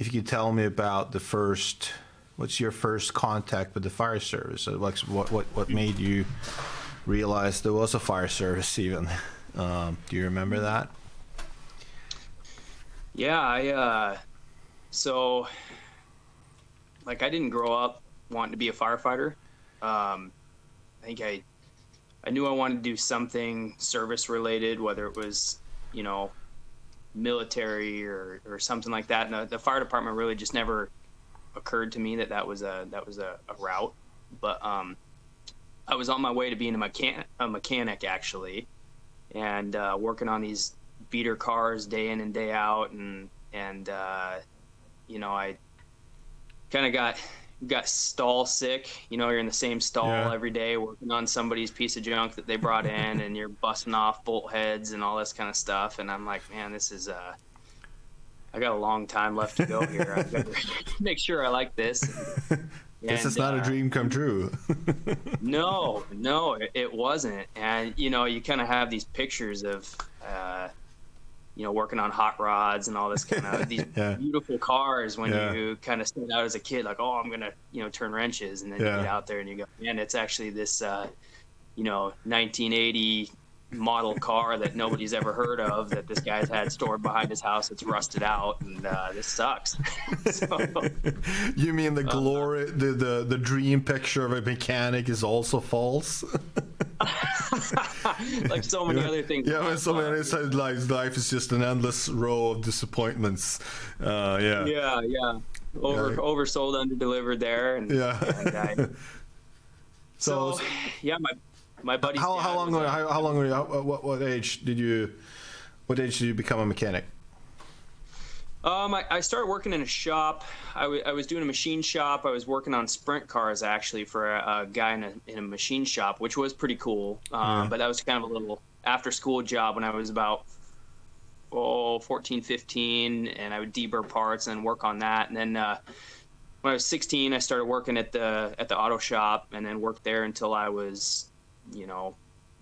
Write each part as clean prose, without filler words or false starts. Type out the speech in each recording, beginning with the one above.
if you could tell me about what's your first contact with the fire service? So what made you realize there was a fire service even? Do you remember that? Yeah, so like I didn't grow up wanting to be a firefighter. I think I knew I wanted to do something service related, whether it was, you know, military or something like that. And the fire department really just never occurred to me that was a route. But I was on my way to being a mechanic actually, and working on these beater cars day in and day out, and you know, I kind of got stall sick. You know, you're in the same stall every day working on somebody's piece of junk that they brought in, and you're busting off bolt heads and all this kind of stuff. And I'm like, man, this is I got a long time left to go here. I've got to make sure I like this. This is not a dream come true. No, it wasn't. And you know, you kind of have these pictures of you know, working on hot rods and all this kind of these beautiful cars when you kind of start out as a kid, like, oh, I'm gonna, you know, turn wrenches, and then you get out there and you go, man, it's actually this you know, 1980 model car that nobody's ever heard of, that this guy's had stored behind his house. It's rusted out, and this sucks. So, you mean the glory, the dream picture of a mechanic is also false? Like so many other things. Yeah, so many life is just an endless row of disappointments. Oversold, underdelivered there, and so yeah, my buddy. How long were you? What age did you become a mechanic? I started working in a shop. I was doing a machine shop. I was working on sprint cars actually for a guy in a machine shop, which was pretty cool. But that was kind of a little after school job when I was about 14, 15, and I would deburr parts and work on that. And then when I was 16, I started working at the auto shop, and then worked there until I was, you know,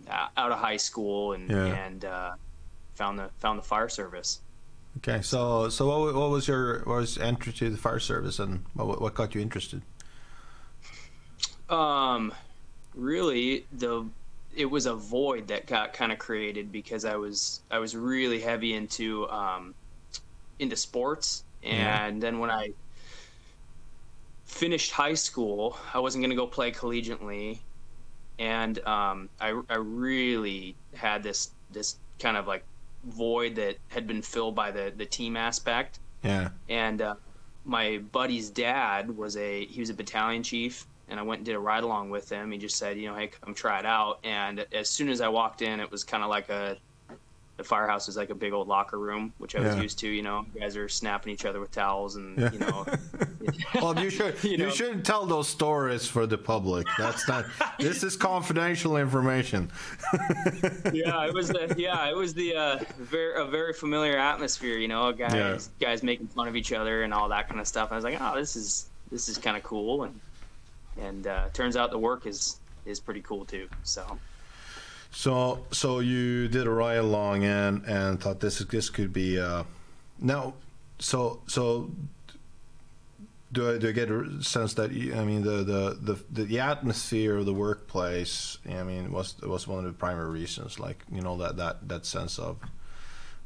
out of high school, and found the fire service. Okay, so what was your entry to the fire service, and what got you interested? Really, it was a void that got kind of created because I was really heavy into sports, and then when I finished high school, I wasn't going to go play collegiately, and I really had this kind of like void that had been filled by the team aspect. And my buddy's dad he was a battalion chief, and I went and did a ride along with him. He just said, you know, hey, come try it out. And as soon as I walked in, it was kind of like the firehouse was like a big old locker room, which I was used to. You know, you guys are snapping each other with towels, and you know. Well, you shouldn't tell those stories for the public. That's not. This is confidential information. It was a very familiar atmosphere. You know, guys making fun of each other and all that kind of stuff. And I was like, oh, this is kind of cool, and turns out the work is pretty cool too. So you did a ride along and thought this could be now. So do I get a sense that the atmosphere of the workplace, I mean, was one of the primary reasons, like, you know, that sense of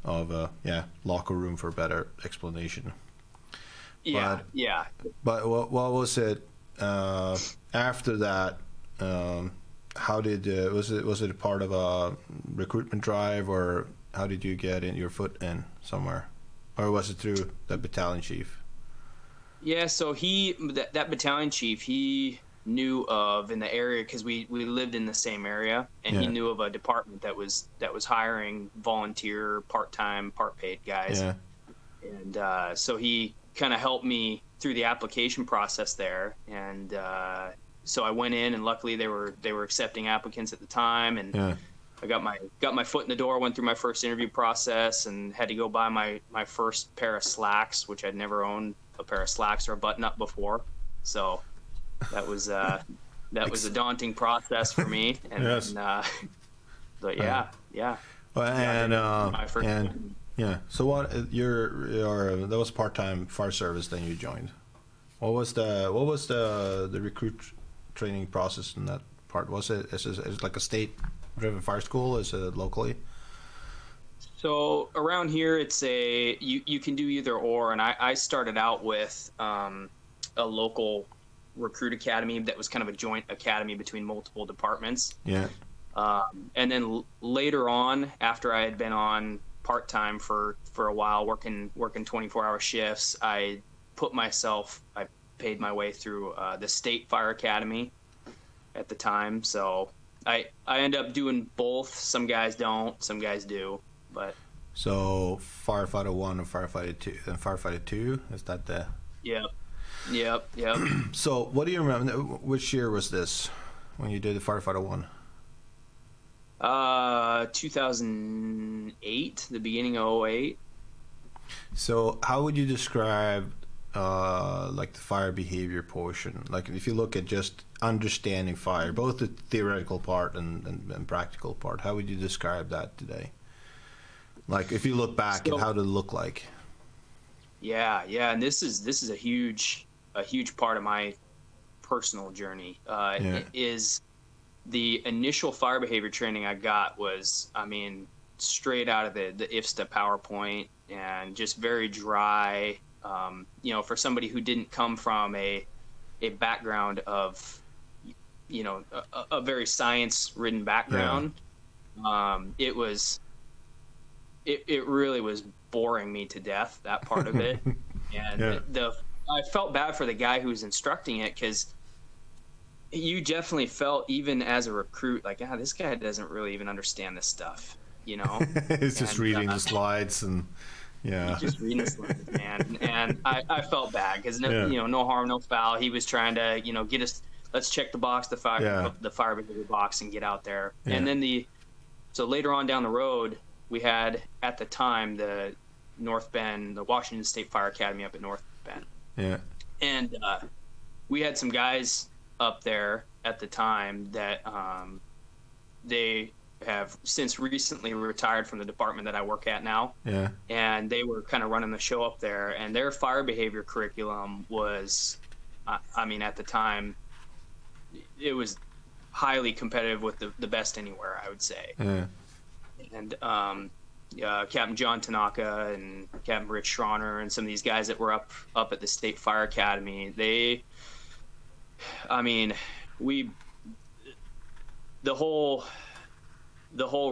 locker room for a better explanation. But what was it after that? How did was it a part of a recruitment drive, or how did you get your foot in somewhere, or was it through the battalion chief? Yeah, so that battalion chief, he knew of in the area, because we lived in the same area, and he knew of a department that was hiring volunteer, part-time, part-paid guys. And so he kind of helped me through the application process there, and so I went in, and luckily they were accepting applicants at the time, and I got my foot in the door, went through my first interview process, and had to go buy my first pair of slacks, which I'd never owned a pair of slacks or a button-up before. So that was a daunting process for me. And but yeah. Well, Yeah. So what your that was part-time fire service then you joined. What was the recruit training process in that part? Was it like a state-driven fire school? Is it locally? So around here, it's you can do either or, and I started out with a local recruit academy that was kind of a joint academy between multiple departments. Yeah. And then later on, after I had been on part-time for a while, working 24-hour shifts, I paid my way through the state fire academy at the time. So I end up doing both. Some guys don't, some guys do, but. So Firefighter 1 and Firefighter 2 and Firefighter 2, is that the? Yep. So what do you remember? Which year was this when you did the Firefighter 1? 2008, the beginning of 08. So how would you describe like the fire behavior portion? Like if you look at just understanding fire, both the theoretical part and practical part, how would you describe that today? Like if you look back, at how did it look like? Yeah, and this is a huge part of my personal journey. It is the initial fire behavior training I got was, I mean, straight out of the IFSTA PowerPoint, and just very dry. You know, for somebody who didn't come from a background of, you know, a very science-ridden background, it really was boring me to death, that part of it. And I felt bad for the guy who was instructing it, because you definitely felt, even as a recruit, like, this guy doesn't really even understand this stuff, you know? He's just reading the slides and just reading the slides, man. And I felt bad because you know, no harm, no foul. He was trying to, you know, get us. Let's check the box, the fire behavior box, and get out there. Yeah. And then so later on down the road, we had at the time the North Bend, the Washington State Fire Academy up at North Bend. Yeah. And we had some guys up there at the time that they have since recently retired from the department that I work at now. Yeah. And they were kind of running the show up there, and their fire behavior curriculum was, I mean, at the time, it was highly competitive with the best anywhere, I would say. Yeah. And Captain John Tanaka and Captain Rich Schroner and some of these guys that were up at the State Fire Academy, the whole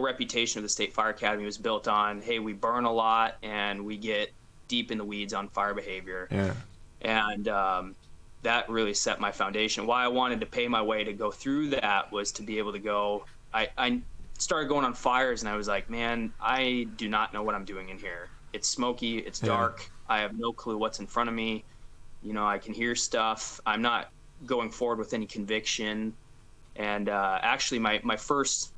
reputation of the State Fire Academy was built on, hey, we burn a lot and we get deep in the weeds on fire behavior. Yeah. And that really set my foundation. Why I wanted to pay my way to go through that was to be able to go. I started going on fires, and I was like, man, I do not know what I'm doing in here. It's smoky, it's dark. I have no clue what's in front of me. You know, I can hear stuff. I'm not going forward with any conviction. And actually, my first,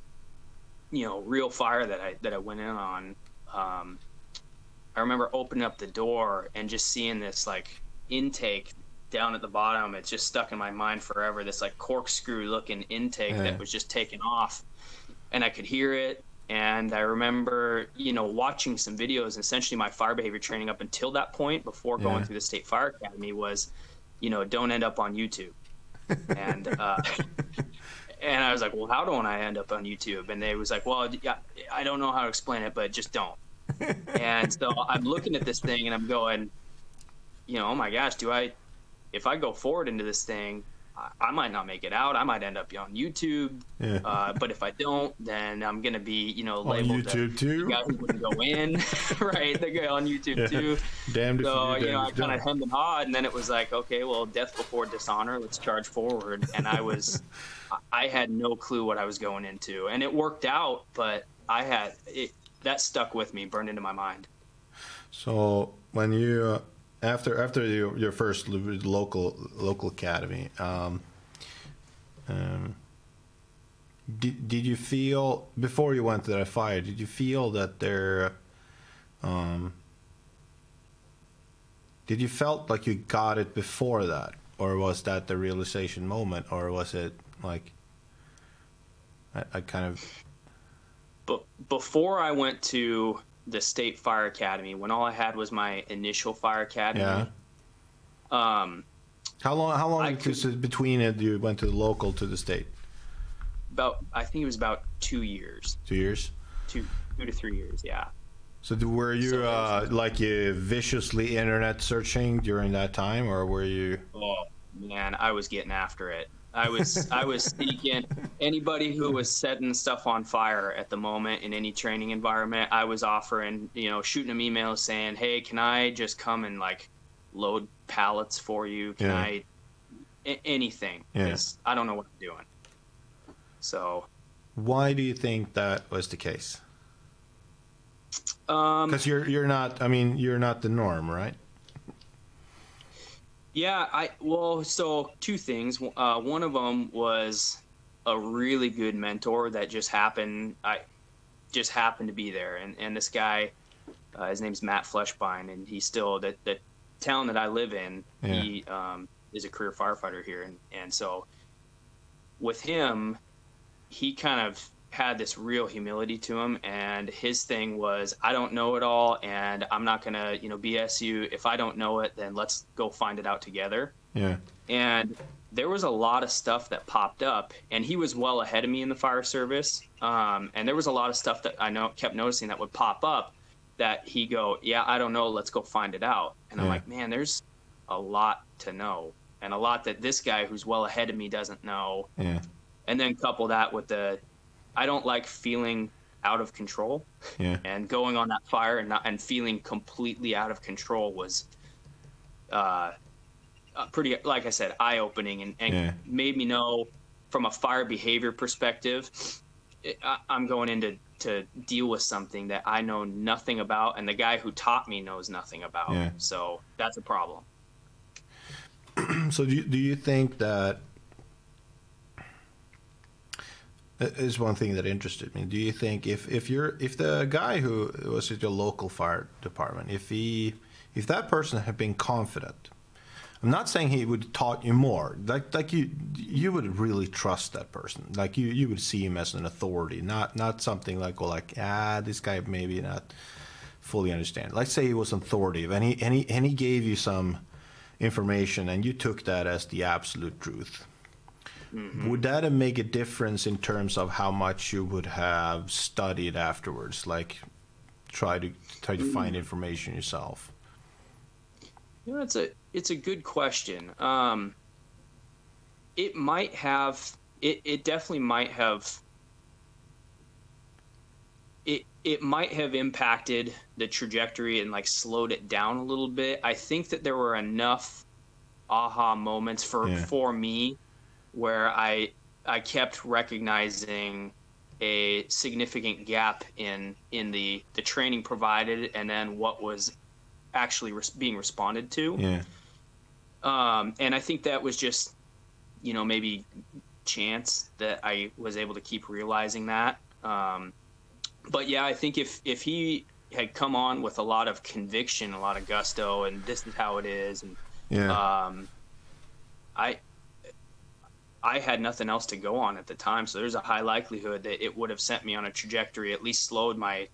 you know, real fire that I went in on, I remember opening up the door and just seeing this like intake down at the bottom. It's just stuck in my mind forever. This like corkscrew looking intake that was just taken off, and I could hear it. And I remember, you know, watching some videos. And essentially, my fire behavior training up until that point, before going through the State Fire Academy, was, you know, don't end up on YouTube. And and I was like, well, how don't I end up on YouTube? And they was like, well, yeah, I don't know how to explain it, but just don't. And so I'm looking at this thing and I'm going, you know, oh my gosh, if I go forward into this thing, I might not make it out. I might end up on YouTube. Yeah. But if I don't, then I'm going to be, you know, labeled on YouTube too. The guy who wouldn't go in, right? The guy on YouTube too. Damned if so, you know, I kind of hemmed and hawed, and then it was like, okay, well, death before dishonor. Let's charge forward. And I had no clue what I was going into, and it worked out, but that stuck with me, burned into my mind. So when you after your first local academy, did you feel, before you went to that fire, did you feel that did you felt like you got it before that, or was that the realization moment, or was it like I kind of... But before I went to the state fire academy when all I had was my initial fire academy. Yeah. How long between it you went to the local to the state? I think it was about 2 years. 2 years? 2 to 3 years, yeah. So were you like you viciously internet searching during that time, or were you? Oh man, I was getting after it. I was seeking anybody who was setting stuff on fire at the moment in any training environment. I was offering, shooting them emails saying, "Hey, can I just come and like load pallets for you? Can I anything? Because I don't know what I'm doing." So, why do you think that was the case? Because you're not. I mean, you're not the norm, right? Yeah, so 2 things. One of them was a really good mentor that just happened to be there, and this guy, his name's Matt Fleshbein, and he's still the town that I live in. Yeah. He is a career firefighter here, and so with him, he kind of had this real humility to him, and his thing was, I don't know it all, and I'm not gonna BS you. If I don't know it, then let's go find it out together. Yeah. And there was a lot of stuff that popped up, and he was well ahead of me in the fire service, and there was a lot of stuff that I kept noticing that would pop up that he go, yeah, I don't know, let's go find it out. And I'm like, man, there's a lot to know, and a lot that this guy who's well ahead of me doesn't know. Yeah. And then couple that with I don't like feeling out of control. Yeah. And going on that fire and feeling completely out of control was pretty, like I said, eye-opening and made me know from a fire behavior perspective, I'm going in to deal with something that I know nothing about, and the guy who taught me knows nothing about. Yeah. So that's a problem. So do you think that is one thing that interested me? Do you think if the guy who was at your local fire department, if that person had been confident, I'm not saying he would have taught you more, like you would really trust that person, like you would see him as an authority, not something like this guy maybe not fully understand. Let's say he was authoritative and he gave you some information and you took that as the absolute truth. Mm-hmm. Would that make a difference in terms of how much you would have studied afterwards, like try to find information yourself? It's a good question. It might have. It definitely might have. It might have impacted the trajectory and like slowed it down a little bit. I think that there were enough aha moments for me where I kept recognizing a significant gap in the training provided and then what was actually being responded to. Yeah. And I think that was just, maybe chance that I was able to keep realizing that. But yeah, I think if he had come on with a lot of conviction, a lot of gusto, and this is how it is, and I had nothing else to go on at the time, so there's a high likelihood that it would have sent me on a trajectory, at least slowed my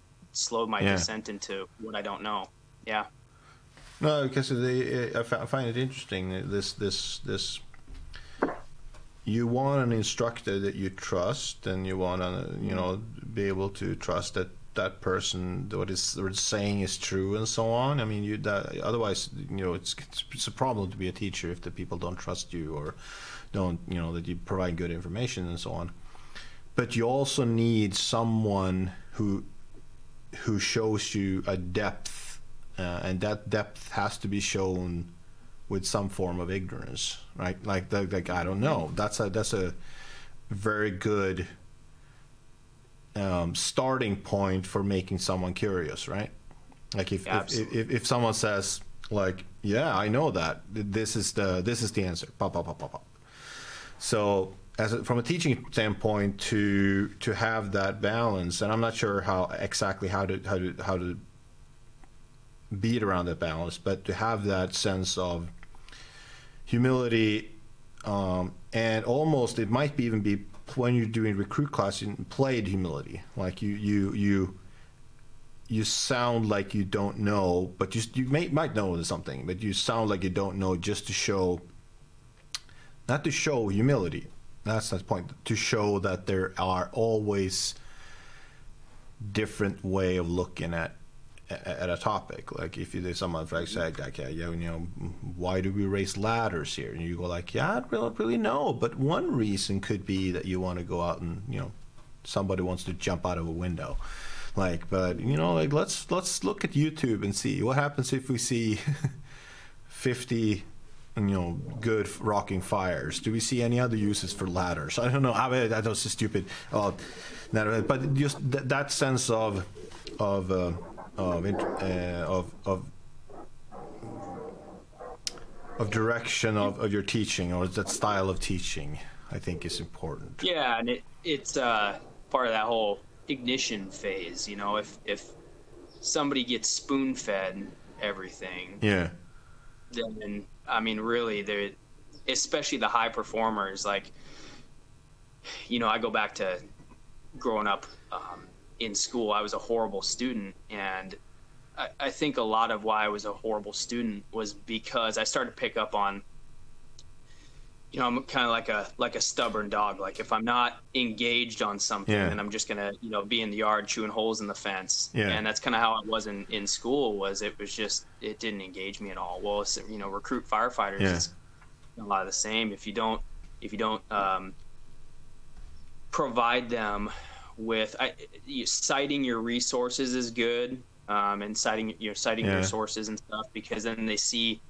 descent into what I don't know. Yeah. No, because I find it interesting. This you want an instructor that you trust, and you want to be able to trust that person, what is saying is true, and so on. I mean, otherwise, it's a problem to be a teacher if the people don't trust you or don't, that you provide good information and so on. But you also need someone who shows you a depth, and that depth has to be shown with some form of ignorance, right? Like I don't know. That's a very good starting point for making someone curious, right? Like if someone says like, yeah, I know that this is the answer, pop, pop, pop, pop, pop. So from a teaching standpoint, to have that balance, and I'm not sure how to beat around that balance, but to have that sense of humility, and almost it might even be when you're doing recruit class in played humility, like you you sound like you don't know, but you might know something, but you sound like you don't know, just to show, not to show humility. That's the point. To show that there are always different way of looking at a topic. Like if there's someone like say, like, yeah, you know, why do we raise ladders here? And you go like, yeah, I don't really know, but one reason could be that you want to go out and, you know, somebody wants to jump out of a window. Like, but you know, like let's look at YouTube and see what happens if we see 50, you know, good rocking fires. Do we see any other uses for ladders? I don't know. I mean, that was so stupid. But just that sense of direction of your teaching, or that style of teaching, I think is important. Yeah, and it's part of that whole ignition phase. You know, if somebody gets spoon-fed everything, yeah, then I mean, really, they're, especially the high performers. Like, you know, I go back to growing up in school. I was a horrible student, and I think a lot of why I was a horrible student was because I started to pick up on, you know, I'm kind of like a stubborn dog. Like if I'm not engaged on something, then I'm just gonna, you know, be in the yard chewing holes in the fence. Yeah. And that's kind of how it was in school. It didn't engage me at all. Well, you know, recruit firefighters is a lot of the same. If you don't provide them with citing your resources is good, and citing your sources and stuff, because then they see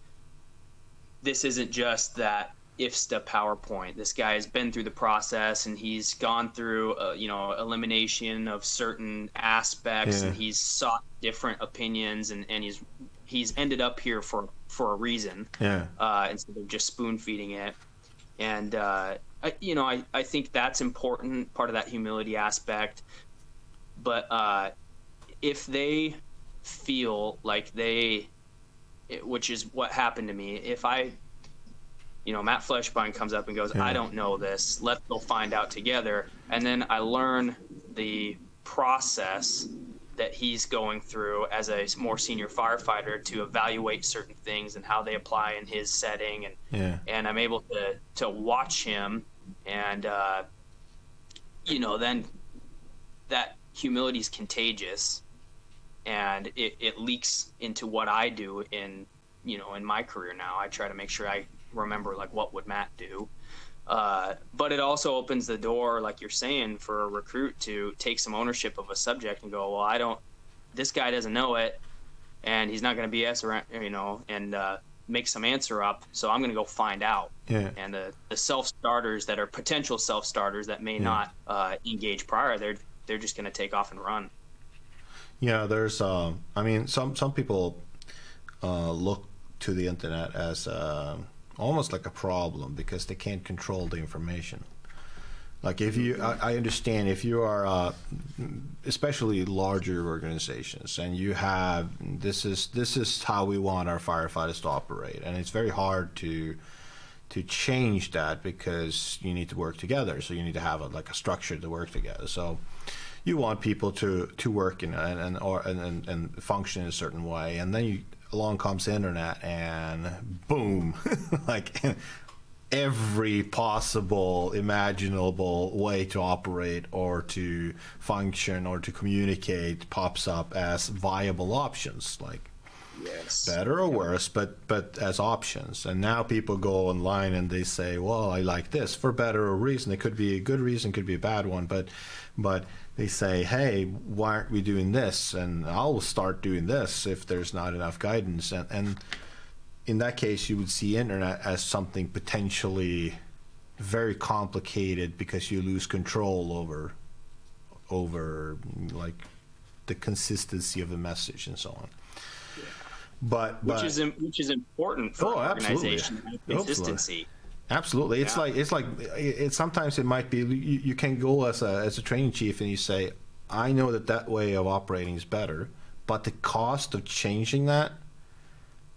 this isn't just that if step PowerPoint. This guy has been through the process, and he's gone through you know, elimination of certain aspects, and he's sought different opinions, and he's ended up here for a reason, instead of just spoon feeding it. And I think that's important, part of that humility aspect. But if they feel like which is what happened to me, if Matt Fleshbein comes up and goes, I don't know this, let's go find out together, and then I learn the process that he's going through as a more senior firefighter to evaluate certain things and how they apply in his setting, and I'm able to watch him, and then that humility is contagious, and it leaks into what I do in my career now. I try to make sure I remember, like, what would Matt do, but it also opens the door, like you're saying, for a recruit to take some ownership of a subject and go, well, this guy doesn't know it, and he's not going to BS around, and make some answer up, so I'm going to go find out. And the self-starters that are potential self-starters that may not engage prior, they're just going to take off and run. There's some people look to the internet as almost like a problem because they can't control the information. Like I understand if you are especially larger organizations, and you have this is how we want our firefighters to operate, and it's very hard to change that because you need to work together. So you need to have a structure to work together. So you want people to work and function in a certain way, and then along comes the internet, and boom, like every possible imaginable way to operate or to function or to communicate pops up as viable options, like better or worse, but as options. And now people go online and they say, well, I like this for better or reason. It could be a good reason, could be a bad one, but they say, hey, why aren't we doing this? And I'll start doing this if there's not enough guidance. And in that case, you would see internet as something potentially very complicated because you lose control over like the consistency of the message and so on. But which is important for organization, consistency. Absolutely. It's sometimes it might be you can go as a training chief and you say, I know that way of operating is better, but the cost of changing that,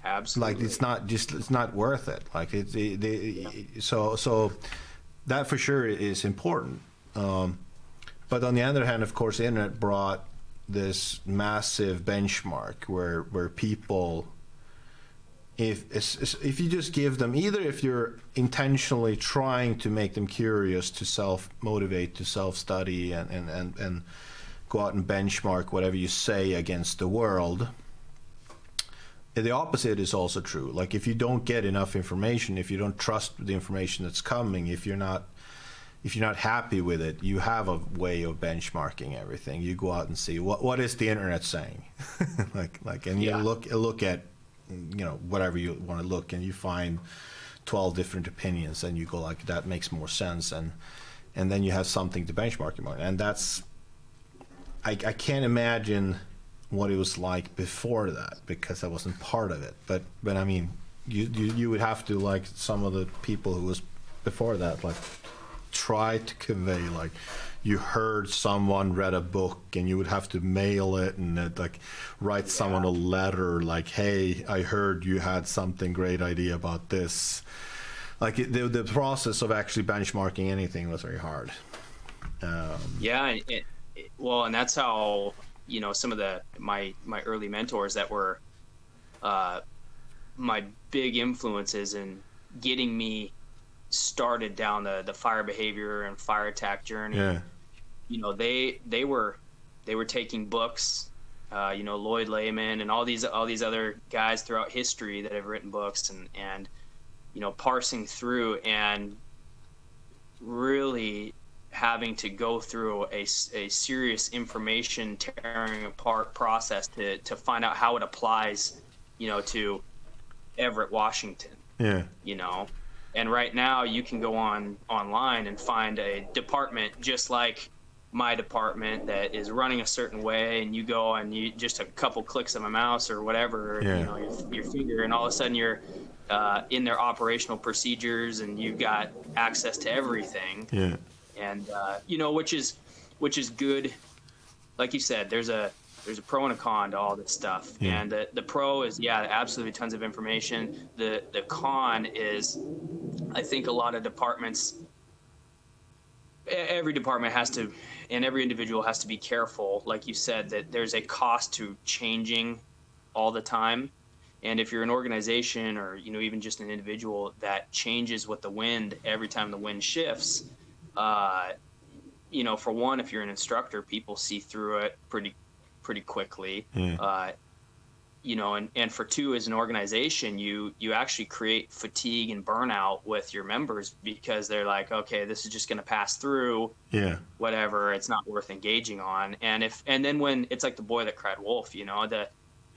absolutely, like it's not worth it. Like so that for sure is important. But on the other hand, of course, the internet brought this massive benchmark where people, if you just give them, either if you're intentionally trying to make them curious, to self-motivate, to self-study, and go out and benchmark whatever you say against the world. The opposite is also true. Like, if you don't get enough information, if you don't trust the information that's coming, if you're not happy with it, you have a way of benchmarking everything. You go out and see what is the internet saying, and you look at, you know, whatever you want to look, and you find 12 different opinions, and you go like, that makes more sense, and then you have something to benchmark your mind. And that's, I can't imagine what it was like before that, because I wasn't part of it. But I mean, you would have to, like some of the people who was before that, like, try to convey, like, you heard someone read a book, and you would have to mail it and like write someone a letter like, hey, I heard you had something great idea about this. Like, the process of actually benchmarking anything was very hard. Well, and that's how, you know, some of my early mentors that were my big influences in getting me started down the fire behavior and fire attack journey. Yeah. You know, they were taking books, you know, Lloyd Layman and all these other guys throughout history that have written books, and you know, parsing through and really having to go through a serious information tearing apart process to find out how it applies, you know, to Everett, Washington. Yeah. You know, and right now you can go online and find a department just like my department that is running a certain way, and you go and you just a couple clicks of a mouse or whatever, you know, your finger, and all of a sudden you're in their operational procedures, and you've got access to everything. Yeah. And you know, which is good. Like you said, there's a pro and a con to all this stuff. Yeah. And the pro is, absolutely tons of information. The con is, I think a lot of departments, every department has to, and every individual has to be careful, like you said, that there's a cost to changing all the time. And if you're an organization, or, you know, even just an individual that changes with the wind every time the wind shifts, you know, for one, if you're an instructor, people see through it pretty quickly. Yeah. You know, and for two, as an organization, you actually create fatigue and burnout with your members, because they're like, okay, this is just going to pass through. Yeah. Whatever, it's not worth engaging on. And then when it's like the boy that cried wolf, you know,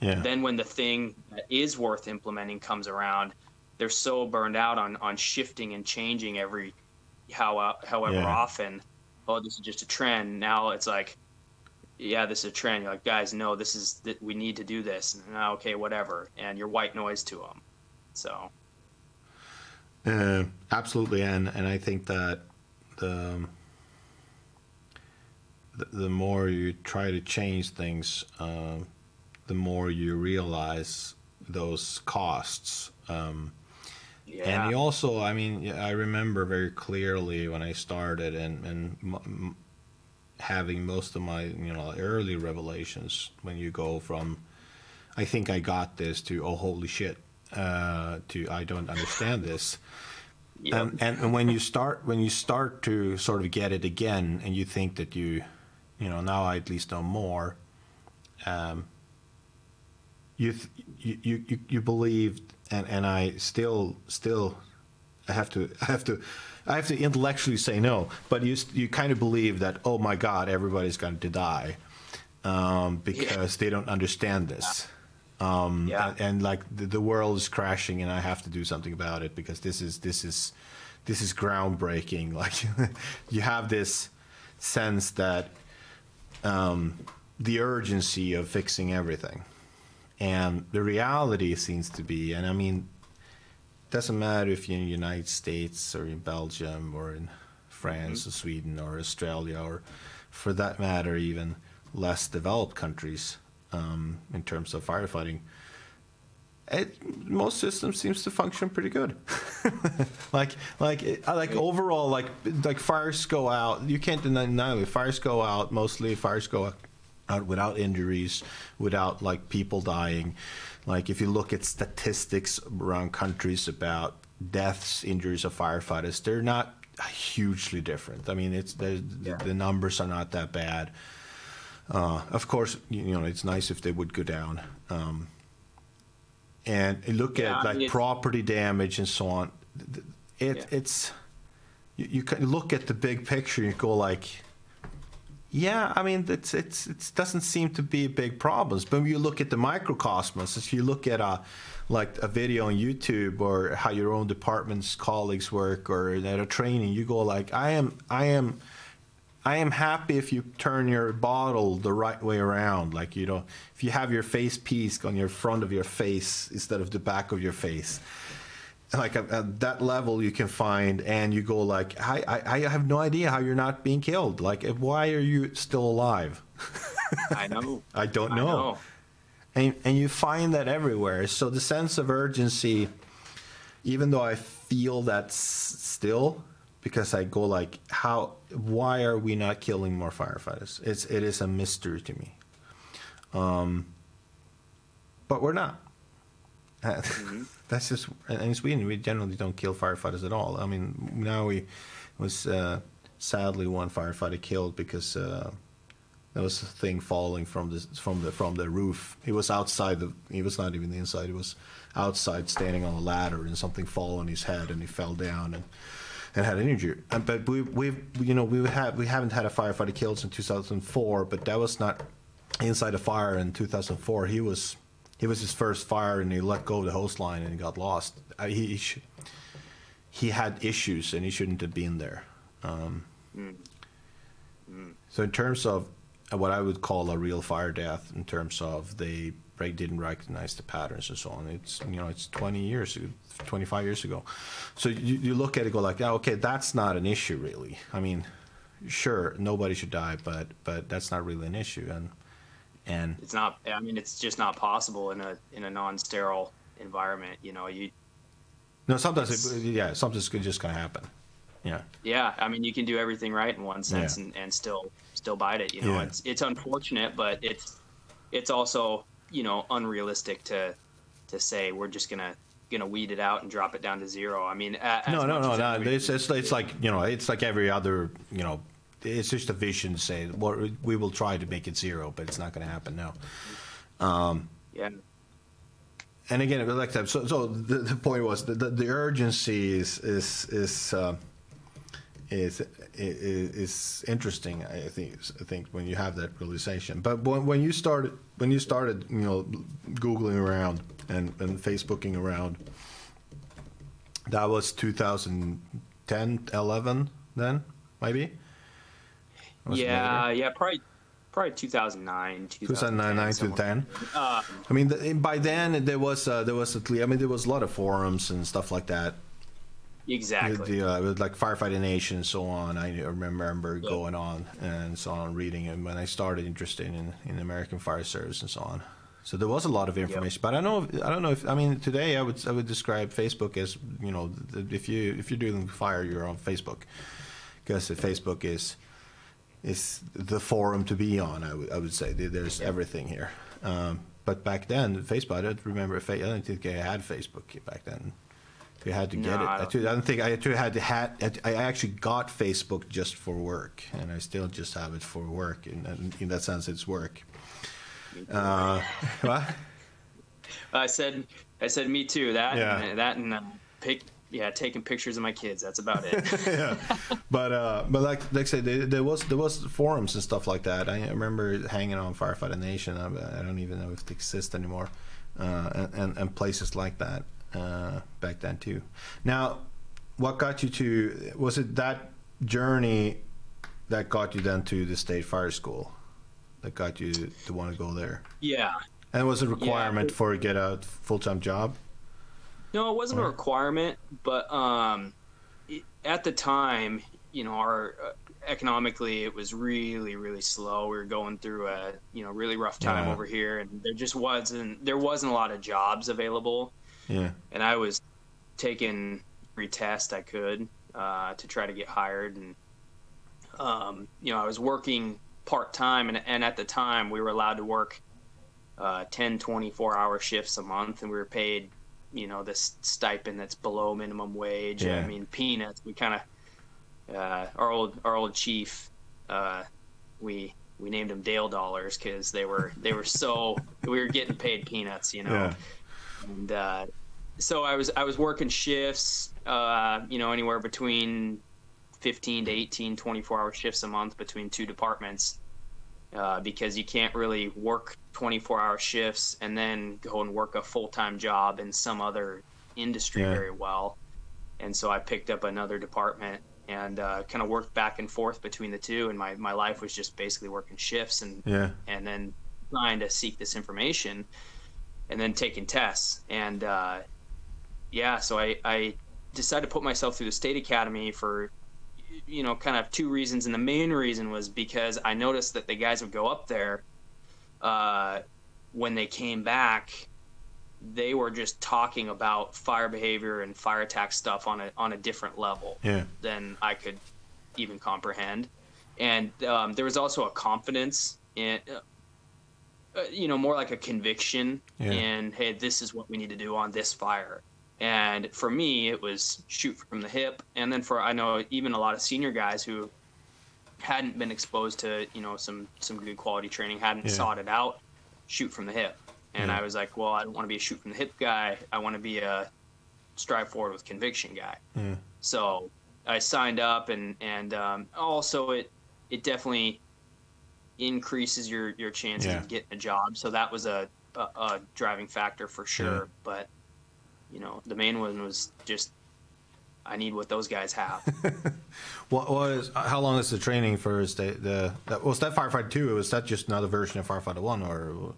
then when the thing that is worth implementing comes around, they're so burned out on shifting and changing however often. Oh, this is just a trend. Now it's like, yeah, this is a trend. You're like, guys, no, we need to do this. And, okay, whatever. And you're white noise to them. So. Absolutely. And I think that the more you try to change things, the more you realize those costs. And you also, I mean, I remember very clearly when I started and having most of my, you know, early revelations, when you go from, I think I got this, to, oh, holy shit, to, I don't understand this. Yep. And when you start to sort of get it again, and you think that you know, now I at least know more, you believed, and I still I have to intellectually say no, but you kind of believe that, oh my God, everybody's going to die because they don't understand this. And like the world is crashing, and I have to do something about it, because this is groundbreaking. Like, you have this sense that the urgency of fixing everything, and the reality seems to be, and I mean, it doesn't matter if you're in the United States or in Belgium or in France or Sweden or Australia, or for that matter even less developed countries, in terms of firefighting, most systems seems to function pretty good. like overall, like fires go out. You can't deny it. Fires go out mostly. Fires go without injuries, without like people dying. Like if you look at statistics around countries about deaths, injuries of firefighters, they're not hugely different. I mean, the numbers are not that bad. Of course, it's nice if they would go down. And look at like property damage and so on. It's you can look at the big picture and you go like, yeah, I mean, it doesn't seem to be big problems. But when you look at the microcosmos, if you look at a video on YouTube or how your own department's colleagues work or at a training, you go like, I am happy if you turn your bottle the right way around. Like, if you have your face piece on your front of your face instead of the back of your face. Like at that level you can find, and you go like, I have no idea how you're not being killed. Like, why are you still alive? I know. I don't know. And you find that everywhere. So the sense of urgency, even though I feel that still, because I go like, why are we not killing more firefighters? It is a mystery to me. But we're not. That's just, and in Sweden we generally don't kill firefighters at all. I mean, now we was sadly one firefighter killed because there was a thing falling from the roof. He was outside he was not even inside. He was outside standing on a ladder, and something fell on his head and he fell down and had an injury. But we haven't had a firefighter killed since 2004. But that was not inside a fire in 2004. He was his first fire, and he let go of the hose line and he got lost. He had issues, and he shouldn't have been there. So in terms of what I would call a real fire death, in terms of they didn't recognize the patterns and so on, it's 25 years ago. So you look at it, go like, okay, that's not an issue really. I mean, sure, nobody should die, but that's not really an issue. And it's not. I mean, it's just not possible in a non-sterile environment. Sometimes something's just gonna happen. Yeah. Yeah. I mean, you can do everything right in one sense and still bite it. It's unfortunate, but it's also unrealistic to say we're just gonna weed it out and drop it down to zero. I mean, no. It's like it's like every other It's just a vision to say, well, we will try to make it zero, but it's not going to happen now. Yeah. And again, like that. So the point was the urgency is interesting. I think when you have that realization. But when you started Googling around and Facebooking around, that was 2010, 11 then, maybe. Yeah, probably 2009 to 10. I mean, by then there was a lot of forums and stuff like that. Exactly. With like Firefighting Nation and so on. I remember going on and so on, reading it when I started interested in American Fire Service and so on. So there was a lot of information, but I don't know if today I would describe Facebook as if you're doing fire, you're on Facebook, because Facebook is the forum to be on. I would say there's everything here. But back then, Facebook, I don't think I had Facebook back then. You had to get it. I don't think I actually got Facebook just for work, and I still just have it for work. In that sense, it's work. What? I said me too. Taking pictures of my kids. That's about it. Yeah, but like I said, there was forums and stuff like that. I remember hanging on Firefighting Nation. I don't even know if it exists anymore, and places like that back then too. Now, what got you to? Was it that journey that got you then to the State Fire School? That got you to want to go there? Yeah. And was it a requirement for get a full-time job? No, it wasn't a requirement, but at the time, our economically it was really, really slow. We were going through a really rough time over here, and there wasn't a lot of jobs available. Yeah. And I was taking every test I could to try to get hired, and I was working part-time, and at the time we were allowed to work 10, 24-hour shifts a month, and we were paid, this stipend that's below minimum wage. Yeah. I mean, peanuts. We kind of, our old chief, we named them Dale dollars, because they were so, we were getting paid peanuts, Yeah. And so I was working shifts, anywhere between 15 to 18, 24-hour shifts a month between two departments, because you can't really work 24-hour shifts and then go and work a full-time job in some other industry very well. And so I picked up another department and kind of worked back and forth between the two, and my life was just basically working shifts and then trying to seek this information and then taking tests. And so I decided to put myself through the state academy for kind of two reasons. And the main reason was because I noticed that the guys would go up there, when they came back, they were just talking about fire behavior and fire attack stuff on a different level than I could even comprehend. And there was also a confidence in, more like a conviction in, hey, this is what we need to do on this fire. And for me, it was shoot from the hip. And then I know even a lot of senior guys who hadn't been exposed to, some good quality training, hadn't sought it out, shoot from the hip. And I was like, well, I don't want to be a shoot from the hip guy. I want to be a strive forward with conviction guy. So I signed up, and also it definitely increases your chances of getting a job. So that was a driving factor for sure. But the main one was just, I need what those guys have. How long is the training for was that Firefighter 2? Was that just another version of Firefighter 1, or?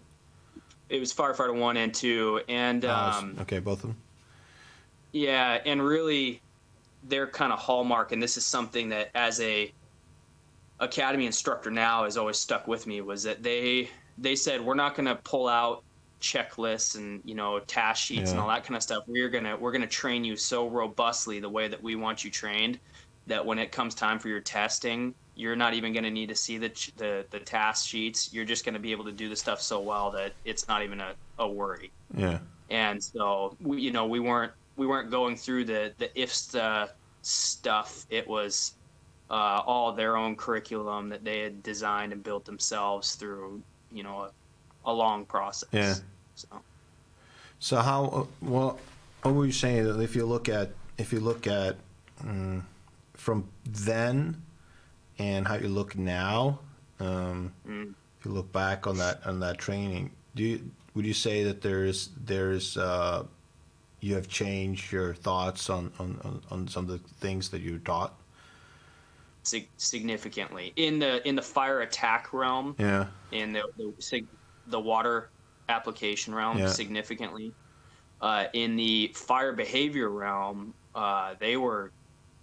It was Firefighter 1 and 2, and okay, both of them. Yeah, and really, their kind of hallmark, and this is something that as a academy instructor now has always stuck with me, was that they said, we're not going to pull out checklists and task sheets and all that kind of stuff. We're gonna train you so robustly the way that we want you trained, that when it comes time for your testing, you're not even going to need to see the task sheets. You're just going to be able to do the stuff so well that it's not even a worry. Yeah. And so we weren't going through the IFSTA stuff. It was all their own curriculum that they had designed and built themselves through a long process. Yeah. So how what were you saying that if you look at from then and how you look now, if you look back on that training, would you say that there's you have changed your thoughts on some of the things that you taught? Significantly in the fire attack realm, in the water application realm, significantly. In the fire behavior realm, they were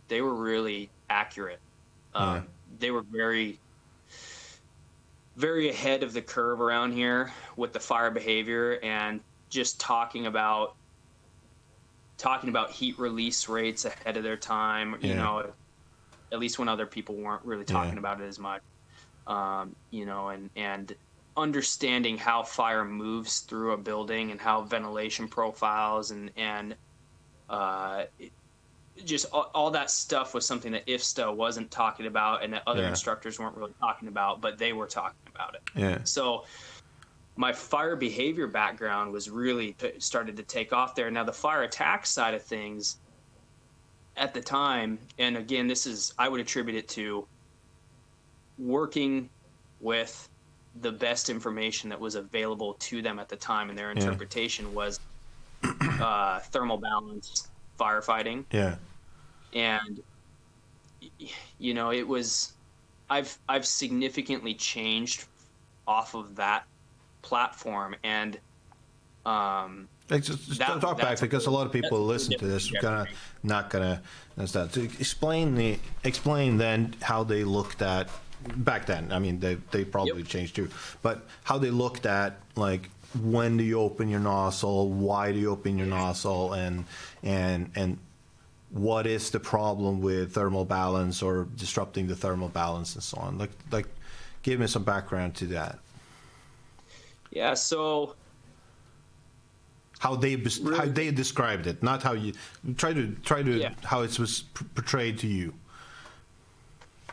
really accurate. They were very, very ahead of the curve around here with the fire behavior, and just talking about heat release rates ahead of their time. At least when other people weren't really talking about it as much. And understanding how fire moves through a building and how ventilation profiles and just all that stuff was something that IFSTA wasn't talking about, and that other instructors weren't really talking about, but they were talking about it. Yeah. So my fire behavior background was really started to take off there. Now the fire attack side of things at the time, and again, I would attribute it to working with the best information that was available to them at the time, and their interpretation was thermal balance firefighting. Yeah. And it was I've significantly changed off of that platform, and just talk back, because a lot of people listen to this are not gonna understand. So explain then how they looked at back then. I mean, they probably changed too, but how they looked at, like, when do you open your nozzle, why do you open your nozzle, and what is the problem with thermal balance or disrupting the thermal balance and so on. Like give me some background to that. Yeah, so how they described it, not how you try to how it was portrayed to you.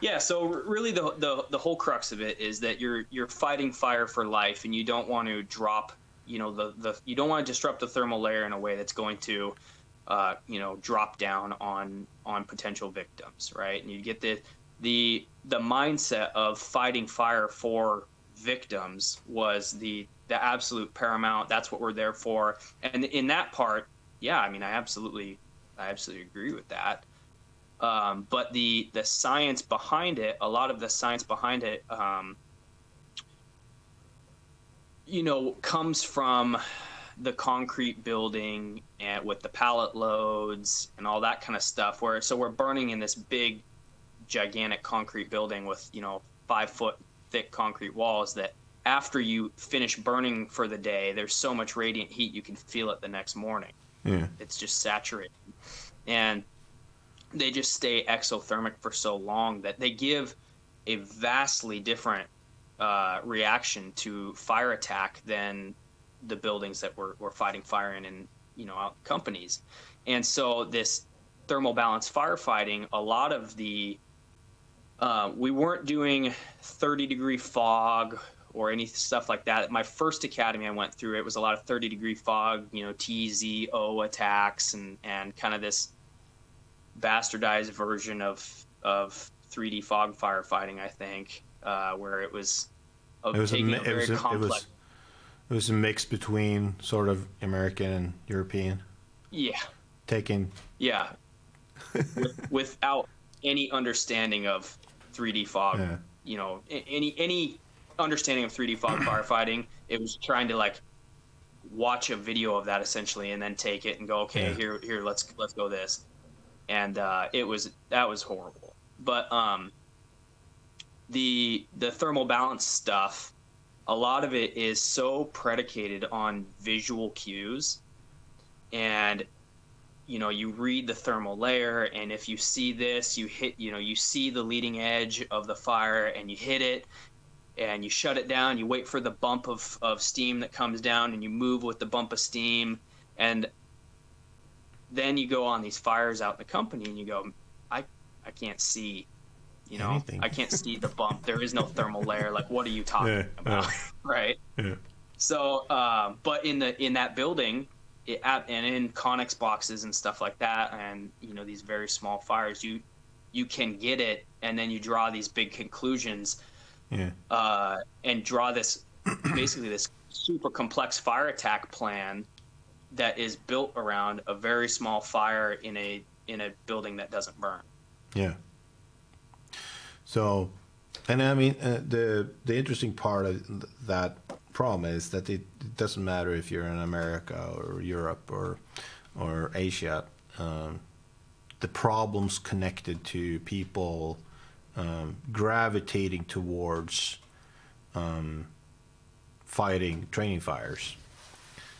Yeah, so really the whole crux of it is that you're fighting fire for life, and you don't want to drop, you know, you don't want to disrupt the thermal layer in a way that's going to you know, drop down on potential victims, right? And you get the mindset of fighting fire for victims was the absolute paramount. That's what we're there for. And in that part, yeah, I mean, I absolutely agree with that. But the science behind it, a lot of the science behind it, you know, comes from the concrete building and with the pallet loads and all that kind of stuff, so we're burning in this big, gigantic concrete building with, you know, 5-foot thick concrete walls that after you finish burning for the day, there's so much radiant heat you can feel it the next morning. Yeah. It's just saturated. And they just stay exothermic for so long that they give a vastly different reaction to fire attack than the buildings that we're fighting fire in, you know, out companies. And so this thermal balance firefighting, a lot of the we weren't doing 30-degree fog or any stuff like that. My first academy I went through, it was a lot of 30-degree fog, you know, TZO attacks and kind of this bastardized version of 3D fog firefighting, I think, where it was complex. It was a mix between sort of American and European. Yeah. Taking. Yeah. Without any understanding of 3D fog, yeah. You know, any understanding of 3D fog firefighting, it was trying to like watch a video of that essentially and then take it and go, okay, yeah. here, let's go this. And that was horrible. But the thermal balance stuff, a lot of it is so predicated on visual cues, and you know, you read the thermal layer, and if you see this, you hit, you know, you see the leading edge of the fire and you hit it and you shut it down, you wait for the bump of steam that comes down and you move with the bump of steam, and then you go on these fires out in the company and you go, I can't see, you know, anything. I can't see the bump. There is no thermal layer. Like, what are you talking about? Right. Yeah. So, but in that building, and in Conex boxes and stuff like that, and you know, these very small fires, you can get it, and then you draw these big conclusions, and draw this basically this super complex fire attack plan that is built around a very small fire in a building that doesn't burn. Yeah. So, and I mean, the interesting part of that problem is that it doesn't matter if you're in America or Europe or Asia. The problems connected to people gravitating towards fighting training fires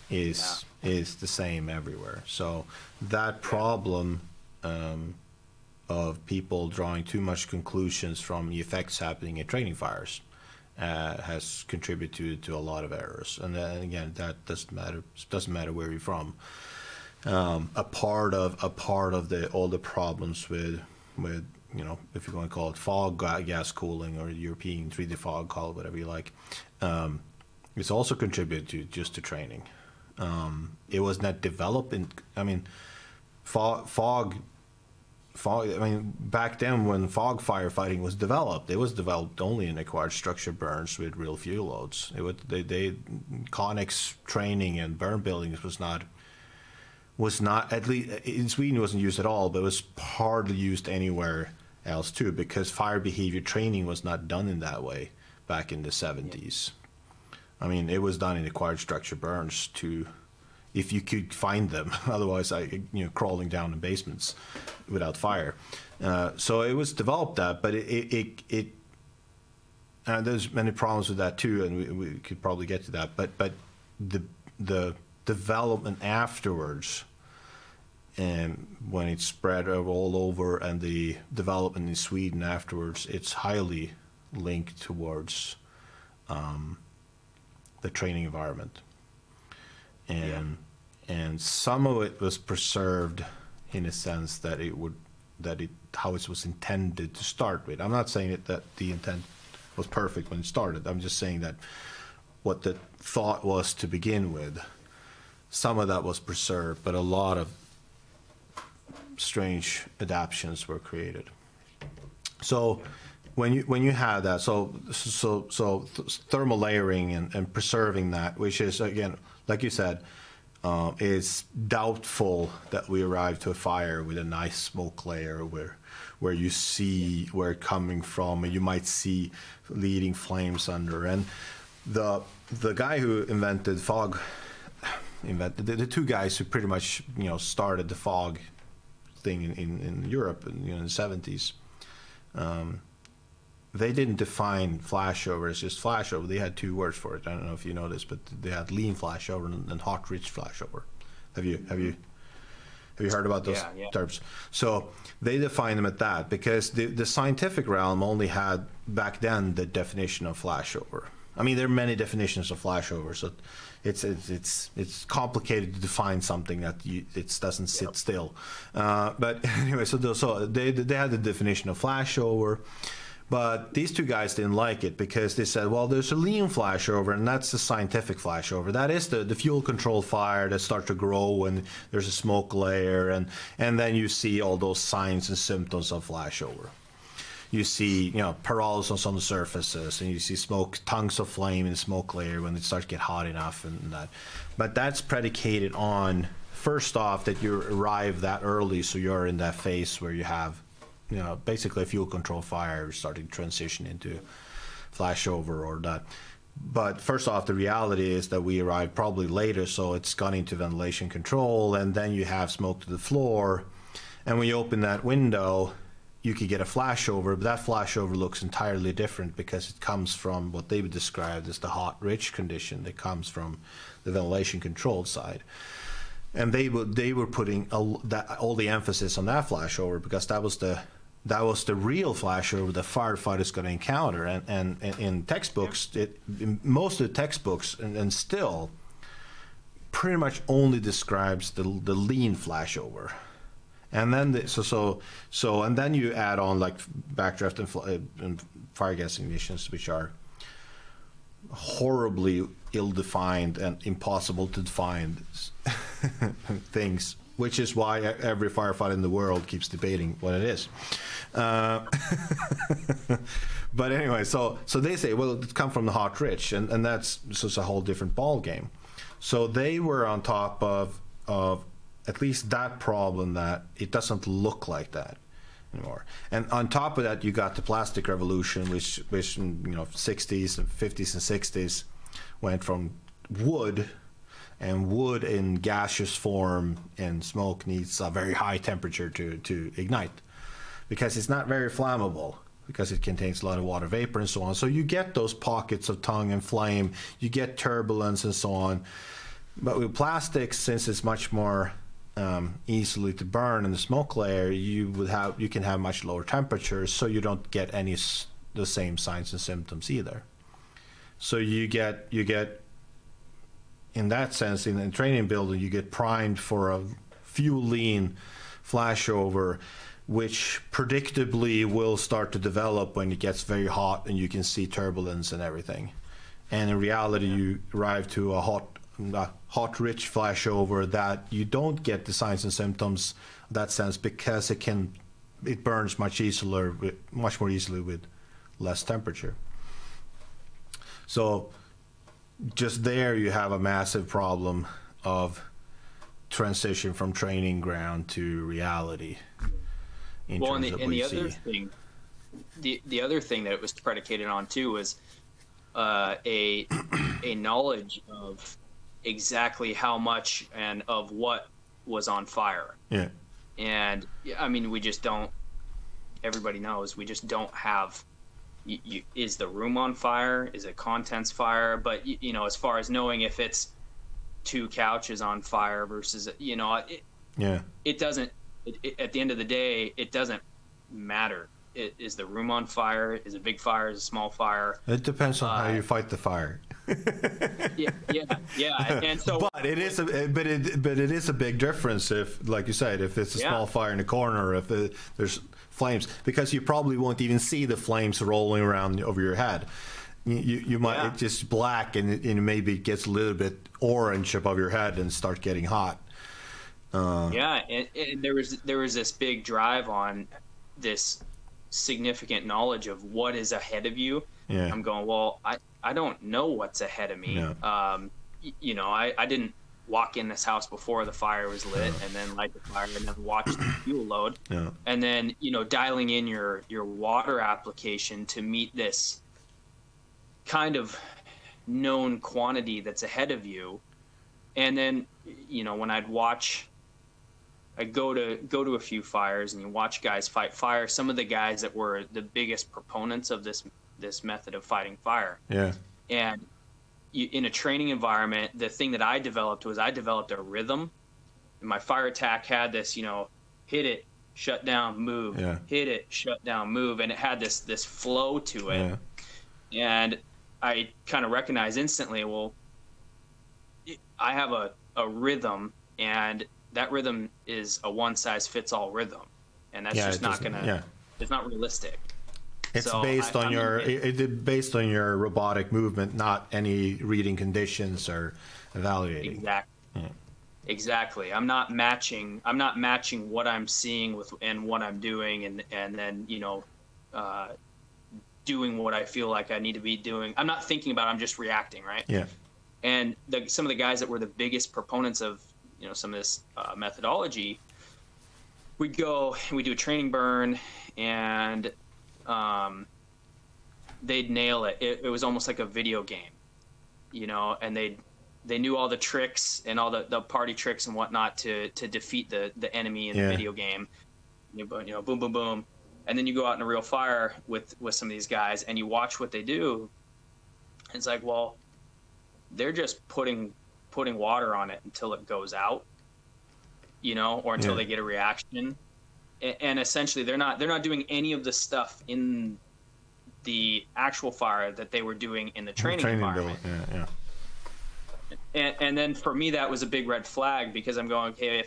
is the same everywhere. So that problem of people drawing too much conclusions from the effects happening in training fires has contributed to a lot of errors. And then again, that doesn't matter where you're from. A part of all the problems with you know, if you're going to call it fog gas cooling or European 3D fog, call it whatever you like, it's also contributed to training. It was not developed in, I mean, fog. I mean, back then when fog firefighting was developed, it was developed only in acquired structure burns with real fuel loads. Conex training and burn buildings was not, at least in Sweden, it wasn't used at all, but it was hardly used anywhere else too, because fire behavior training was not done in that way back in the 70s. I mean, it was done in acquired structure burns if you could find them. Otherwise, crawling down in basements without fire. So it was developed that, but it there's many problems with that too, and we could probably get to that. But the development afterwards, when it spread all over, and the development in Sweden afterwards, it's highly linked towards the training environment, and some of it was preserved in a sense that how it was intended to start with. I'm not saying that the intent was perfect when it started. I'm just saying that what the thought was to begin with, some of that was preserved, but a lot of strange adaptations were created. So when you have that, so thermal layering and preserving that, which is, again, like you said, it's doubtful that we arrive to a fire with a nice smoke layer where you see where it's coming from, and you might see leading flames under. And the guy who invented fog, the two guys who pretty much started the fog thing in Europe in the 70s. They didn't define flashover as just flashover. They had two words for it. I don't know if you know this, but they had lean flashover and hot rich flashover. Have you heard about those terms? So they defined them at that because the scientific realm only had back then the definition of flashover. I mean, there are many definitions of flashover, so it's complicated to define something that it doesn't sit still. But anyway, so they had the definition of flashover. But these two guys didn't like it because they said, well, there's a lean flashover, and that's the scientific flashover. That is the fuel-controlled fire that starts to grow, and there's a smoke layer, and then you see all those signs and symptoms of flashover. You see, pyrolysis on the surfaces, and you see smoke, tongues of flame in the smoke layer when it starts to get hot enough, and that. But that's predicated on, first off, that you arrive that early, so you're in that phase where you have basically a fuel control fire starting to transition into flashover or that. But first off, the reality is that we arrived probably later, so it's gone into ventilation control, and then you have smoke to the floor. And when you open that window, you could get a flashover, but that flashover looks entirely different because it comes from what they would describe as the hot rich condition that comes from the ventilation controlled side. And they were putting all the emphasis on that flashover because that was the real flashover the firefighter's going to encounter. And in textbooks, in most of the textbooks, and still pretty much only describes the lean flashover. And then and then you add on like backdraft and fire gas ignitions, which are horribly ill-defined and impossible to define things, which is why every firefighter in the world keeps debating what it is. But anyway, so they say, well, it comes from the hot rich, and that's just a whole different ball game. So they were on top of at least that problem that it doesn't look like that anymore. And on top of that, you got the plastic revolution, which in 60s and 50s and 60s went from wood, and wood in gaseous form and smoke needs a very high temperature to ignite because it's not very flammable because it contains a lot of water vapor and so on. So you get those pockets of tongue and flame, you get turbulence and so on. But with plastics, since it's much more easily to burn in the smoke layer, you can have much lower temperatures, so you don't get the same signs and symptoms either. So you get in that sense, in the training building, you get primed for a fuel lean flashover, which predictably will start to develop when it gets very hot and you can see turbulence and everything. And in reality, you arrive to a hot rich flashover that you don't get the signs and symptoms in that sense because it burns much more easily with less temperature. So just there you have a massive problem of transition from training ground to reality. The other thing that it was predicated on too was a knowledge of exactly how much and of what was on fire. Yeah. And I mean, we just don't. Everybody knows we just don't have. Is the room on fire? Is it contents fire? But as far as knowing if it's 2 couches on fire versus it doesn't. At the end of the day, it doesn't matter is the room on fire? Is a big fire? Is a small fire? It depends on how you fight the fire. yeah. And so, but it is a big difference if, like you said, if it's a small fire in the corner, if there's flames, because you probably won't even see the flames rolling around over your head. You might it's just black, and maybe it gets a little bit orange above your head and start getting hot. And there was this big drive on this significant knowledge of what is ahead of you. Yeah. I'm going, well, I don't know what's ahead of me. Yeah. I didn't walk in this house before the fire was lit and then light the fire and then watch the fuel load. Yeah. And then, dialing in your water application to meet this kind of known quantity that's ahead of you. And then, when I'd go to a few fires and you watch guys fight fire, some of the guys that were the biggest proponents of this method of fighting fire. Yeah. And in a training environment, the thing that I developed was I developed a rhythm. And my fire attack had this, hit it, shut down, move, hit it, shut down, move. And it had this flow to it. Yeah. And I kind of recognized instantly, well, I have a rhythm, and that rhythm is a one-size-fits-all rhythm. And that's just not going to, it's not realistic. It's based on your robotic movement, not any reading conditions or evaluating. Exactly. Yeah. Exactly. I'm not matching what I'm seeing with and what I'm doing, and then doing what I feel like I need to be doing. I'm not thinking about it, I'm just reacting, right? Yeah. And some of the guys that were the biggest proponents of some of this methodology, we'd go and we do a training burn, and they'd nail it. It was almost like a video game, and they knew all the tricks and all the party tricks and whatnot to defeat the enemy in the video game. Boom, boom, boom. And then you go out in a real fire with some of these guys and you watch what they do. And it's like, well, they're just putting water on it until it goes out, or until they get a reaction. And essentially they're not doing any of the stuff in the actual fire that they were doing in the training environment. And then for me, that was a big red flag, because I'm going, okay,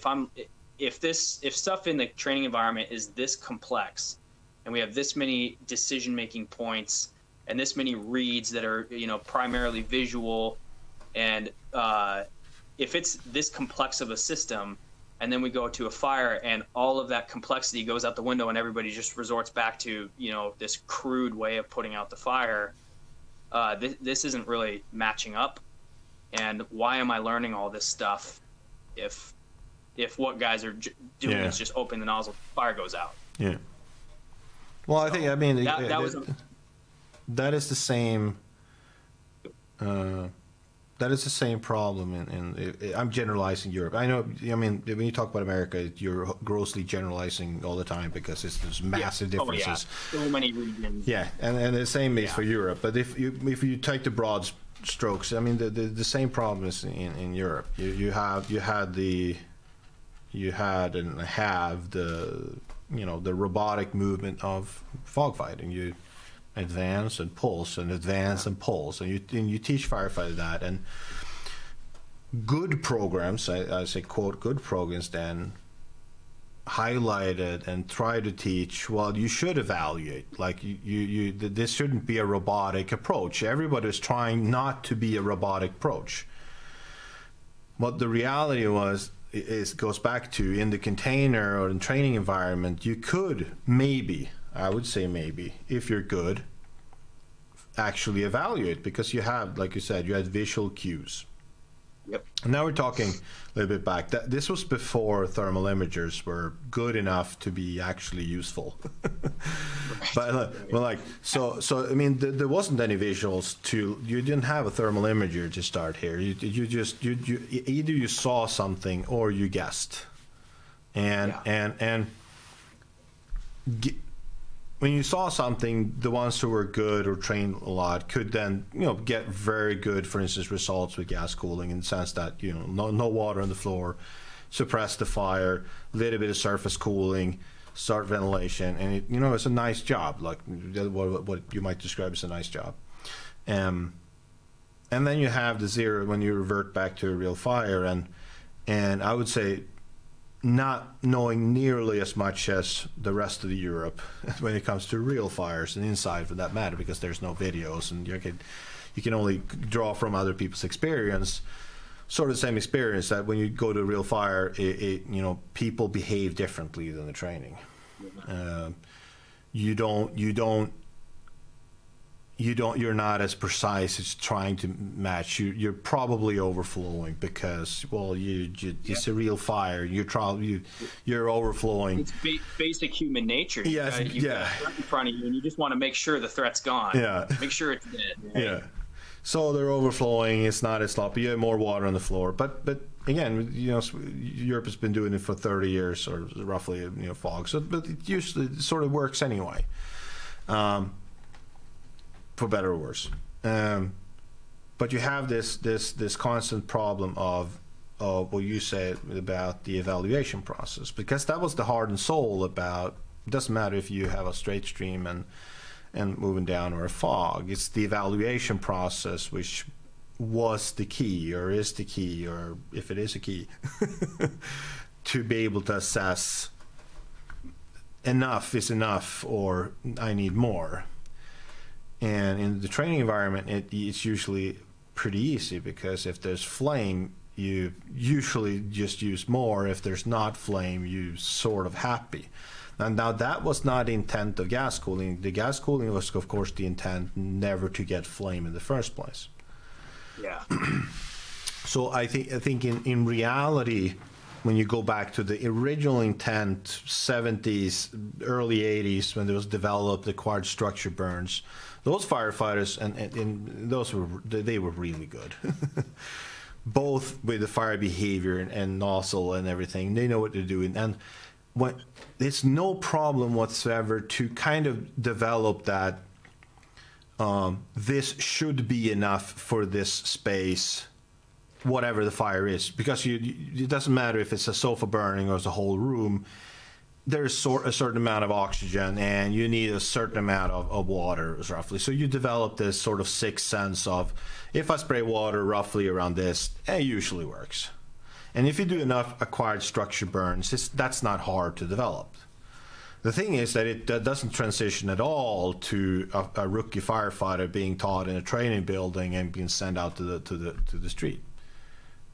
if stuff in the training environment is this complex, and we have this many decision-making points and this many reads that are, primarily visual, and if it's this complex of a system, and then we go to a fire and all of that complexity goes out the window and everybody just resorts back to, this crude way of putting out the fire, this isn't really matching up. And why am I learning all this stuff if what guys are doing is just open the nozzle, fire goes out? Yeah. Well, I think, that is the same. That is the same problem in I'm generalizing Europe. I know, when you talk about America, you're grossly generalizing all the time because there's massive differences. So many regions. Yeah, and the same is for Europe. But if you take the broad strokes, the same problem is in Europe. You had and have the robotic movement of fog fighting. You advance and pulse and advance and pulse, and you teach firefighter that. And good programs, I say quote, good programs then highlighted and try to teach, well, you should evaluate, like this shouldn't be a robotic approach. Everybody's trying not to be a robotic approach. What the reality goes back to, in the container or in training environment, you could maybe, I would say maybe, if you're good, actually evaluate, because you have, like you said, you had visual cues. Yep. And now we're talking a little bit back. This was before thermal imagers were good enough to be actually useful. But there wasn't any visuals you didn't have a thermal imager to start here. You either you saw something or you guessed. When you saw something, the ones who were good or trained a lot could then, get very good, for instance, results with gas cooling, in the sense that, no water on the floor, suppress the fire, a little bit of surface cooling, start ventilation, and it, you know, it's a nice job, like what you might describe as a nice job. And then you have the zero when you revert back to a real fire, and I would say not knowing nearly as much as the rest of the Europe when it comes to real fires, and inside for that matter, because there's no videos and you can only draw from other people's experience. Sort of the same experience that when you go to a real fire, you know, people behave differently than the training. You're not as precise as trying to match. You're probably overflowing because, well, it's a real fire. You're overflowing. It's basic human nature. Yes, you've got a threat in front of you, and you just want to make sure the threat's gone. Yeah. Make sure it's dead. Right? Yeah. So they're overflowing. It's not as sloppy. You have more water on the floor. But again, you know, Europe has been doing it for 30 years or roughly, you know, fog. So, but it usually sort of works anyway, for better or worse. But you have this constant problem of what you said about the evaluation process, because that was the heart and soul about. It doesn't matter if you have a straight stream and moving down or a fog. It's the evaluation process which was the key, or is the key, or if it is a key, to be able to assess enough is enough or I need more. And in the training environment, it's usually pretty easy, because if there's flame, you usually just use more. If there's not flame, you sort of happy. And now that was not the intent of gas cooling. The gas cooling was, of course, the intent never to get flame in the first place. Yeah. So I think in reality, when you go back to the original intent, 70s, early 80s, when there was developed acquired structure burns, those firefighters and those were really good. Both with the fire behavior and nozzle and everything, they know what they're doing. And it's no problem whatsoever to kind of develop that this should be enough for this space, whatever the fire is, because it doesn't matter if it's a sofa burning or it's a whole room. There's a certain amount of oxygen, and you need a certain amount of water, roughly. So you develop this sort of sixth sense of, if I spray water roughly around this, it usually works. And if you do enough acquired structure burns, that's not hard to develop. The thing is that it doesn't transition at all to a rookie firefighter being taught in a training building and being sent out to the street.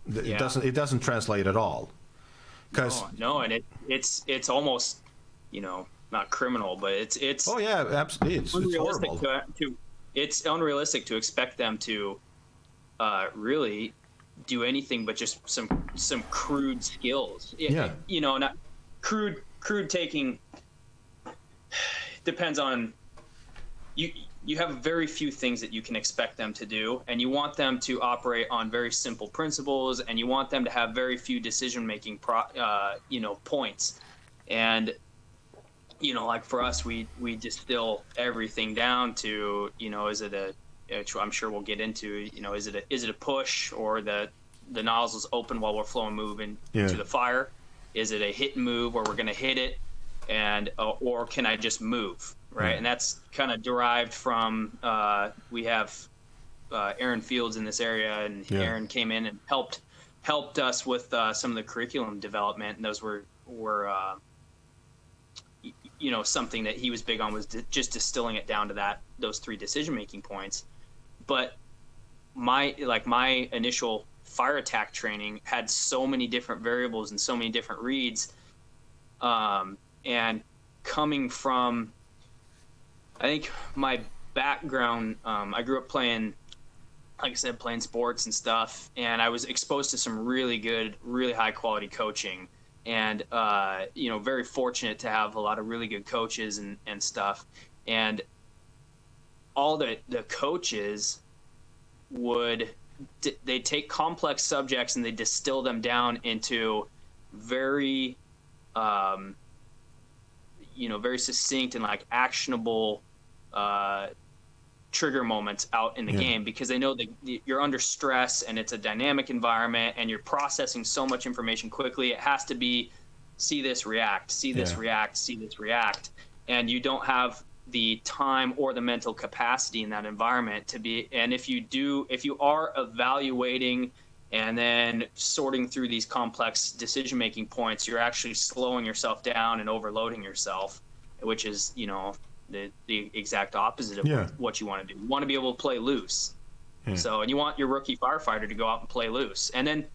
It doesn't translate at all. No, and it's almost, you know, not criminal, but it's oh yeah, absolutely, it's horrible. It's unrealistic to expect them to really do anything but just some crude skills. Yeah. You know, not crude taking depends on you have very few things that you can expect them to do, and you want them to operate on very simple principles, and you want them to have very few decision-making points. And, you know, like for us, we distill everything down to, you know, is it which I'm sure we'll get into, you know, is it a push, or the nozzle's open while we're flowing moving to the fire? Is it a hit and move where we're going to hit it, and or can I just move? Right, and that's kind of derived from we have Aaron Fields in this area, and Aaron came in and helped us with some of the curriculum development, and those were you know, something that he was big on, was just distilling it down to those three decision making points. But my initial fire attack training had so many different variables and so many different reads, and coming from, I think my background, I grew up playing, like I said, playing sports and stuff, and I was exposed to some really good, really high quality coaching, and you know, very fortunate to have a lot of really good coaches and stuff. And all the coaches they take complex subjects and they distill them down into very you know, very succinct and like actionable trigger moments out in the game, because they know that you're under stress and it's a dynamic environment and you're processing so much information quickly. It has to be see this react, see this react, see this react, and you don't have the time or the mental capacity in that environment to be. And if you are evaluating and then sorting through these complex decision-making points, you're actually slowing yourself down and overloading yourself, which is, you know, the exact opposite of what you want to do. You want to be able to play loose. So, and you want your rookie firefighter to go out and play loose. And then,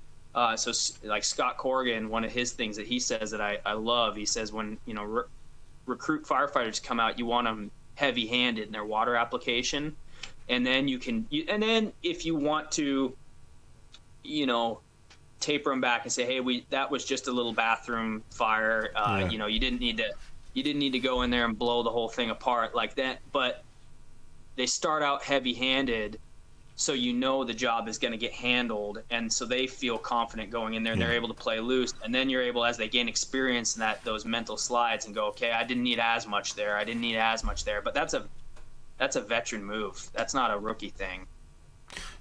so like Scott Corrigan, one of his things that he says that I love, he says when, you know, recruit firefighters come out, you want them heavy-handed in their water application. And then and then if you want to, you know, taper them back and say, hey, that was just a little bathroom fire. You know, you didn't need to go in there and blow the whole thing apart like that. But they start out heavy-handed, so you know the job is going to get handled, and so they feel confident going in there, and they're able to play loose. And then you're able, as they gain experience in those mental slides, and go, okay, I didn't need as much there, I didn't need as much there. But that's a veteran move. That's not a rookie thing.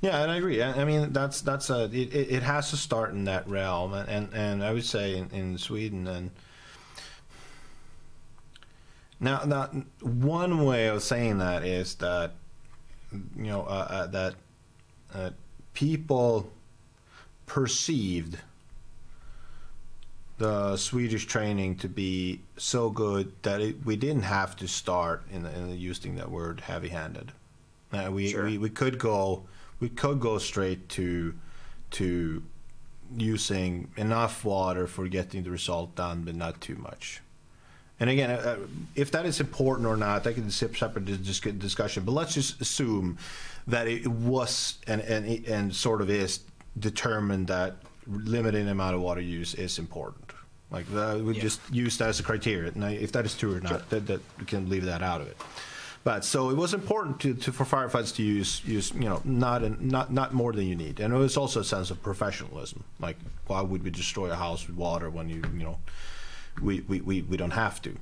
Yeah, and I agree. I mean, it has to start in that realm, and I would say in Sweden. And now one way of saying that is that, you know, that people perceived the Swedish training to be so good that we didn't have to start in using that word heavy-handed. We could go straight to using enough water for getting the result done, but not too much. And again, if that is important or not, that can be a separate discussion. But let's just assume that it was and sort of is determined that limiting the amount of water use is important. Like we just use that as a criteria. Now, if that is true or not, that we can leave that out of it. But so it was important for firefighters to use you know, not more than you need, and it was also a sense of professionalism. Like, why would we destroy a house with water when you know. We don't have to.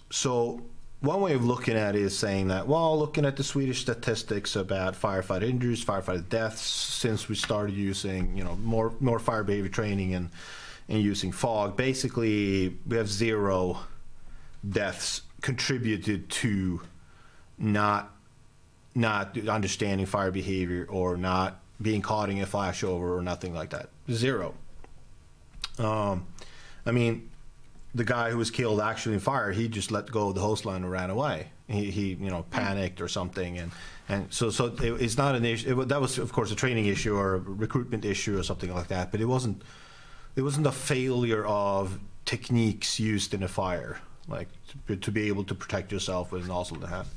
So one way of looking at it is saying that, well, looking at the Swedish statistics about firefighter injuries, firefighter deaths, since we started using, you know, more fire behavior training and using fog, basically we have 0 deaths contributed to not understanding fire behavior or not being caught in a flashover or nothing like that. 0. I mean, the guy who was killed actually in fire, he just let go of the hose line and ran away. He you know, panicked or something, and so it's not an issue. That was, of course, a training issue or a recruitment issue or something like that. But it wasn't a failure of techniques used in a fire, like to be able to protect yourself with a nozzle to have.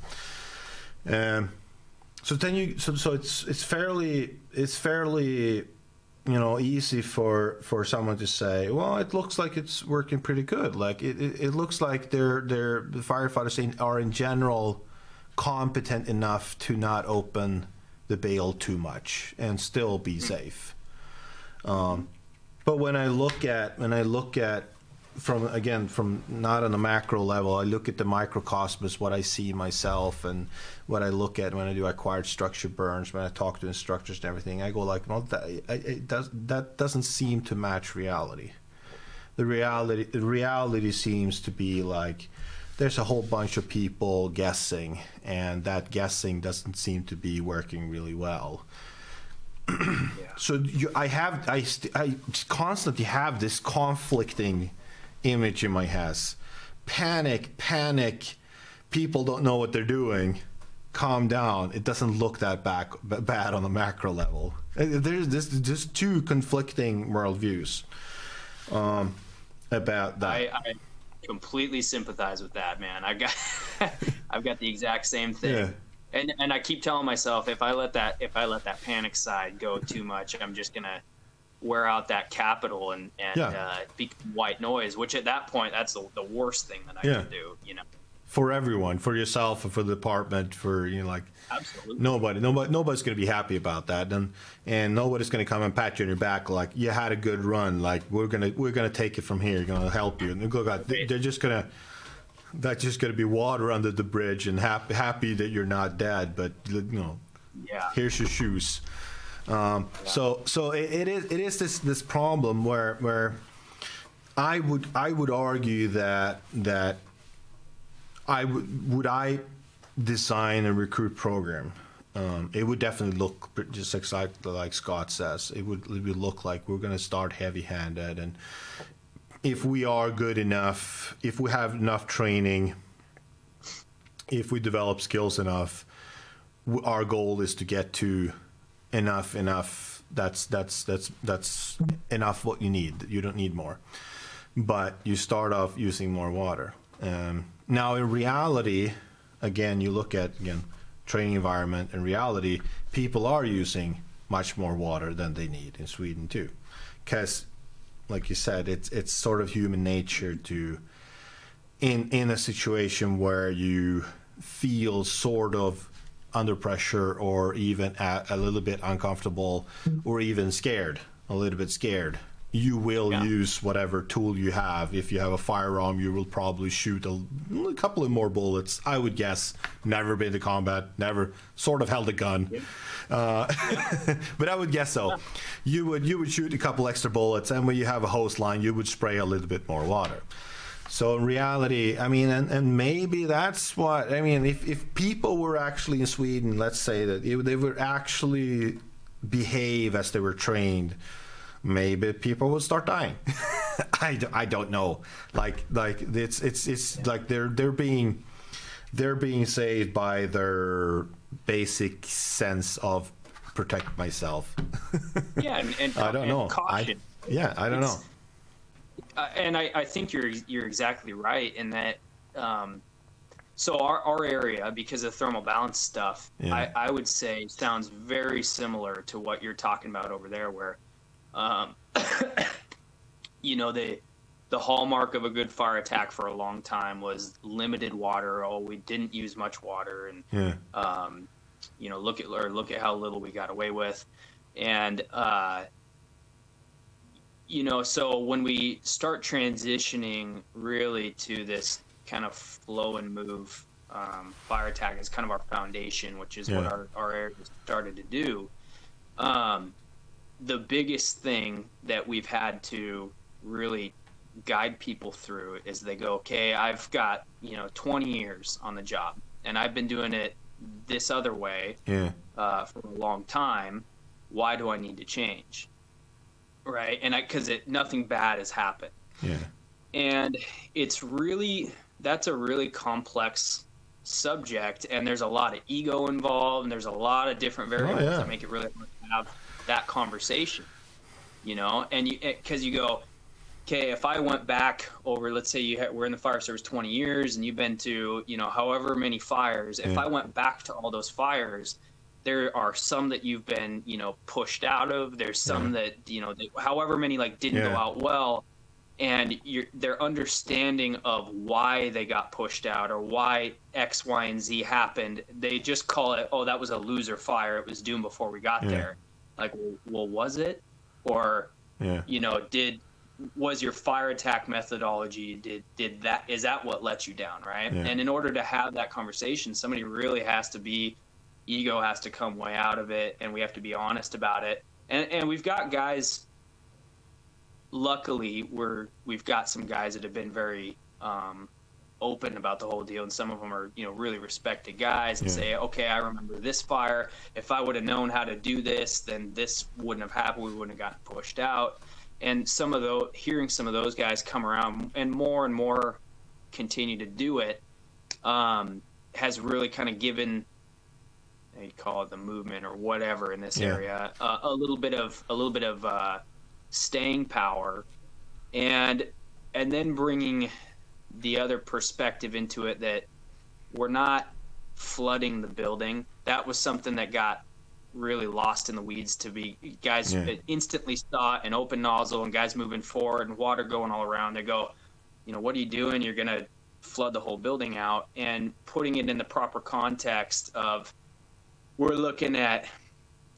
So then so it's fairly you know, easy for someone to say, well, it looks like it's working pretty good. Like it looks like the firefighters are in general competent enough to not open the bail too much and still be safe. But when I look at from not on a macro level, I look at the microcosmos, what I see myself, and what I look at when I do acquired structure burns, when I talk to instructors and everything, I go like, well, that doesn't seem to match reality. The reality seems to be like there's a whole bunch of people guessing, and that guessing doesn't seem to be working really well. So I constantly have this conflicting image in my head. Panic, people don't know what they're doing. Calm down. It doesn't look that bad on the macro level. There's just 2 conflicting worldviews about that. I completely sympathize with that, man. I've got the exact same thing. Yeah. And I keep telling myself, if I let that panic side go too much, I'm just gonna wear out that capital and be white noise. Which at that point, that's the worst thing that I can do. You know, for everyone, for yourself, and for the department, for, you know, like, absolutely nobody's gonna be happy about that, and nobody's gonna come and pat you on your back like you had a good run. Like we're gonna take it from here. We're gonna help you. And they're just gonna. That's just going to be water under the bridge, and happy that you're not dead, but, you know, here's your shoes. So it is this problem where I would argue that would I design a recruit program, it would definitely look just exactly like Scott says. It would look like we're going to start heavy-handed, and if we are good enough, if we have enough training, if we develop skills enough, our goal is to get to enough. That's enough what you need. You don't need more, but you start off using more water. Now in reality, again, you look at training environment. In reality, people are using much more water than they need in Sweden too, because like you said, it's sort of human nature to in a situation where you feel sort of under pressure or even a little bit uncomfortable or even scared, a little bit scared, you will use whatever tool you have. If you have a firearm, you will probably shoot a couple of more bullets. I would guess. Never been to combat, never sort of held a gun. But I would guess so. You would shoot a couple extra bullets, and when you have a hose line, you would spray a little bit more water. So in reality, I mean, and maybe that's what, I mean, if people were actually in Sweden, let's say that they would actually behave as they were trained, maybe people would start dying. I don't know. Like it's like they're being saved by their basic sense of protect myself. Yeah, and I don't know. Caution. I don't know. And I think you're exactly right in that. So our area, because of thermal balance stuff, I would say sounds very similar to what you're talking about over there, where, you know, the hallmark of a good fire attack for a long time was limited water. Oh, we didn't use much water, and you know, look at how little we got away with, and you know, so when we start transitioning really to this kind of flow and move fire attack is kind of our foundation, which is what our area started to do. The biggest thing that we've had to really guide people through is they go, okay, I've got, 20 years on the job, and I've been doing it this other way for a long time. Why do I need to change? Right. And because nothing bad has happened. Yeah. And that's a really complex subject. And there's a lot of ego involved, and there's a lot of different variables that make it really hard to have that conversation, and because you go, okay, if I went back over, let's say we're in the fire service 20 years and you've been to, however many fires, if I went back to all those fires, there are some that you've been, pushed out of. There's some that, however many didn't go out well, and their understanding of why they got pushed out or why X, Y, and Z happened, they just call it, oh, that was a loser fire. It was doomed before we got there. Like, well, was it? Or, was your fire attack methodology, is that what let you down, right? And in order to have that conversation, somebody really has to be, ego has to come way out of it, and we have to be honest about it. And we've got guys, luckily, we've got some guys that have been very open about the whole deal, and some of them are, really respected guys and say, okay, I remember this fire. If I would have known how to do this, then this wouldn't have happened. We wouldn't have gotten pushed out. And hearing some of those guys come around and more continue to do it, has really kind of given, you call it the movement or whatever in this area, a little bit of staying power, and then bringing the other perspective into it, that we're not flooding the building. That was something that got really lost in the weeds. To be guys instantly saw an open nozzle and guys moving forward and water going all around. They go, what are you doing? You're gonna flood the whole building out. And putting it in the proper context of, we're looking at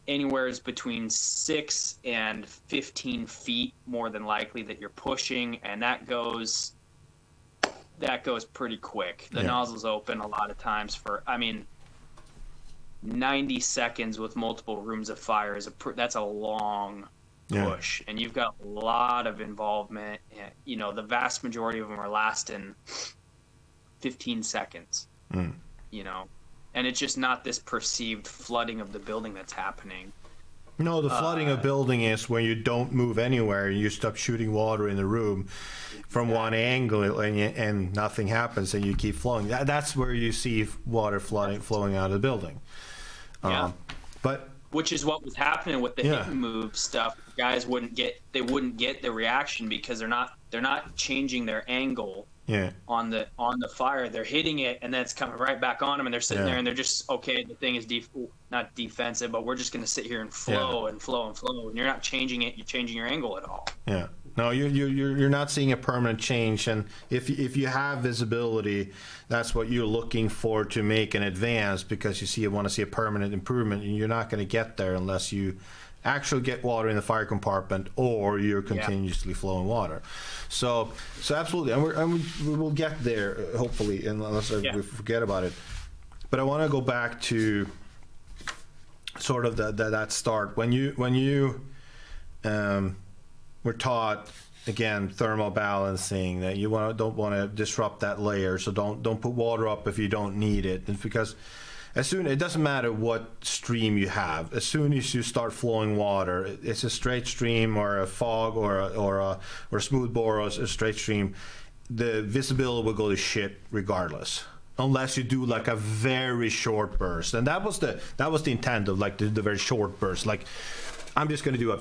anywhere between 6 and 15 feet more than likely that you're pushing, and that goes pretty quick. The nozzle's open a lot of times for, 90 seconds with multiple rooms of fire that's a long push, and you've got a lot of involvement. You know, the vast majority of them are lasting 15 seconds. You know, and it's just not this perceived flooding of the building that's happening. No, the flooding of building is when you don't move anywhere and you stop shooting water in the room from one angle and nothing happens and you keep flowing. That's where you see water flowing out of the building. But which is what was happening with the hit and move stuff. Guys wouldn't get the reaction because they're not changing their angle on the fire. They're hitting it and then it's coming right back on them, and they're sitting there and they're just, okay, the thing is not defensive, but we're just going to sit here and flow and flow and flow, and you're not changing it. You're changing your angle at all. No, you're not seeing a permanent change, and if you have visibility, that's what you're looking for to make an advance, because you want to see a permanent improvement, and you're not going to get there unless you actually get water in the fire compartment or you're continuously flowing water. So absolutely, and we will get there hopefully, unless we forget about it. But I want to go back to sort of that start when you were taught, again, thermal balancing, that you don't want to disrupt that layer, so don't put water up if you don't need it. It's because it doesn't matter what stream you have, as soon as you start flowing water, it's a straight stream or a fog or a smooth bore or a straight stream, the visibility will go to shit regardless, unless you do like a very short burst. And that was the intent of like the very short burst. Like, I'm just going to do a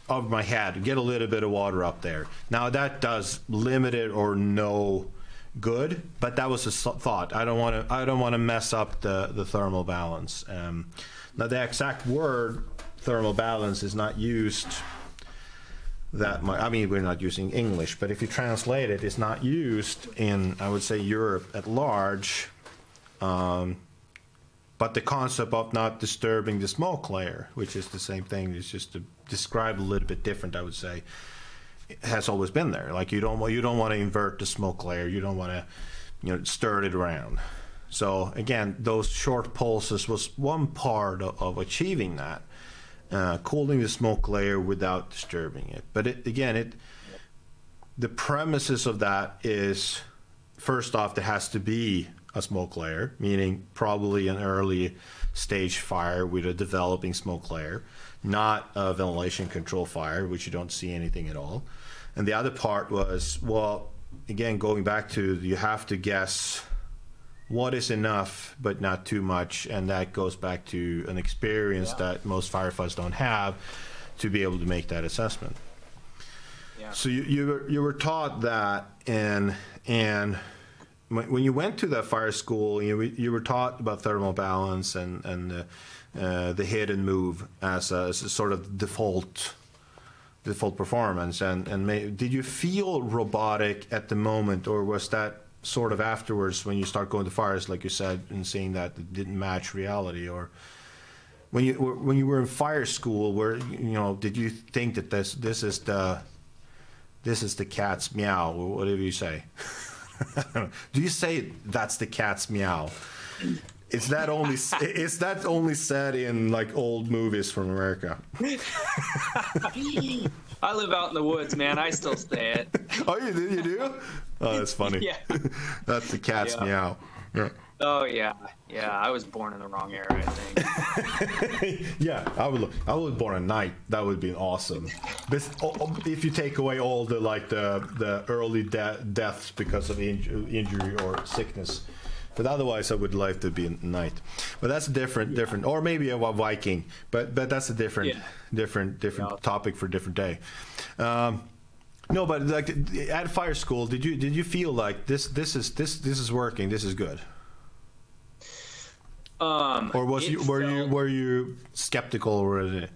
of my head, get a little bit of water up there. Now that does limited or no good, but that was a thought. I don't want to mess up the thermal balance. Now the exact word thermal balance is not used that much. I mean, we're not using English, but if you translate it, it's not used in, I would say, Europe at large. But the concept of not disturbing the smoke layer, which is the same thing, is just to describe a little bit different, I would say, has always been there. Like, you don't want to invert the smoke layer. You don't want to, stir it around. So again, those short pulses was one part of achieving that, cooling the smoke layer without disturbing it. But the premises of that is, first off, there has to be a smoke layer, meaning probably an early stage fire with a developing smoke layer, not a ventilation control fire, which you don't see anything at all. And the other part was, well, again, going back to, you have to guess what is enough but not too much, and that goes back to an experience that most firefighters don't have to be able to make that assessment. So you were taught that, and when you went to that fire school, you were taught about thermal balance and the hit and move as a sort of default performance. And did you feel robotic at the moment, or was that sort of afterwards when you start going to fires, like you said, and seeing that it didn't match reality? Or when you were in fire school, did you think that this is the cat's meow, or whatever you say? Do you say that's the cat's meow? Is that only said in like old movies from America? I live out in the woods, man. I still say it. Oh, you do? Oh, that's funny. Yeah. That's the cat's meow. Yeah. Oh yeah. I was born in the wrong era, I think. Yeah, I was born at night. That would be awesome. If you take away all the early deaths because of injury or sickness, but otherwise I would like to be at night. But that's different, or maybe a Viking. But that's a different topic for a different day. No, but like at fire school, did you feel like this is working? This is good. Or were you skeptical, or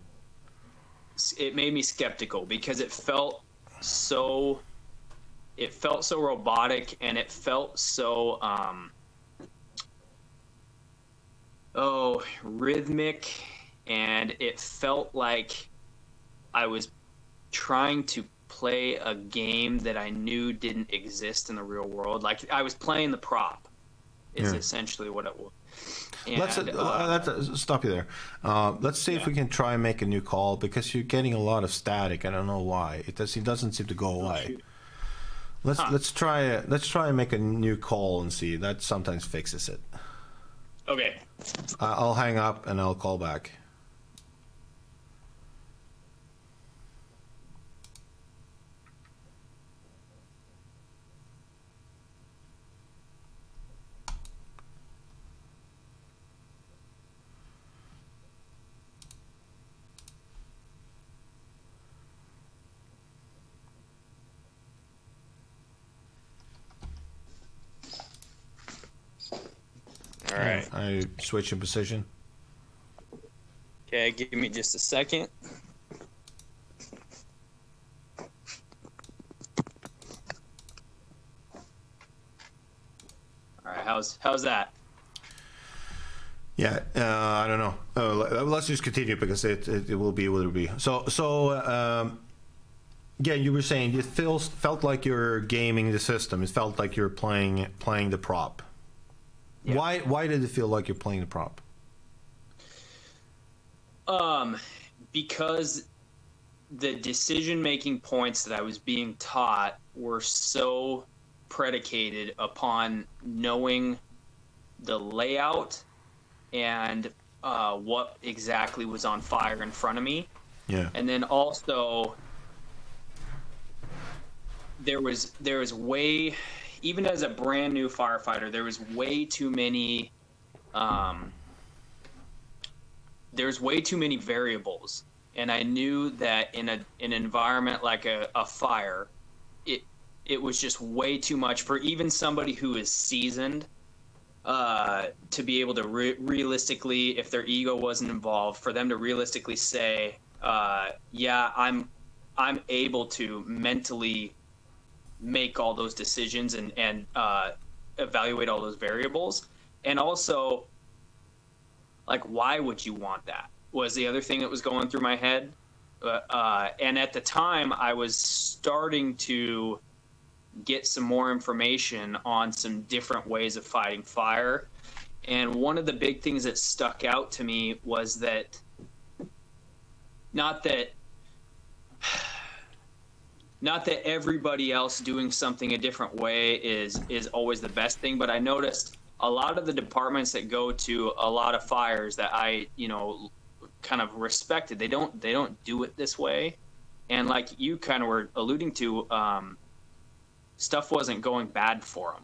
it made me skeptical because it felt so robotic, and it felt so rhythmic, and it felt like I was trying to play a game that I knew didn't exist in the real world. Like I was playing the prop. is essentially what it will. And, let's stop you there. Let's see if we can try and make a new call, because you're getting a lot of static. I don't know why. It doesn't seem to go away. Let's try and make a new call and see. That sometimes fixes it. Okay. I'll hang up and I'll call back. All right. I switch in position. Okay, give me just a second. All right, how's that? Yeah, I don't know. Let's just continue, because it will be what it will be. Yeah, you were saying it felt like you're gaming the system. It felt like you're playing the prop. Yeah. Why did it feel like you're playing the prop? Because the decision-making points that I was being taught were so predicated upon knowing the layout and what exactly was on fire in front of me. Yeah. And then also there was way, even as a brand new firefighter, there was way too many variables, and I knew that in an environment like a fire, it was just way too much for even somebody who is seasoned to be able to realistically, if their ego wasn't involved, for them to realistically say, yeah, I'm able to mentally make all those decisions and evaluate all those variables. And also, like, why would you want that was the other thing that was going through my head. And at the time, I was starting to get some more information on some different ways of fighting fire. And one of the big things that stuck out to me was that, not that everybody else doing something a different way is always the best thing, but I noticed a lot of the departments that go to a lot of fires that I, kind of respected, they don't do it this way. And like you kind of were alluding to, stuff wasn't going bad for them,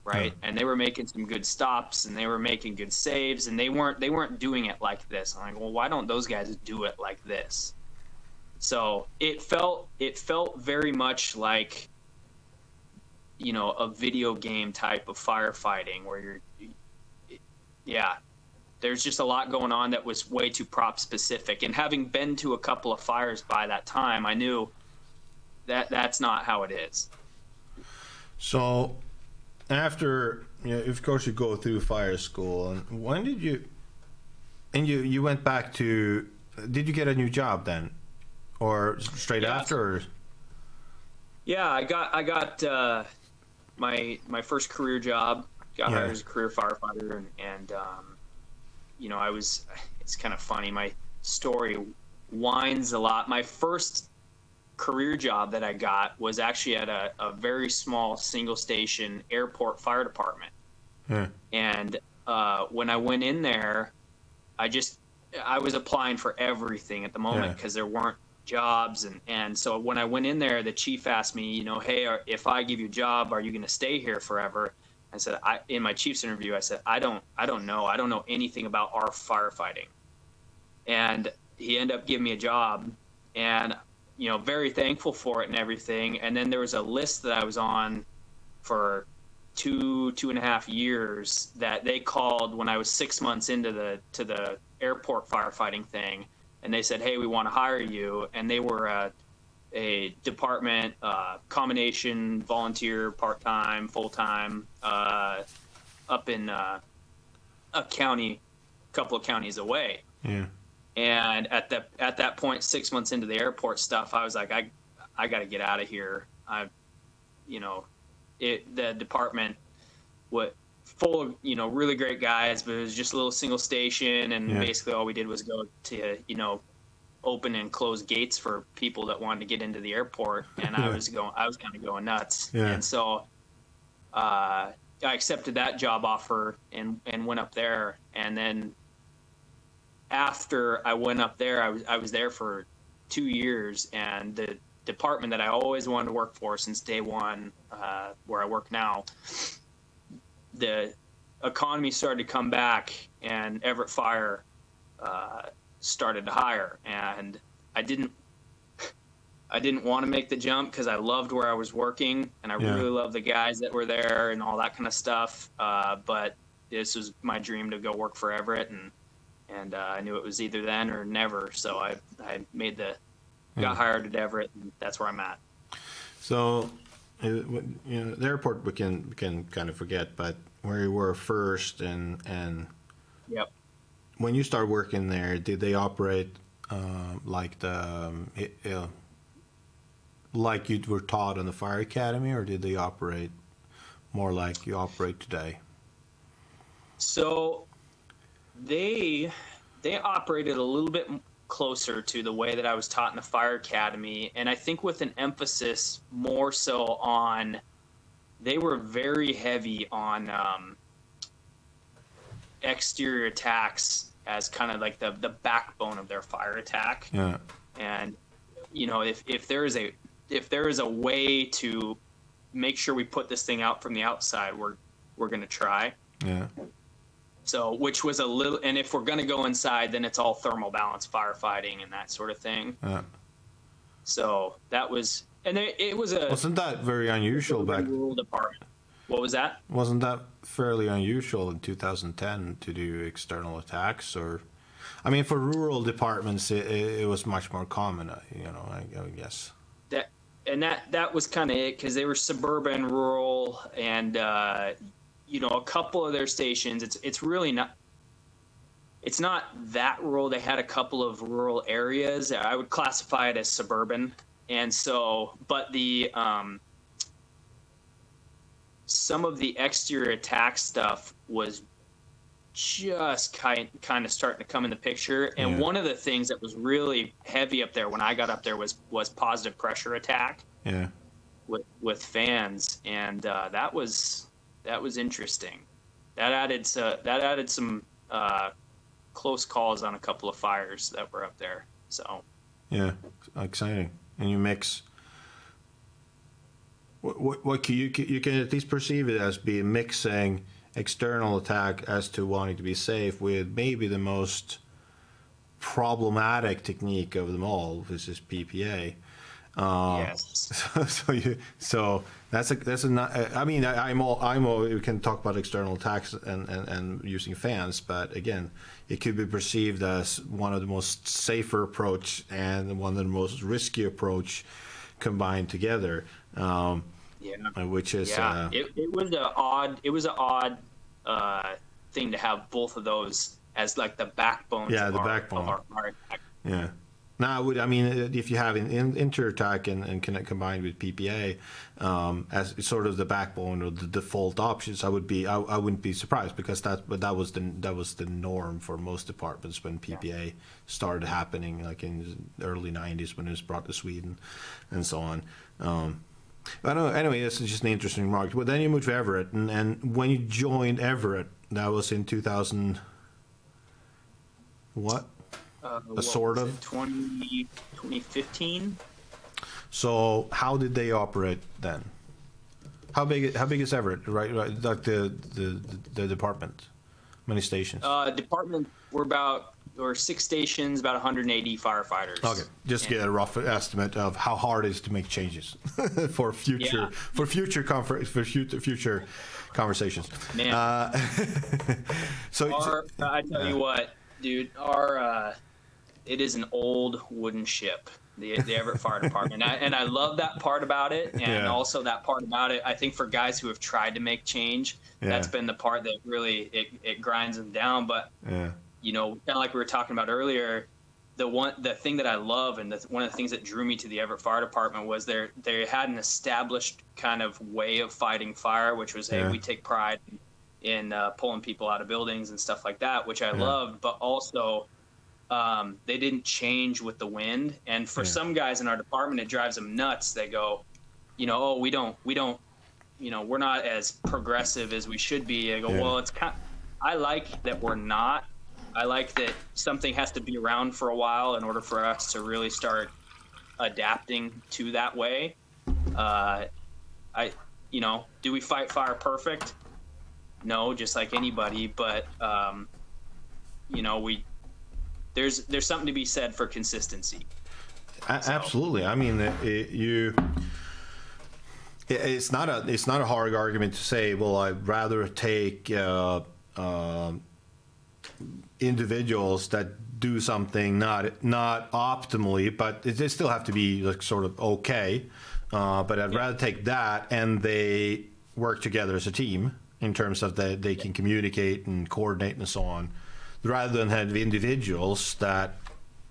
right? And they were making some good stops, and they were making good saves, and they weren't doing it like this. I'm like, well, why don't those guys do it like this? So it felt very much like, a video game type of firefighting where there's just a lot going on that was way too prop specific. And having been to a couple of fires by that time, I knew that that's not how it is. So after, of course, you go through fire school, and when did you went back to, did you get a new job then? Or straight after? Or? Yeah, I got my first career job. Got hired as a career firefighter, and it's kind of funny. My story winds a lot. My first career job that I got was actually at a very small single station airport fire department. And when I went in there, I was applying for everything at the moment because there weren't jobs, and so when I went in there, the chief asked me, hey, if I give you a job, are you going to stay here forever? I said, in my chief's interview, I said, I don't know anything about our firefighting. And he ended up giving me a job, and very thankful for it and everything. And then there was a list that I was on for 2.5 years that they called when I was 6 months into the airport firefighting thing. And they said, hey, we want to hire you. And they were a department, combination, volunteer, part-time, full-time, up in a couple of counties away. Yeah. And at that point, 6 months into the airport stuff, I was like, I got to get out of here. The department, full of, you know, really great guys, but it was just a little single station, and basically all we did was go to, you know, open and close gates for people that wanted to get into the airport, and I was kind of going nuts. And so I accepted that job offer and went up there. And then after I went up there, I was there for 2 years, and the department that I always wanted to work for since day one, where I work now, the economy started to come back, and Everett Fire started to hire, and I didn't want to make the jump because I loved where I was working, and I really loved the guys that were there and all that kind of stuff. But this was my dream to go work for Everett, and I knew it was either then or never. So I got hired at Everett, and that's where I'm at. So, you know, the airport we can kind of forget, but where you were first, and yep. When you started working there, did they operate like like you were taught in the fire academy, or did they operate more like you operate today? So they operated a little bit closer to the way that I was taught in the fire academy, and I think with an emphasis more so on, they were very heavy on exterior attacks as kind of like the backbone of their fire attack. Yeah. And you know, if there is a way to make sure we put this thing out from the outside, we're going to try. Yeah. So, which was a little, and if we're going to go inside, then it's all thermal balance firefighting and that sort of thing. Yeah. So that was, and it was a. Wasn't that very unusual back? Rural department. What was that? Wasn't that fairly unusual in 2010 to do external attacks? Or, I mean, for rural departments, it was much more common. You know, I guess. That was kind of it, because they were suburban, rural, and you know, a couple of their stations. It's really not. It's not that rural. They had a couple of rural areas. I would classify it as suburban, and so, but the some of the exterior attack stuff was just kind of starting to come in the picture. And one of the things that was really heavy up there when I got up there was positive pressure attack. Yeah. With fans, and that was interesting. That added some close calls on a couple of fires that were up there. So. Yeah, exciting. And you mix. What can you can at least perceive it as being mixing external attack as to wanting to be safe with maybe the most problematic technique of them all, which is PPA. Yes. So that's a. I mean, I'm all. We can talk about external attacks and using fans, but again, it could be perceived as one of the most safer approach and one of the most risky approach combined together. Which is it was an odd thing to have both of those as like the backbone. Yeah, the backbone of our attack. Yeah. Now, I mean, if you have an inter-attack and combined with PPA as sort of the backbone or the default options, I wouldn't be surprised, because that was the norm for most departments when PPA started happening, like in the early '90s when it was brought to Sweden, and so on. I know. Anyway, this is just an interesting remark. But then you moved to Everett, and when you joined Everett, that was in 2000. What? Sort of 2015. So how did they operate then? How big is Everett? Right, like the department. Many stations. Department, we're 6 stations, about 180 firefighters. Okay, just get a rough estimate of how hard it is to make changes for future conversations. Man. I tell you what, dude, it is an old wooden ship, the Everett Fire Department, and I love that part about it, and also that part about it. I think for guys who have tried to make change, that's been the part that really it grinds them down. But you know, kind of like we were talking about earlier, the thing that I love, and one of the things that drew me to the Everett Fire Department was they had an established kind of way of fighting fire, which was, hey, we take pride in pulling people out of buildings and stuff like that, which I loved, but also they didn't change with the wind. And for some guys in our department, it drives them nuts. They go, you know, oh, we don't, you know, we're not as progressive as we should be. I go, well, it's I like that we're not. I like that something has to be around for a while in order for us to really start adapting to that way. You know, do we fight fire perfect? No, just like anybody, but you know, there's something to be said for consistency. Absolutely. I mean, it's not a hard argument to say, well, I'd rather take individuals that do something not optimally, but they still have to be like sort of okay. But I'd rather take that, and they work together as a team in terms of that they can communicate and coordinate and so on, rather than have individuals that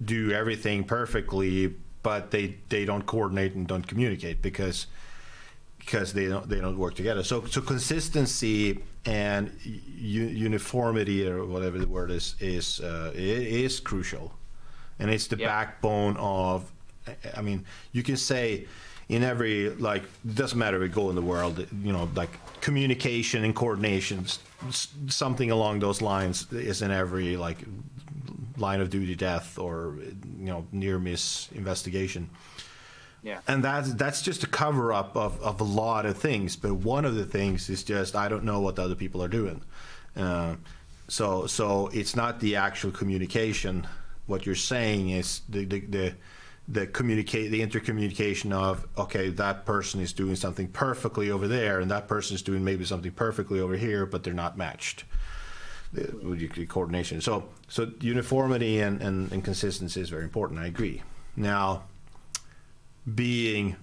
do everything perfectly, but they don't coordinate and don't communicate because they don't work together. So consistency and uniformity, or whatever the word is crucial, and it's the backbone of. I mean, you can say in every, like, it doesn't matter where you go in the world, you know, like communication and coordination, something along those lines is in every, like, line of duty death or, you know, near miss investigation. Yeah. And that's just a cover up of a lot of things, but one of the things is just I don't know what the other people are doing. So it's not the actual communication. What you're saying is the intercommunication of, okay, that person is doing something perfectly over there, and that person is doing maybe something perfectly over here, but they're not matched. The coordination. So uniformity and consistency is very important. I agree. Now, being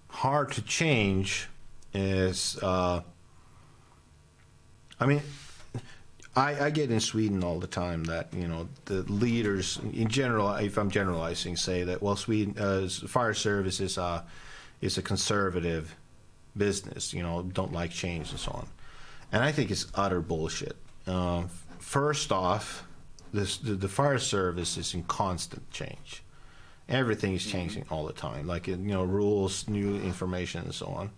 hard to change is, I mean, I get in Sweden all the time that, you know, the leaders in general, if I'm generalizing, say that, well, Sweden fire service is a conservative business, you know, don't like change and so on, and I think it's utter bullshit. First off, the fire service is in constant change. Everything is changing all the time, like, you know, rules, new information, and so on.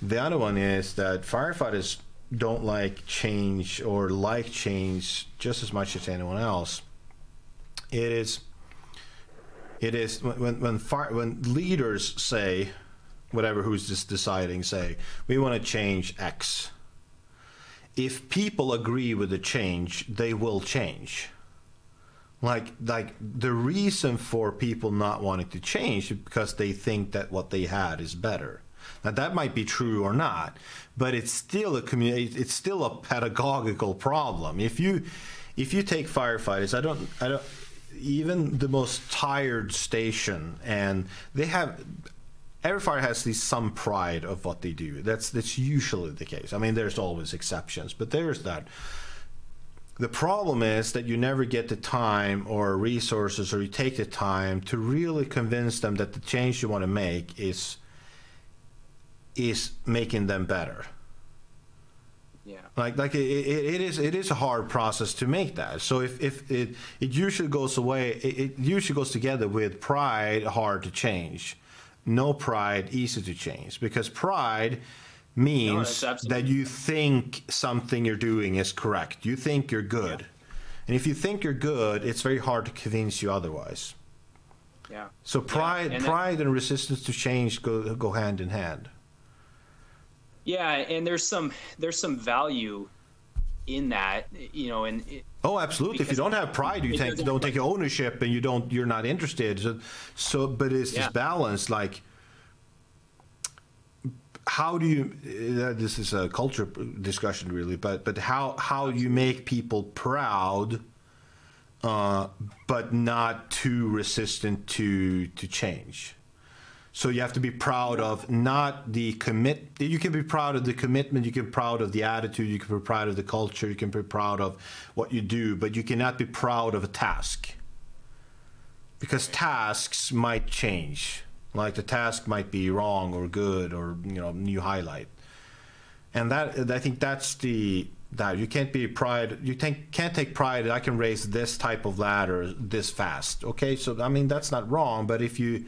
The other one is that firefighters don't like change, or like change just as much as anyone else. It is when leaders say, whatever, who's just deciding, say, we want to change X. If people agree with the change, they will change. Like the reason for people not wanting to change is because they think that what they had is better. Now that might be true or not, but it's still it's still a pedagogical problem. If you take firefighters, I don't even the most tired station, and they have. Every fire has some pride of what they do. That's usually the case. I mean, there's always exceptions, but there's that. The problem is that you never get the time or resources, or you take the time to really convince them that the change you want to make is making them better. Yeah. Like it is a hard process to make that. So if it usually goes away, it usually goes together with pride, hard to change. No pride, easy to change, because pride means that you think something you're doing is correct. You think you're good. Yeah. And if you think you're good, it's very hard to convince you otherwise. Yeah. So pride and resistance to change go hand in hand. Yeah, and there's some value in that, you know, and oh, absolutely. If you don't have pride, you don't take ownership, and you're not interested. So but it's this balance, like, how do you? This is a culture discussion, really, but how you make people proud, but not too resistant to change. So you have to be proud of not the you can be proud of the commitment, you can be proud of the attitude, you can be proud of the culture, you can be proud of what you do, but you cannot be proud of a task. Because tasks might change. Like the task might be wrong or good, or, you know, new highlight. And that, I think that's the that. You can't be pride. You can't take pride that I can raise this type of ladder this fast. Okay, so I mean that's not wrong, but if you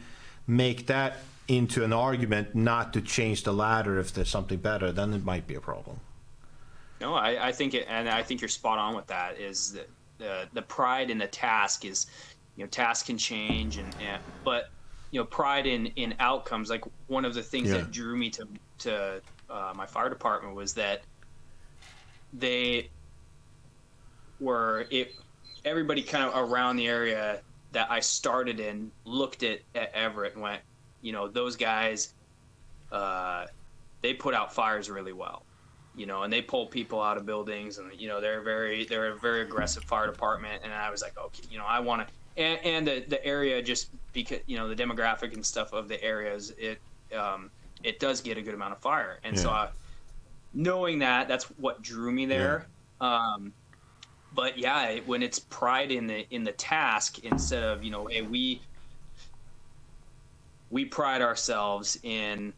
make that into an argument not to change the ladder if there's something better, then it might be a problem. No, I think it, and I think you're spot on with that. Is the pride in the task is, task can change, but pride in outcomes. Like one of the things that drew me to my fire department was that everybody kind of around the area that I started in looked at Everett and went, those guys, they put out fires really well, and they pull people out of buildings, and they're a very aggressive fire department. And I was like, okay, I want to, and the area, just because the demographic and stuff of the areas, it does get a good amount of fire, and so knowing that's what drew me there. But when it's pride in the task instead of hey, we pride ourselves in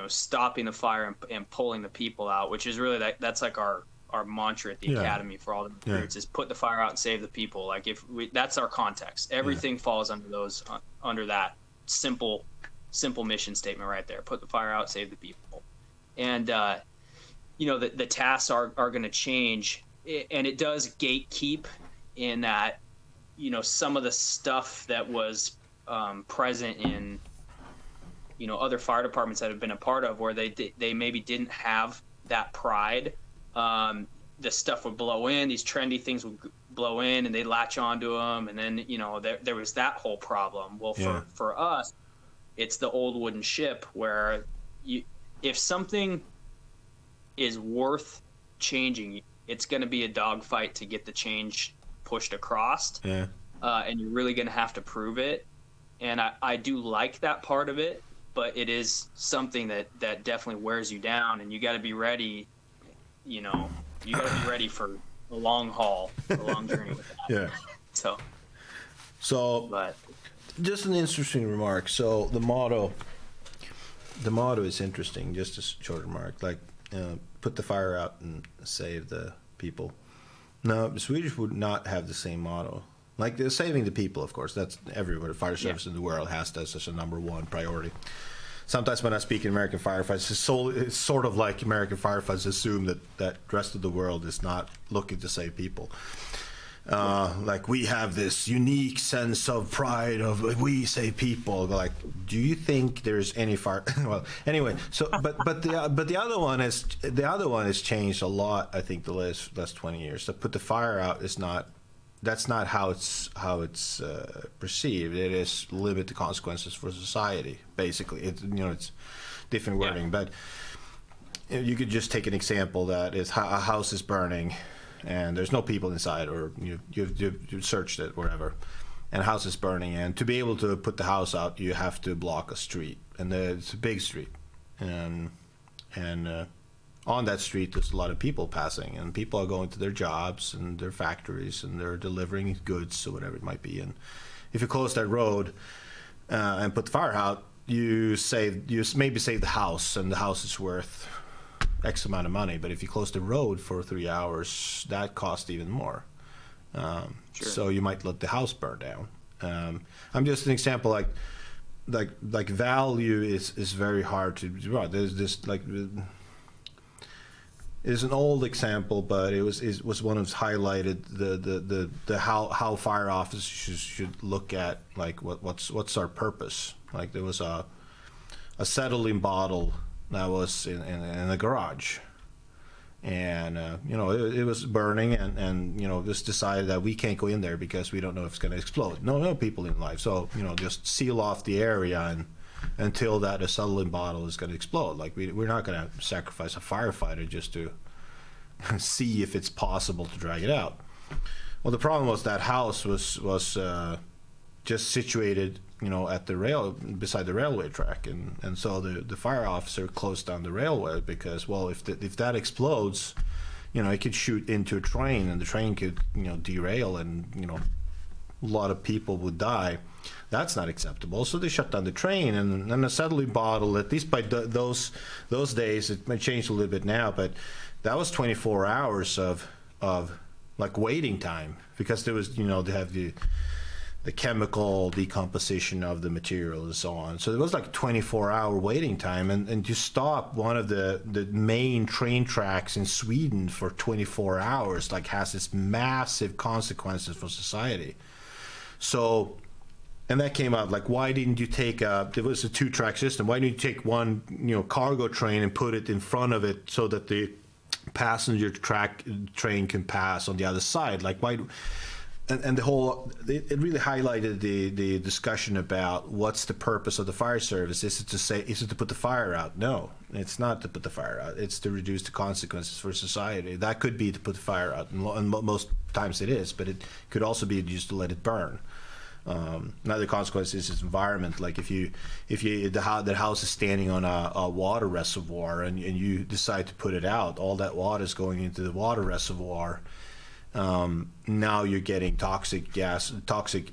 stopping the fire and pulling the people out, which is really that's like our mantra at the academy for all the recruits is put the fire out and save the people. Like that's our context. Everything falls under that simple mission statement right there. Put the fire out, save the people. And the tasks are going to change, and it does gatekeep in that some of the stuff that was present in other fire departments that have been a part of, where they maybe didn't have that pride. The stuff would blow in, these trendy things would blow in, and they latch onto them, and then there was that whole problem. Well, for us, it's the old wooden ship, where if something is worth changing, it's going to be a dogfight to get the change pushed across. And you're really going to have to prove it. And I do like that part of it, but it is something that definitely wears you down, and you got to be ready. You got to be ready for a long haul, a long journey with that. But just an interesting remark. So the motto is interesting. Just a short remark, like put the fire out and save the people. No, the Swedish would not have the same motto. Like saving the people, of course, that's everywhere. Fire service in the world has that as a number one priority. Sometimes when I speak in American firefighters, it's sort of like American firefighters assume that the rest of the world is not looking to save people. Like we have this unique sense of pride of we save people. Like, do you think there's any fire? Well, anyway, so but the other one has changed a lot. I think the last 20 years. To put the fire out is not. That's not how it's perceived. It is limit the consequences for society. Basically, it's different wording, but you could just take an example that is a house is burning, and there's no people inside, or you've searched it, whatever, and a house is burning, and to be able to put the house out, you have to block a street, and it's a big street, and on that street, there's a lot of people passing, and people are going to their jobs and their factories, and they're delivering goods or whatever it might be. And if you close that road and put the fire out, you maybe save the house, and the house is worth X amount of money. But if you close the road for 3 hours, that costs even more. So you might let the house burn down. I'm just an example, like value is very hard to draw. There's this is an old example, but it was one of highlighted the how fire officers should look at like what's our purpose. Like there was a acetylene bottle that was in a garage, and it was burning, and just decided that we can't go in there because we don't know if it's going to explode. No people in life, so just seal off the area and until that acetylene bottle is going to explode. Like we're not going to sacrifice a firefighter just to see if it's possible to drag it out. Well, the problem was that house was just situated, at the beside the railway track, and so the fire officer closed down the railway because, well, if that explodes, it could shoot into a train, and the train could derail and a lot of people would die. That's not acceptable. So they shut down the train, and then suddenly bottled. At least by those days, it may change a little bit now, but that was 24 hours of like waiting time, because there was, they have the chemical decomposition of the material and so on. So it was like 24-hour waiting time, and to stop one of the main train tracks in Sweden for 24 hours like has this massive consequences for society. So, and that came out like, why didn't you take it was a 2-track system, why didn't you take one cargo train and put it in front of it so that the passenger train can pass on the other side? Like, why? And the whole, it really highlighted the discussion about what's the purpose of the fire service. Is it to put the fire out? No, it's not to put the fire out. It's to reduce the consequences for society. That could be to put the fire out, and most times it is, but it could also be used to let it burn. Another consequence is its environment. Like if the house is standing on a water reservoir and you decide to put it out, all that water is going into the water reservoir. Now you're getting toxic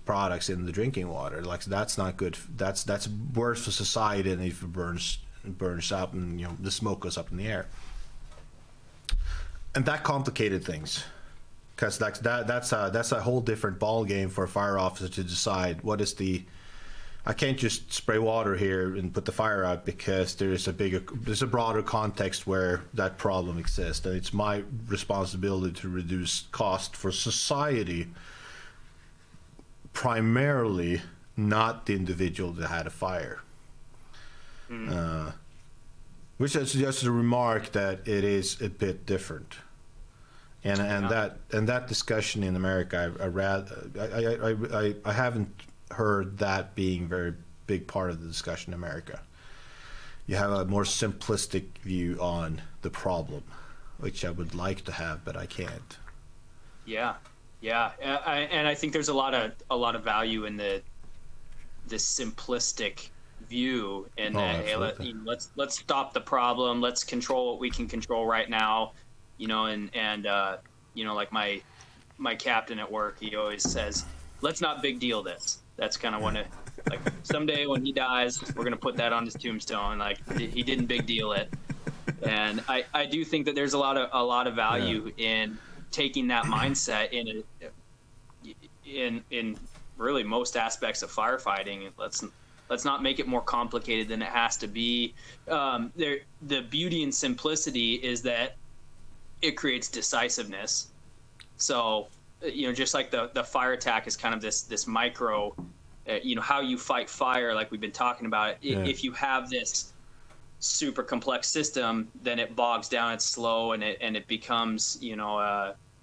products in the drinking water. Like, that's not good. That's worse for society than if it burns up and the smoke goes up in the air. And that complicated things, because that's a whole different ball game for a fire officer to decide what is the. I can't just spray water here and put the fire out, because there's a broader context where that problem exists, and it's my responsibility to reduce cost for society, primarily, not the individual that had a fire. Which is just a remark that it is a bit different, and that discussion in America, I haven't heard that being a very big part of the discussion in America. You have a more simplistic view on the problem, which I would like to have, but I can't. Yeah, and I think there's a lot of value in the simplistic view, and hey, let's stop the problem, let's control what we can control right now, and like my captain at work, he always says, let's not big deal this. That's kind of one of, like, someday when he dies, we're going to put that on his tombstone. Like, he didn't big deal it. And I do think that there's a lot of value in taking that mindset in really most aspects of firefighting. Let's not make it more complicated than it has to be. The beauty and simplicity is that it creates decisiveness. So, just like the fire attack is kind of this micro, how you fight fire, like we've been talking about. If you have this super complex system, then it bogs down, it's slow, and it becomes,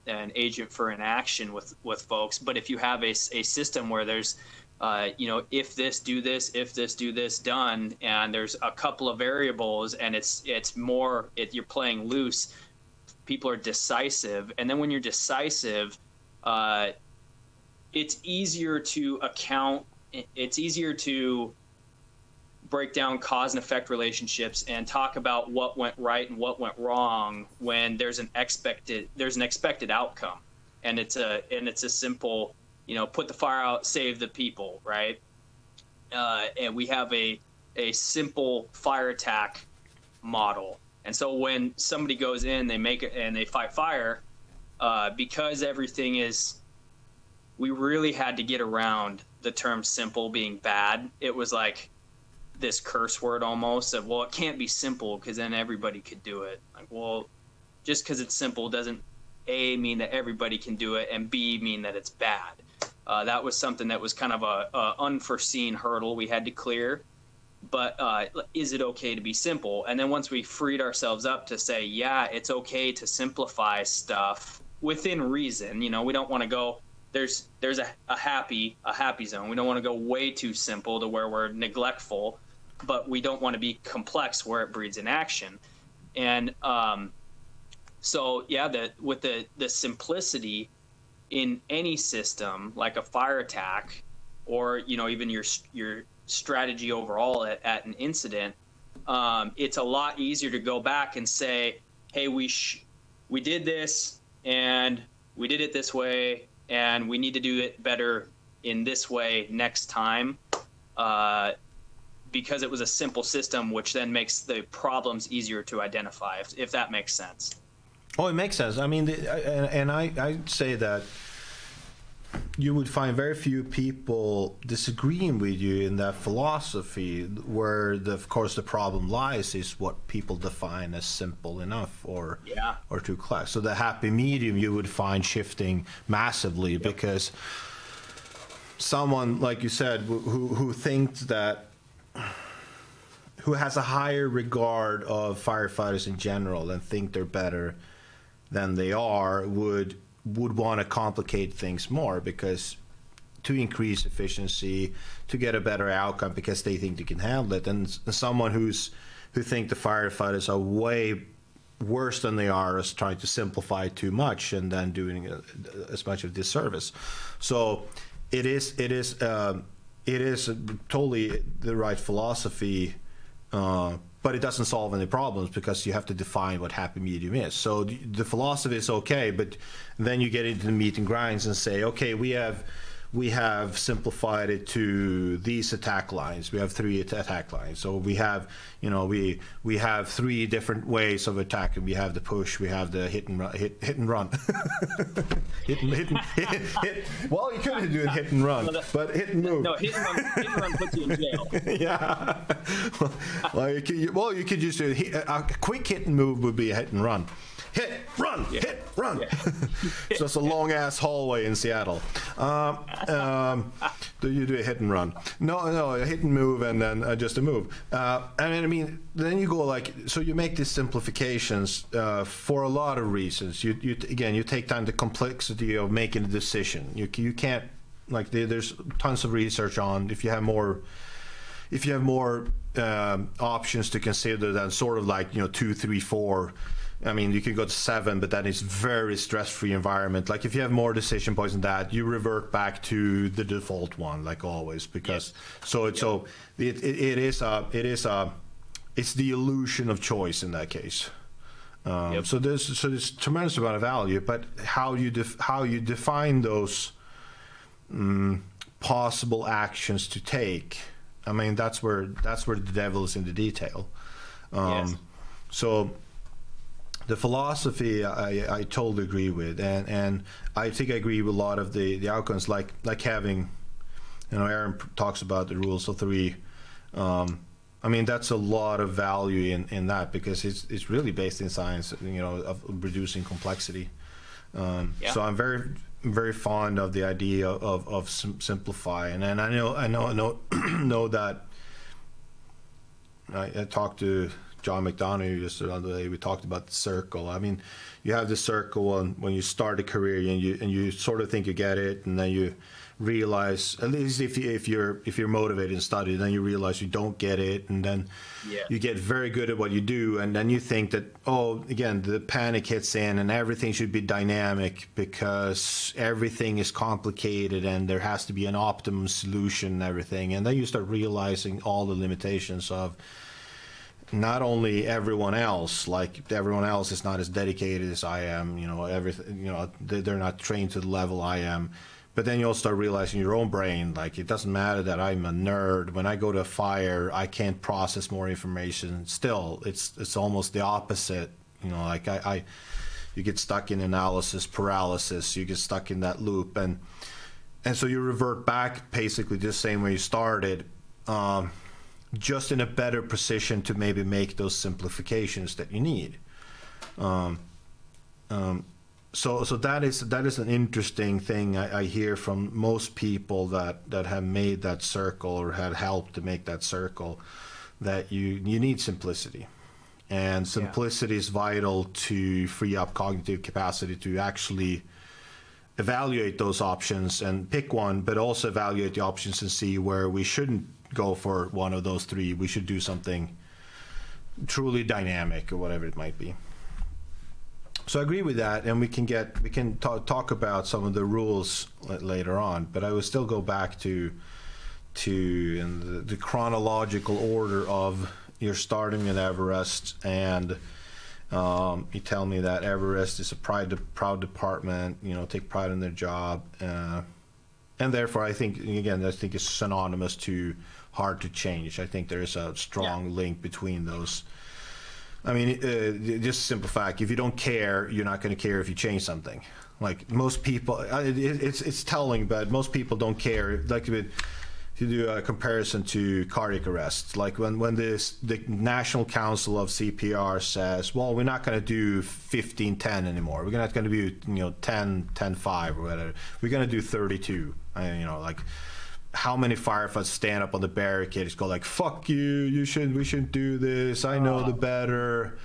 an agent for inaction with folks. But if you have a system where there's, if this, do this, done, and there's a couple of variables, and it's more, you're playing loose, people are decisive. And then when you're decisive, it's easier to account. It's easier to break down cause and effect relationships and talk about what went right and what went wrong when there's an expected outcome, and it's a simple, put the fire out, save the people, right? And we have a simple fire attack model, and so when somebody goes in, they make it and they fight fire. Because everything is, we really had to get around the term simple being bad. It was like this curse word almost of, well, it can't be simple because then everybody could do it. Like, well, just because it's simple doesn't A, mean that everybody can do it, and B, mean that it's bad. That was something that was kind of a unforeseen hurdle we had to clear. But is it okay to be simple? And then once we freed ourselves up to say, yeah, it's okay to simplify stuff within reason. We don't want to go, there's a happy zone. We don't want to go way too simple to where we're neglectful, but we don't want to be complex where it breeds inaction. And so yeah, with the simplicity in any system, like a fire attack, or even your strategy overall at an incident, it's a lot easier to go back and say, hey, we did this, and we did it this way, and we need to do it better in this way next time, because it was a simple system, which then makes the problems easier to identify, if that makes sense. Oh, it makes sense. I mean, I'd say that you would find very few people disagreeing with you in that philosophy, where of course the problem lies is what people define as simple enough or too complex. So the happy medium you would find shifting massively, because someone, like you said, who thinks that, who has a higher regard of firefighters in general and think they're better than they are, would want to complicate things more, because to increase efficiency, to get a better outcome, because they think they can handle it. And someone who think the firefighters are way worse than they are is trying to simplify too much and then doing as much of disservice. So it is totally the right philosophy, but it doesn't solve any problems, because you have to define what happy medium is. So the philosophy is okay, but then you get into the meat and grinds and say, okay, we have simplified it to these attack lines. We have 3 attack lines. So we have, we have 3 different ways of attacking. We have the push, we have the hit and run. Well, you could do a hit and run, but hit and move. No, hit and run puts you in jail. Yeah. Well, you could just do a quick hit and move would be a hit and run. Hit, run, hit, run. So it's a long ass hallway in Seattle. Do you do a hit and run? No, a hit and move, and then just a move. I mean, then you go so you make these simplifications for a lot of reasons. You take down the complexity of making a decision. You can't, there's tons of research on if you have more options to consider than sort of 2, 3, 4. I mean, you could go to 7, but that is very stress-free environment. Like if you have more decision points than that, you revert back to the default one, like always, because it's the illusion of choice in that case. So there's tremendous amount of value, but how you define those possible actions to take, I mean, that's where the devil is in the detail. So the philosophy I totally agree with, and I think I agree with a lot of the outcomes, like having, Aaron talks about the rules of 3. I mean, that's a lot of value in that, because it's really based in science, of reducing complexity. So I'm very, very fond of the idea of simplifying, and I know that I talked to John McDonough just the other day. We talked about the circle. I mean, you have the circle when you start a career, and you sort of think you get it, and then you realize, at least if you're motivated and study, then you realize you don't get it, and then you get very good at what you do, and then you think that, again, the panic hits in, and everything should be dynamic because everything is complicated and there has to be an optimum solution and everything, and then you start realizing all the limitations of not only everyone else, like everyone else is not as dedicated as I am, everything, they're not trained to the level I am. But then you'll start realizing your own brain, like it doesn't matter that I'm a nerd. When I go to a fire, I can't process more information. Still, it's almost the opposite. You get stuck in analysis paralysis. You get stuck in that loop, and so you revert back basically the same way you started. Just in a better position to maybe make those simplifications that you need. So that is an interesting thing I hear from most people that have made that circle or had helped to make that circle, that you need simplicity. And simplicity is vital to free up cognitive capacity to actually evaluate those options and pick one, but also evaluate the options and see where we shouldn't go for one of those 3. We should do something truly dynamic or whatever it might be. So I agree with that, and we can talk about some of the rules later on, but I will still go back to the chronological order of you're starting at Everest, and you tell me that Everest is a proud department, take pride in their job, And therefore, I think it's synonymous to hard to change. I think there is a strong link between those. I mean, just a simple fact: if you don't care, you're not going to care if you change something. Like most people, it's telling, but most people don't care. Like to do a comparison to cardiac arrest, like when the National Council of CPR says, well, we're not going to do 15-10 anymore. We're not going to do 10-5 or whatever. We're going to do 32. Like how many firefighters stand up on the barricades, go like, "Fuck you! We shouldn't do this. I know the better."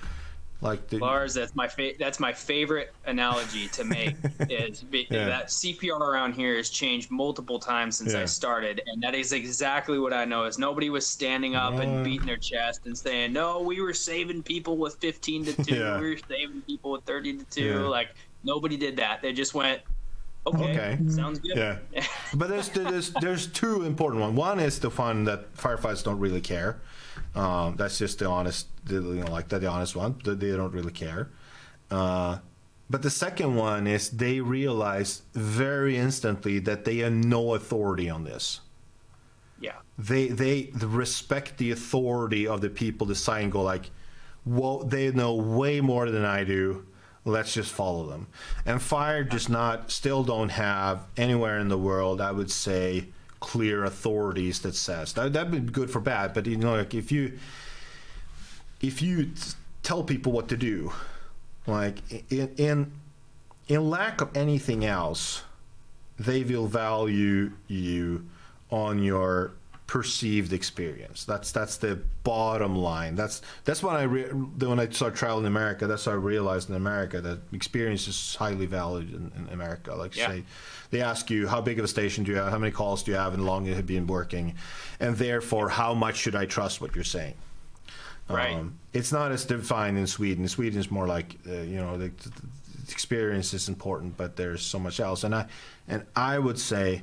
Like Lars, that's my favorite analogy to make is that CPR around here has changed multiple times since I started, and that is exactly what I noticed. Nobody was standing up and beating their chest and saying, "No, we were saving people with 15-2. We were saving people with 30-2." Yeah. Like nobody did that. They just went, "Okay. Sounds good." Yeah, but there's two important ones. One is the one that firefighters don't really care. That's just the honest, the honest one. They don't really care. But the second one is they realize very instantly that they have no authority on this. Yeah. They respect the authority of the people deciding, go like, well, they know way more than I do. Let's just follow them. And fire still don't have anywhere in the world, I would say, clear authorities that says that'd be good for bad, but like if you tell people what to do, like in lack of anything else, they will value you on your perceived experience. That's the bottom line. That's when I started traveling in America, that's how I realized in America that experience is highly valued in America. Like say, they ask you how big of a station do you have, how many calls do you have, and how long you have been working, and therefore how much should I trust what you're saying. Right. It's not as defined in Sweden. In Sweden, it's more like the experience is important, but there's so much else. And I would say,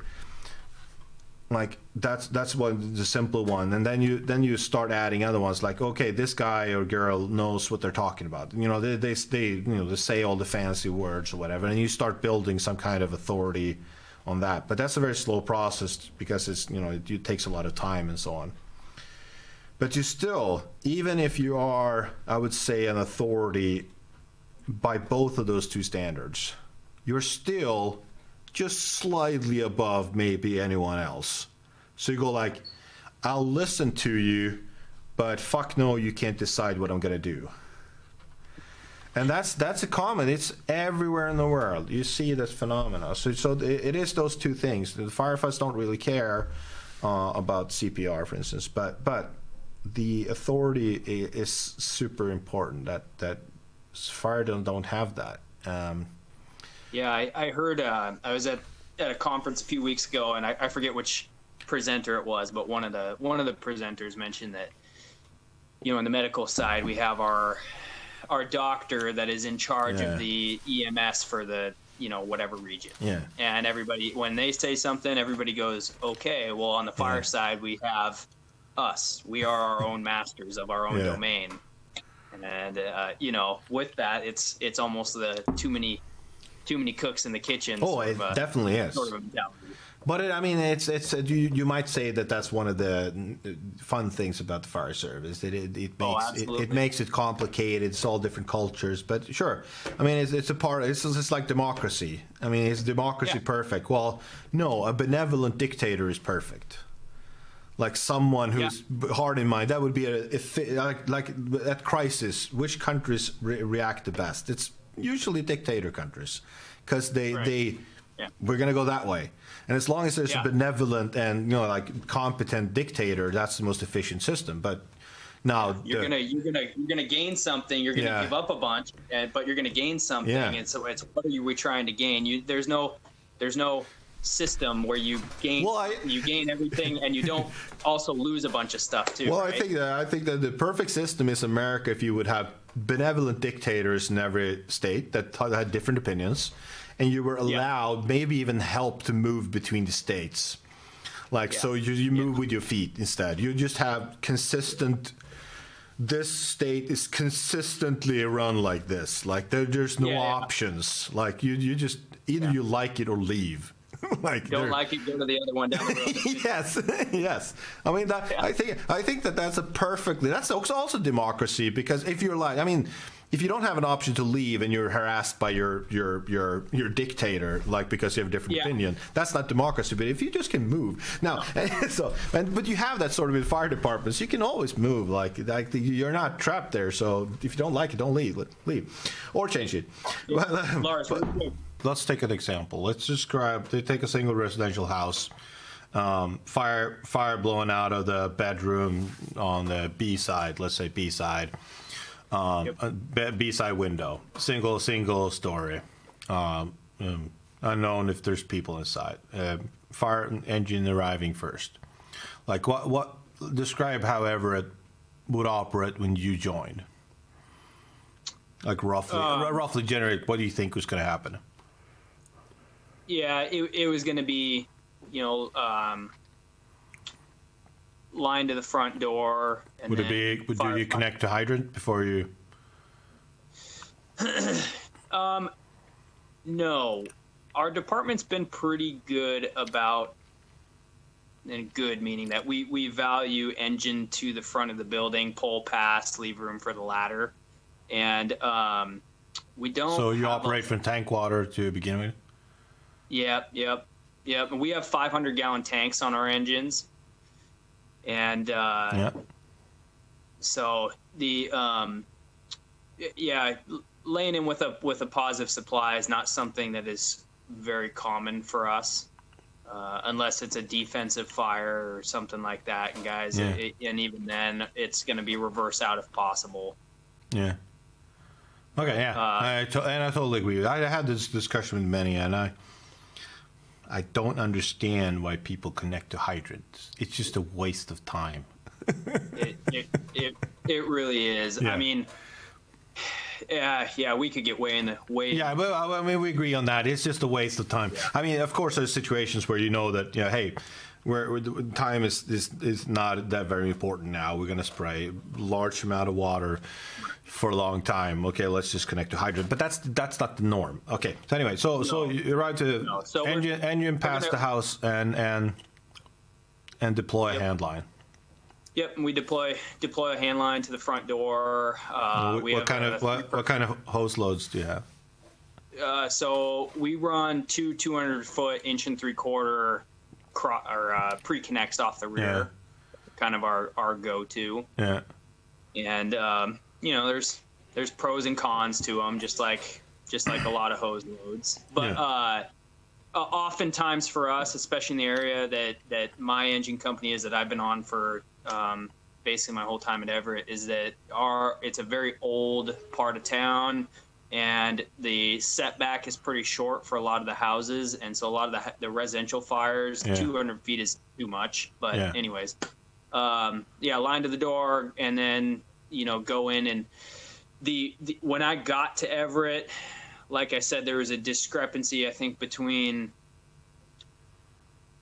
like that's one, the simple one, and then you start adding other ones, like, okay, this guy or girl knows what they're talking about. They say all the fancy words or whatever, and you start building some kind of authority on that. But that's a very slow process because it takes a lot of time and so on. But you still, even if you are, I would say, an authority by both of those two standards, you're still just slightly above maybe anyone else. So you go like, I'll listen to you, but fuck no, you can't decide what I'm gonna do. And that's a common, it's everywhere in the world. You see this phenomena. So it is those two things. The firefighters don't really care about CPR, for instance, but the authority is super important. That fire don't have that. Yeah, I heard. I was at a conference a few weeks ago, and I forget which presenter it was, but one of the presenters mentioned that, in the medical side, we have our doctor that is in charge of the EMS for the whatever region. Yeah. And everybody, when they say something, everybody goes, okay. Well, on the fire side, we have us. We are our own masters of our own domain. And with that, it's almost the too many cooks in the kitchen. Oh, it definitely is. Sort of a mentality. But it's you might say that that's one of the fun things about the fire service. That it makes it complicated. It's all different cultures. But sure, I mean it's a part. It's just like democracy. I mean, is democracy perfect? Well, no. A benevolent dictator is perfect. Like someone who's hard in mind. That would be like at crisis. Which countries react the best? It's usually dictator countries, because we're gonna go that way. And as long as there's a benevolent and like competent dictator, that's the most efficient system. But now you're gonna gain something. You're gonna give up a bunch, but you're gonna gain something. And so it's what are we trying to gain? There's no system where you gain you gain everything and you don't also lose a bunch of stuff too. Well, right? I think that the perfect system is America. If you would have benevolent dictators in every state that had different opinions, and you were allowed maybe even help to move between the states, so you move with your feet instead. You just have consistent. This state is consistently run like this. Like there's no options. Like you just either you like it or leave. Like don't like it, go to the other one down the road. Yes, yes. I mean, that, yeah. I think that's that's also democracy, because if you're like, I mean, if you don't have an option to leave and you're harassed by your dictator, like because you have a different opinion, that's not democracy. But if you just can move now, but you have that sort of in fire departments, you can always move. Like you're not trapped there. So if you don't like it, don't leave or change it. Yeah. Lars, let's take an example. Let's describe. They take a single residential house. Fire blowing out of the bedroom on the B side. Let's say B side. B-side window, single story, unknown if there's people inside. Fire engine arriving first. Like what? Describe however it would operate when you joined. Like roughly generate. What do you think was going to happen? Yeah, it was going to be, line to the front door. And would you connect to hydrant before you? No, our department's been pretty good about, and good meaning that we value engine to the front of the building, pull past, leave room for the ladder, and we don't. So you operate from tank water to begin with. Yep. We have 500-gallon tanks on our engines. And so the laying in with a positive supply is not something that is very common for us, unless it's a defensive fire or something like that. And guys, and even then, it's going to be reverse out if possible. Yeah. Okay. Yeah. And I totally agree with you. I had this discussion with many, and I don't understand why people connect to hydrants. It's just a waste of time. It really is. Yeah. I mean, we could get way in the way. Yeah, but I mean, we agree on that. It's just a waste of time. Yeah. I mean, of course, there's situations where that hey, where time is not that very important now. We're going to spray a large amount of water for a long time. Okay, let's just connect to hydrant. But that's not the norm. Okay. So anyway, so you arrive to engine past the house and deploy a hand line. Yep, we deploy a hand line to the front door. What kind of hose loads do you have? So we run two 200-foot 1 3/4 pre-connects off the rear. Kind of our go-to. Yeah. And there's pros and cons to them, just like a lot of hose loads. But oftentimes for us, especially in the area that my engine company is, that I've been on for basically my whole time at Everett, is that it's a very old part of town, and the setback is pretty short for a lot of the houses, and so a lot of the residential fires, 200 feet is too much. But anyways, line to the door, and then go in. And the when I got to Everett, like I said, there was a discrepancy, I think, between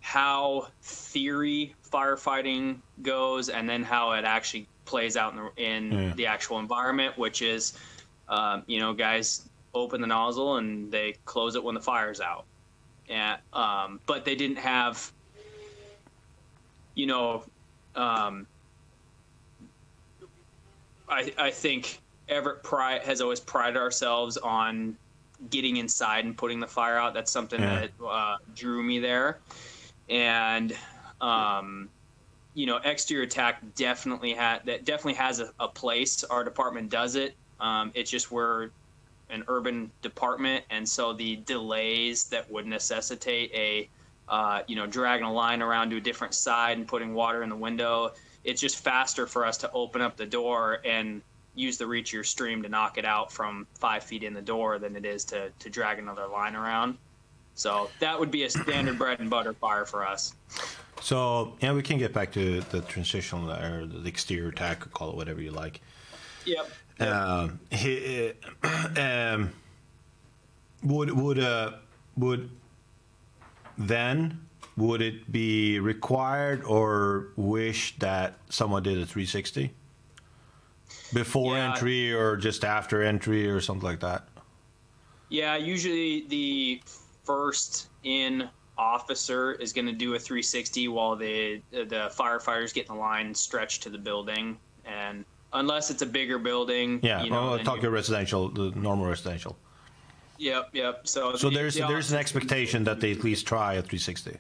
how theory firefighting goes and then how it actually plays out in the actual environment, which is, guys open the nozzle and they close it when the fire's out. And but they didn't have, I think Everett has always prided ourselves on getting inside and putting the fire out. That's something that drew me there. And exterior attack definitely has a place. Our department does it. It's just we're an urban department, and so the delays that would necessitate dragging a line around to a different side and putting water in the window, it's just faster for us to open up the door and use the reach of your stream to knock it out from 5 feet in the door than it is to drag another line around. So that would be a standard bread and butter fire for us. So we can get back to the transitional or the exterior attack, or call it whatever you like. Yep. Would it be required or wish that someone did a 360 before entry or just after entry or something like that? Yeah, usually the first in officer is going to do a 360 while the firefighters get in the line and stretch to the building. And unless it's a bigger building, yeah, talk your residential, the normal residential. Yep. So there's an expectation that they at least try a 360.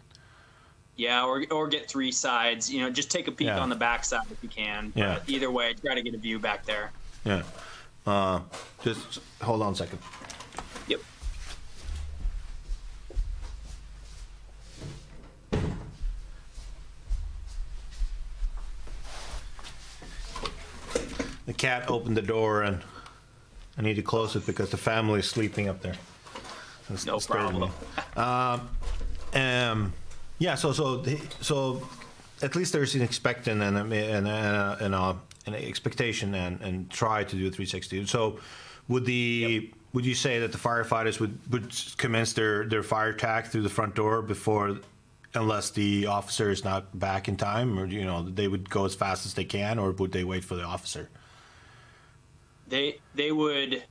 Yeah, or get three sides. Just take a peek on the back side if you can. Yeah. But either way, try to get a view back there. Yeah. Just hold on a second. Yep. The cat opened the door, and I need to close it because the family is sleeping up there. No problem. Yeah. So at least there's an expectation and an expectation and try to do a 360. So would you say that the firefighters would commence their fire attack through the front door before, unless the officer is not back in time, or they would go as fast as they can, or would they wait for the officer? They would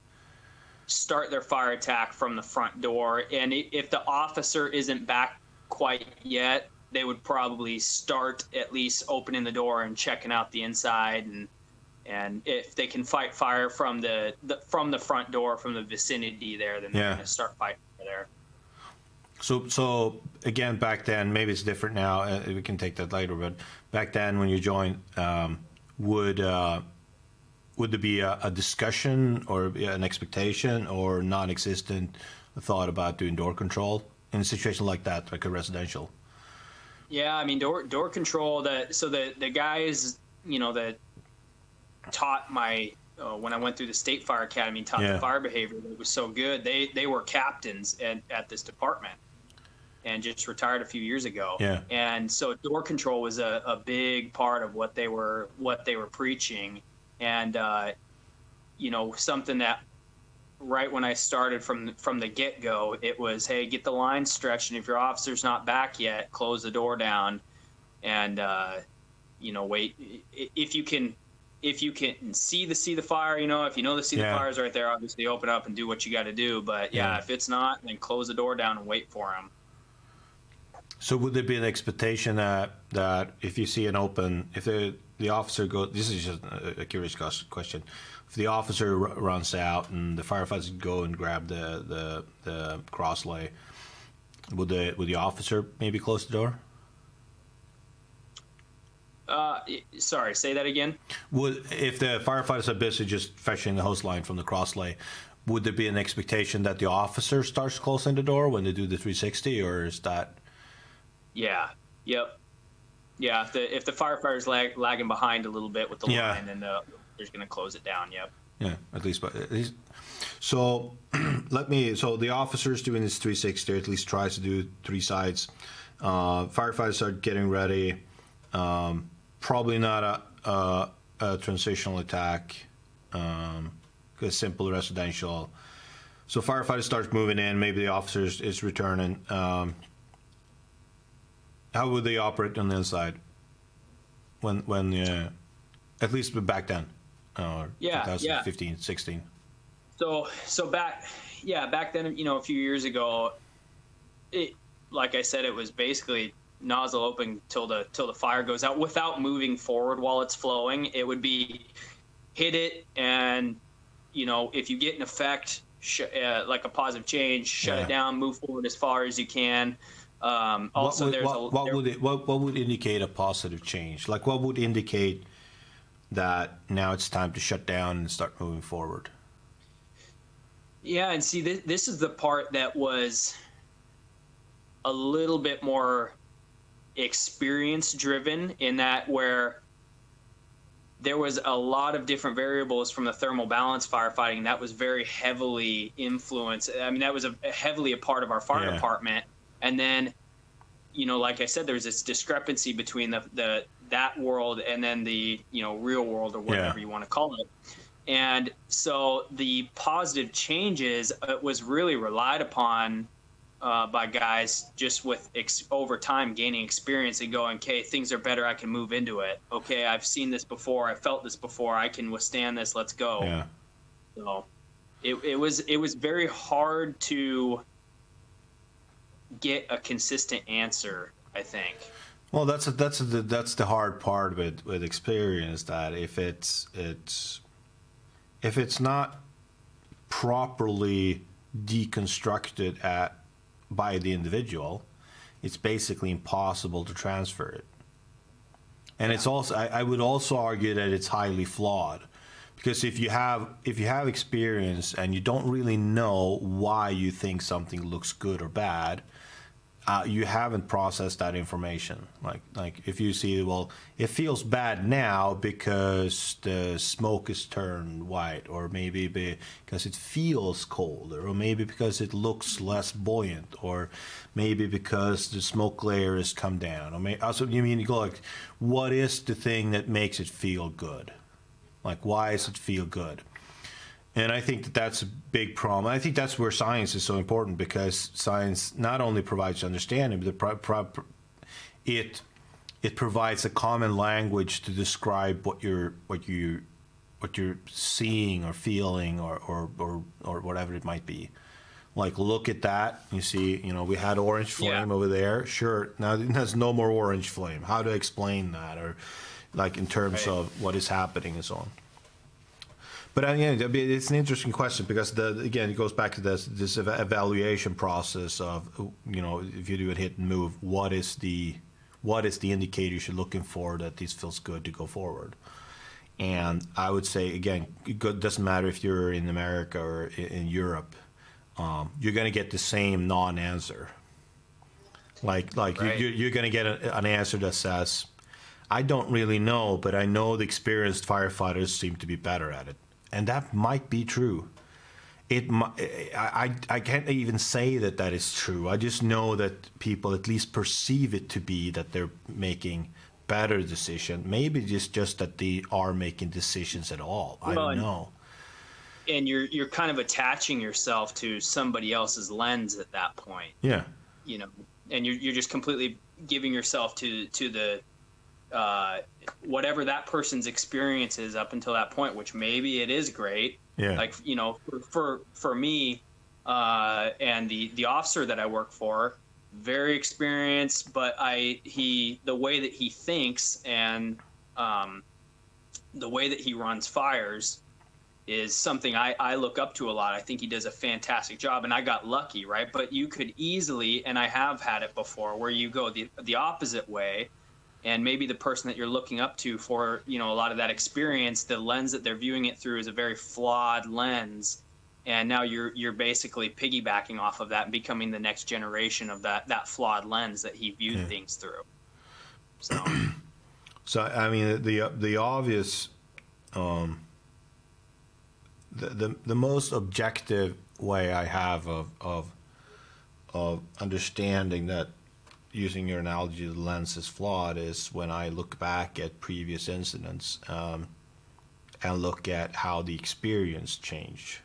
start their fire attack from the front door, and if the officer isn't back quite yet, they would probably start at least opening the door and checking out the inside, and if they can fight fire from the front door, from the vicinity there, then they're going to start fighting there. So again, back then, maybe it's different now. We can take that later, but back then when you joined, would there be a discussion or an expectation or non-existent thought about doing door control in a situation like that, like a residential? Yeah, I mean, door control. The guys, that taught my when I went through the State Fire Academy, taught the fire behavior that was so good. They were captains at this department, and just retired a few years ago. Yeah. And so door control was a big part of what they were preaching, and something that right when I started from the get-go, it was, hey, get the line stretched, and if your officer's not back yet, close the door down, and wait. If you can see the fire, if the fire is right there, obviously open up and do what you got to do. But if it's not, then close the door down and wait for them. So would there be an expectation that if you see an open, if the officer goes, this is just a curious question, if the officer runs out and the firefighters go and grab the crosslay, would the officer maybe close the door? Sorry, say that again. If the firefighters are busy just fetching the hose line from the crosslay, would there be an expectation that the officer starts closing the door when they do the 360, or is that? Yeah. Yep. Yeah. If the firefighter's lagging behind a little bit with the line, then they're going to close it down. Yep. Yeah. At least. So So the officer's doing this 360, or at least tries to do three sides. Firefighters are getting ready. Probably not a transitional attack. Because simple residential. So firefighter starts moving in. Maybe the officer is returning. How would they operate on the inside? When at least back then, 2015, 16. So back then, a few years ago, like I said, it was basically nozzle open till the fire goes out without moving forward while it's flowing. It would be hit it, and if you get an effect, like a positive change, shut it down, move forward as far as you can. Also, what would indicate a positive change? Like, what would indicate that now it's time to shut down and start moving forward? Yeah, and see, this is the part that was a little bit more experience driven, in that where there was a lot of different variables from the thermal balance firefighting that was very heavily influenced. I mean, that was heavily a part of our fire department. And then, like I said, there's this discrepancy between that world and then the, real world, or whatever you want to call it. And so the positive changes was really relied upon by guys just with over time gaining experience and going, okay, things are better, I can move into it. Okay, I've seen this before, I felt this before, I can withstand this, let's go. Yeah. So it was very hard to get a consistent answer, I think. Well, that's the hard part with experience, that if it's not properly deconstructed by the individual, it's basically impossible to transfer it. And it's also, I would also argue that it's highly flawed, because if you have experience and you don't really know why you think something looks good or bad, you haven't processed that information. Like if you see, well, it feels bad now because the smoke is turned white, or maybe because it feels colder, or maybe because it looks less buoyant, or maybe because the smoke layer has come down. Or also, you go like, what is the thing that makes it feel good? Like, why does it feel good? And I think that that's a big problem. I think that's where science is so important, because science not only provides understanding, but it provides a common language to describe what you're seeing or feeling or whatever it might be. Like, look at that. You see, we had orange flame over there. Sure, now there's no more orange flame. How to explain that, or like in terms of what is happening and so on. But it's an interesting question, because again, it goes back to this evaluation process of, if you do a hit and move, what is the indicator you're looking for that this feels good to go forward? And I would say, again, it doesn't matter if you're in America or in Europe, you're going to get the same non-answer. Like you're going to get an answer that says, I don't really know, but I know the experienced firefighters seem to be better at it. And that might be true. I can't even say that is true. I just know that people at least perceive it to be that they're making better decisions. Maybe it's just that they are making decisions at all. I don't know. And you're kind of attaching yourself to somebody else's lens at that point. Yeah. And you're just completely giving yourself to the whatever that person's experience is up until that point, which maybe it is great. Yeah. Like, for me, and the officer that I work for, very experienced, but the way that he thinks and the way that he runs fires is something I look up to a lot. I think he does a fantastic job, and I got lucky, right? But you could easily, and I have had it before, where you go the opposite way. And maybe the person that you're looking up to for, a lot of that experience, the lens that they're viewing it through is a very flawed lens. And now you're basically piggybacking off of that and becoming the next generation of that flawed lens that he viewed things through. So I mean, the obvious, the most objective way I have of understanding that, using your analogy, the lens is flawed, is when I look back at previous incidents and look at how the experience changed.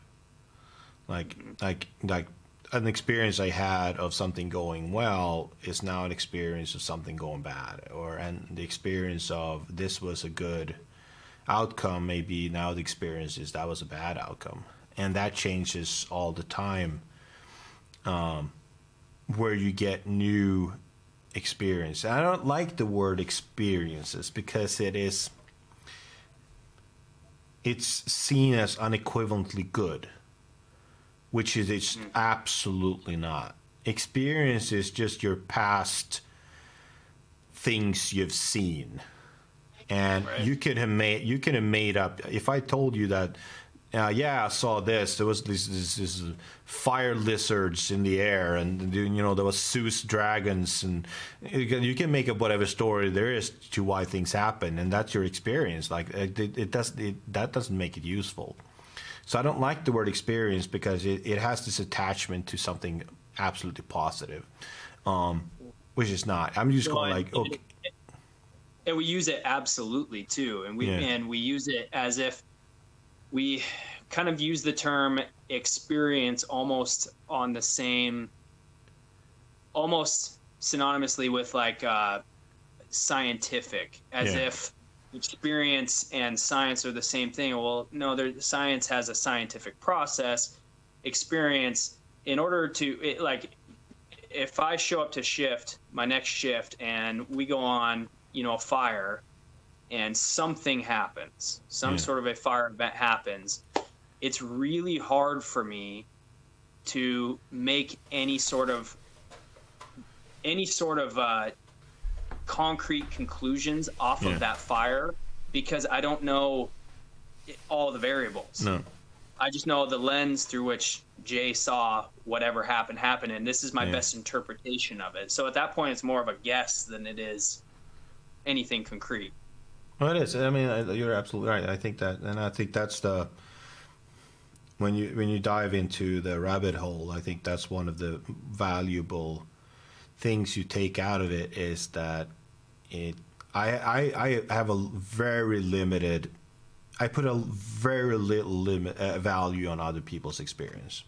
Like an experience I had of something going well is now an experience of something going bad, and the experience of this was a good outcome, maybe now the experience is that was a bad outcome, and that changes all the time. Where you get new experience. I don't like the word experiences, because it's seen as unequivocally good, which it's absolutely not. Experience is just your past things you've seen, and you could have made up. If I told you that, I saw this. There was this fire lizards in the air, and there was Zeus dragons, and you can make up whatever story there is to why things happen, and that's your experience. Like that doesn't make it useful. So I don't like the word experience, because it has this attachment to something absolutely positive, which is not. I'm just going like, okay. And we use it absolutely too, and we use it as if. We kind of use the term experience almost on the same, almost synonymously with like scientific, as if experience and science are the same thing. Well, no, science has a scientific process. Experience, in order to if I show up to shift, my next shift, and we go on, a fire, and something happens, some sort of a fire event happens, it's really hard for me to make any sort of concrete conclusions off of that fire, because I don't know all the variables. No. I just know the lens through which Jay saw whatever happened, and this is my best interpretation of it. So at that point, it's more of a guess than it is anything concrete. Well, it is. I mean, you're absolutely right. I think that, and I think that's the when you dive into the rabbit hole, I think that's one of the valuable things you take out of it is that I have a very limited. I put a very little value on other people's experience,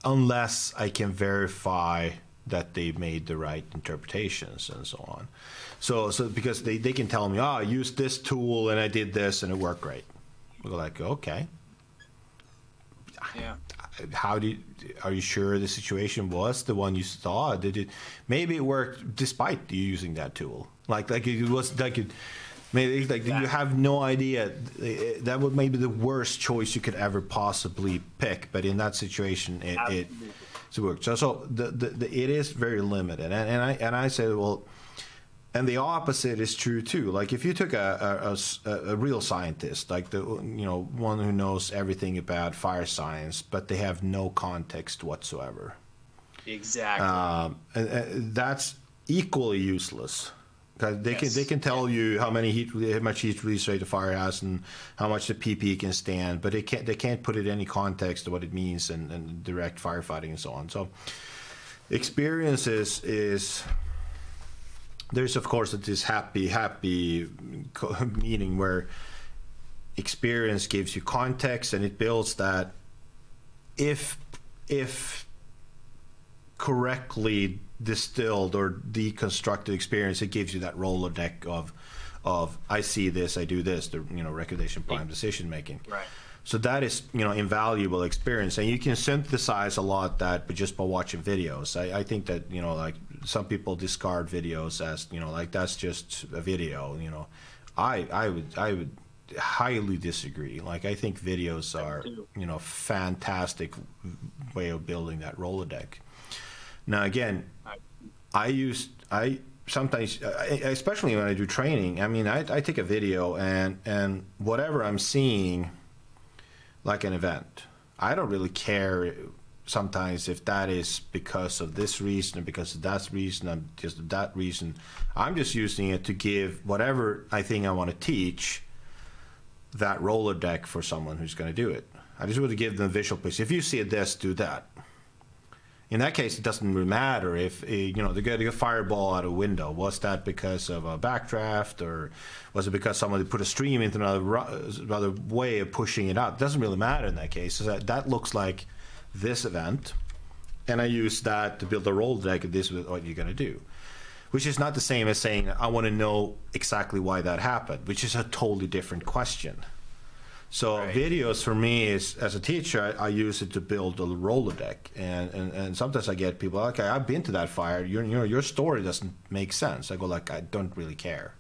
unless I can verify that they made the right interpretations and so on. So because they can tell me, I used this tool and I did this and it worked great. We're like, okay. Yeah. Are you sure the situation was the one you saw? Maybe it worked despite you using that tool. Like it was you have no idea. That would maybe the worst choice you could ever possibly pick. But in that situation, it worked. So it is very limited. And I say, well, and the opposite is true too. Like if you took a real scientist, like the one who knows everything about fire science, but they have no context whatsoever. Exactly. And that's equally useless. They can tell you how much heat release rate the fire has and how much the PP can stand, but they can't put it in any context of what it means and direct firefighting and so on. So experience is there's of course this happy meaning where experience gives you context and it builds that if correctly distilled or deconstructed experience, it gives you that Rolodex of I see this, I do this, the recommendation prime decision making. Right. So that is invaluable experience, and you can synthesize a lot that, but just by watching videos. I think that like some people discard videos as like that's just a video. I would highly disagree. Like I think videos are fantastic way of building that Rolodex. Now again, I sometimes, especially when I do training, I mean, I take a video and whatever I'm seeing, like an event, I don't really care sometimes if that is because of this reason or because of that reason, that reason. I'm just using it to give whatever I think I want to teach that Rolodex for someone who's going to do it. I just want to give them a visual picture. If you see this, do that. In that case, it doesn't really matter if they're getting a fireball out a window. Was that because of a backdraft, or was it because somebody put a stream into another way of pushing it out? It doesn't really matter in that case. So that looks like this event, and I use that to build a Rolodex. This is what you're going to do, which is not the same as saying I want to know exactly why that happened, which is a totally different question. So right. Videos for me is, as a teacher, I use it to build a Rolodex, and sometimes I get people, okay, I've been to that fire. Your story doesn't make sense. I go like, I don't really care.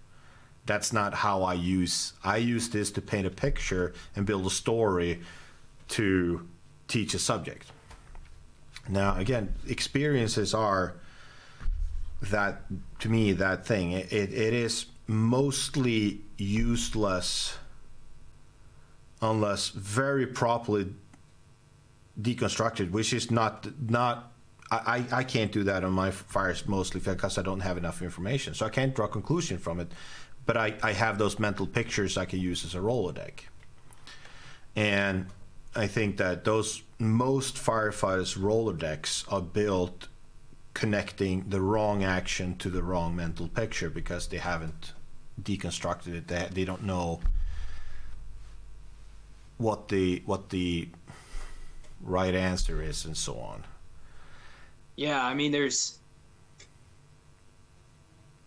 That's not how I use. I use this to paint a picture and build a story to teach a subject. Now again, experiences are that, to me, that thing. It is mostly useless unless very properly deconstructed, which is not I can't do that on my fires mostly because I don't have enough information, so I can't draw a conclusion from it, but I have those mental pictures I can use as a Rolodex. And I think that most firefighters' Rolodex are built connecting the wrong action to the wrong mental picture because they haven't deconstructed it. They don't know what the right answer is and so on. Yeah, I mean, there's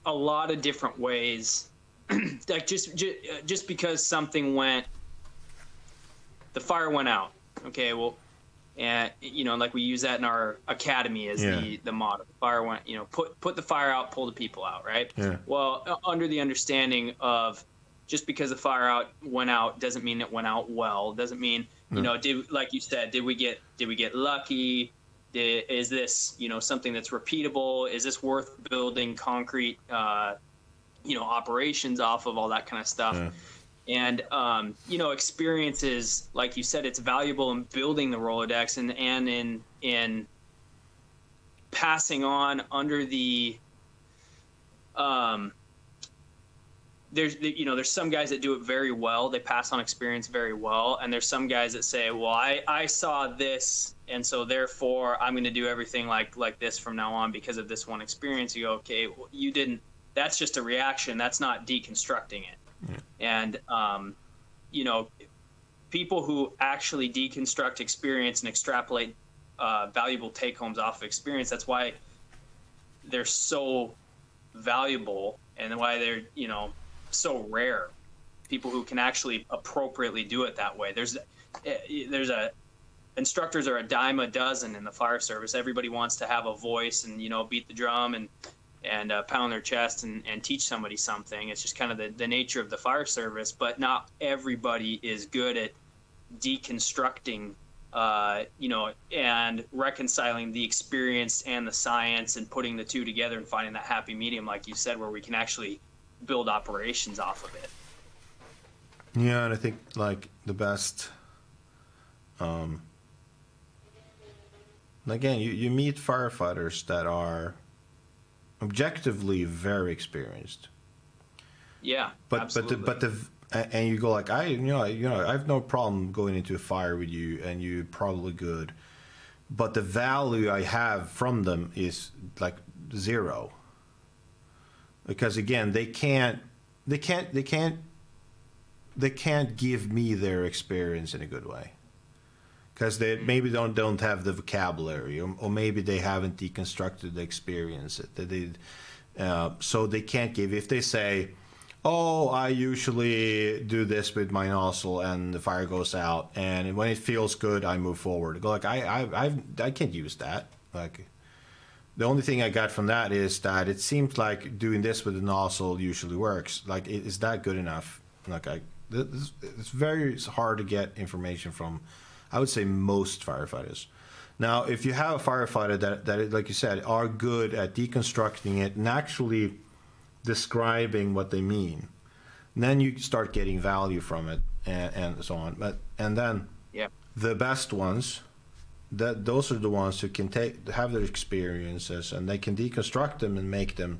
a lot of different ways. Like just because something the fire went out. Okay, well, And, you know, like we use that in our academy as the motto. Fire went, you know, put the fire out, pull the people out, right? Yeah. Well, under the understanding of just because the fire went out doesn't mean it went out well. Doesn't mean, you know, like you said, did we get lucky? Is this, you know, something that's repeatable? Is this worth building concrete, you know, operations off of, all that kind of stuff? Yeah. And, you know, experiences, like you said, it's valuable in building the Rolodex and in passing on under the, there's some guys that do it very well. They pass on experience very well. And there's some guys that say, well, I saw this, and so therefore I'm going to do everything like this from now on because of this one experience. You go, okay, well, you didn't, that's just a reaction. That's not deconstructing it. Yeah. And, you know, people who actually deconstruct experience and extrapolate valuable take-homes off of experience, that's why they're so valuable and why they're, you know, so rare. People who can actually appropriately do it that way. Instructors are a dime a dozen in the fire service. Everybody wants to have a voice and, you know, beat the drum and pound their chest and teach somebody something. It's just kind of the nature of the fire service, but not everybody is good at deconstructing, you know, and reconciling the experience and the science and putting the two together and finding that happy medium, like you said, where we can actually build operations off of it. Yeah, and I think like the best, again, you meet firefighters that are objectively very experienced. Yeah, absolutely. And you go like, I have no problem going into a fire with you, and you're probably good, but the value I have from them is like zero. Because again, they can't give me their experience in a good way. Because they maybe don't have the vocabulary, or maybe they haven't deconstructed the experience. So they can't give. If they say, "Oh, I usually do this with my nozzle, and the fire goes out, and when it feels good, I move forward." Go like, I can't use that. Like, the only thing I got from that is that it seems like doing this with the nozzle usually works. Like, is that good enough? Like, it's very hard to get information from, I would say, most firefighters. Now, if you have a firefighter that, like you said, are good at deconstructing it and actually describing what they mean, then you start getting value from it and so on. And then the best ones, those are the ones who can have their experiences, and they can deconstruct them and make them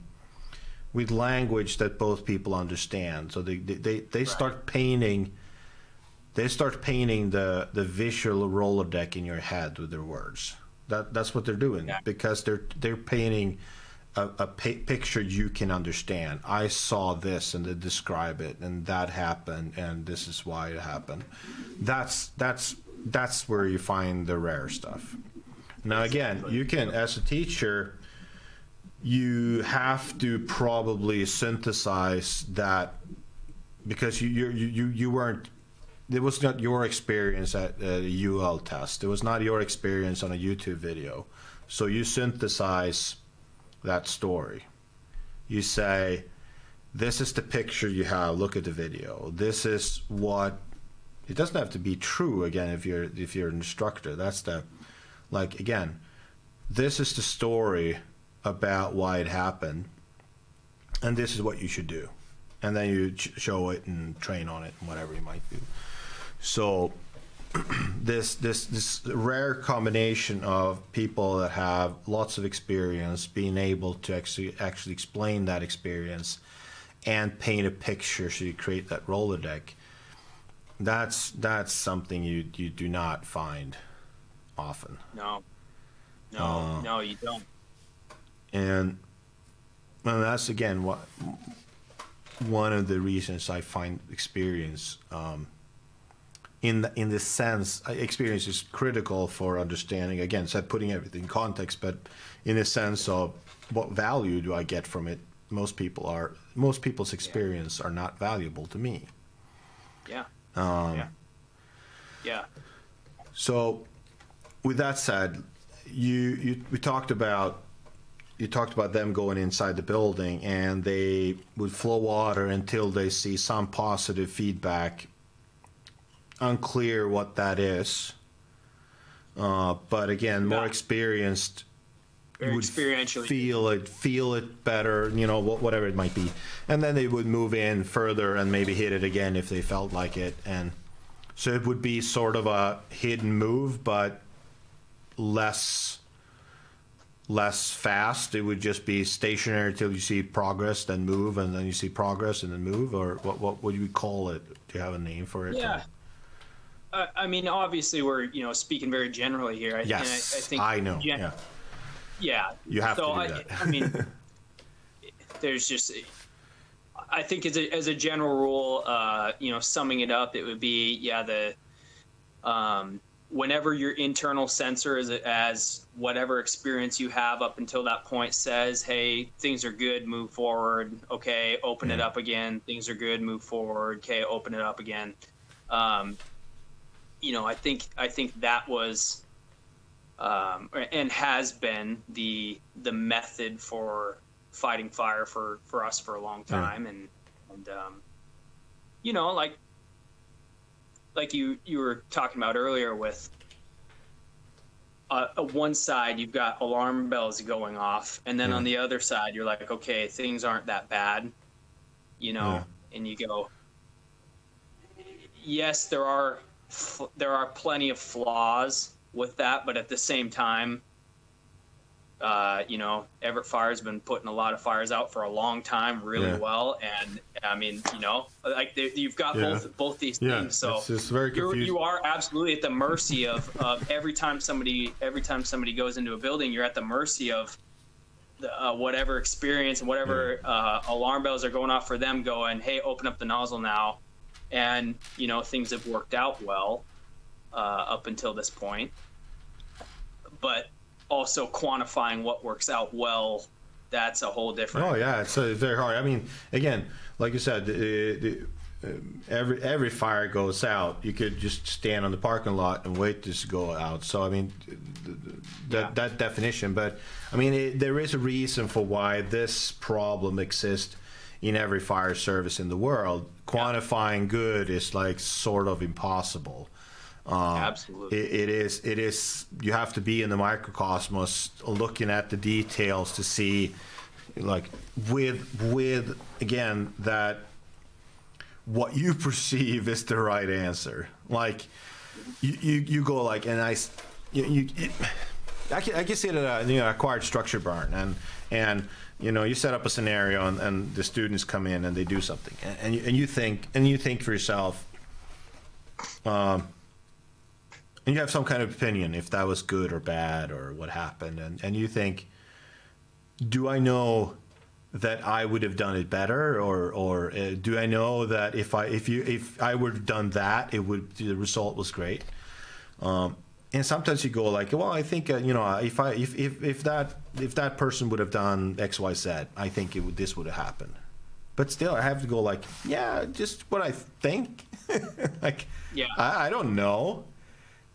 with language that both people understand. So they start painting. They start painting the visual Rolodeck in your head with their words. That's what they're doing, because they're painting a picture you can understand. I saw this, and they describe it, and that happened, and this is why it happened. That's where you find the rare stuff. Now again, you can, as a teacher, you have to probably synthesize that, because you weren't. It was not your experience at a UL test. It was not your experience on a YouTube video. So you synthesize that story. You say, this is the picture you have, look at the video. This is what, it doesn't have to be true, again, if you're an instructor. That's the, like, again, this is the story about why it happened, and this is what you should do. And then you show it and train on it and whatever you might do. So this rare combination of people that have lots of experience being able to actually explain that experience and paint a picture, so you create that Rolodeck, that's something you do not find often. No, you don't. And that's, again, one of the reasons I find experience, in the sense, experience is critical for understanding, again, so putting everything in context, but in the sense of what value do I get from it. Most people's experience are not valuable to me. Yeah. So with that said, you talked about them going inside the building, and they would flow water until they see some positive feedback. Unclear what that is, but again, more experienced. Very would experientially feel it better, whatever it might be, and then they would move in further and maybe hit it again if they felt like it, and so it would be sort of a hidden move, but less fast. It would just be stationary till you see progress, then move, and then you see progress and then move, or what would you call it? Do you have a name for it? Yeah. I mean, obviously, we're speaking very generally here. Yes, I think I know. Yeah. Yeah. You have to do that. I mean, there's just, I think as a general rule, summing it up, it would be, whenever your internal sensor as whatever experience you have up until that point says, hey, things are good, move forward. Okay, open it up again. Things are good, move forward. Okay, open it up again. I think that was and has been the method for fighting fire for us for a long time, and like you were talking about earlier with one side you've got alarm bells going off, and then on the other side you're like, okay, things aren't that bad, and you go, yes, there are plenty of flaws with that, but at the same time, Everett Fire has been putting a lot of fires out for a long time really well, and I mean, you've got both these things, so it's very confusing. You are absolutely at the mercy of every time somebody goes into a building, you're at the mercy of whatever experience and whatever alarm bells are going off for them, going, hey, open up the nozzle now. And, things have worked out well up until this point. But also quantifying what works out well, that's a whole different... Oh, yeah, it's very hard. I mean, again, like you said, every fire goes out. You could just stand on the parking lot and wait to go out. So, I mean, that definition. But, I mean, there is a reason for why this problem exists in every fire service in the world. Quantifying good is like sort of impossible. Absolutely. It is. You have to be in the microcosmos, looking at the details to see, like, with again, that what you perceive is the right answer. Like, you go like, and I can see it at a acquired structure barn, and you set up a scenario, and the students come in and they do something, and you think for yourself, and you have some kind of opinion if that was good or bad or what happened, and you think, do I know that I would have done it better, or do I know that if I would have done that, the result was great. And sometimes you go like, well, I think if that person would have done X, Y, Z, I think this would have happened. But still, I have to go like, yeah, just what I think. Like, I don't know.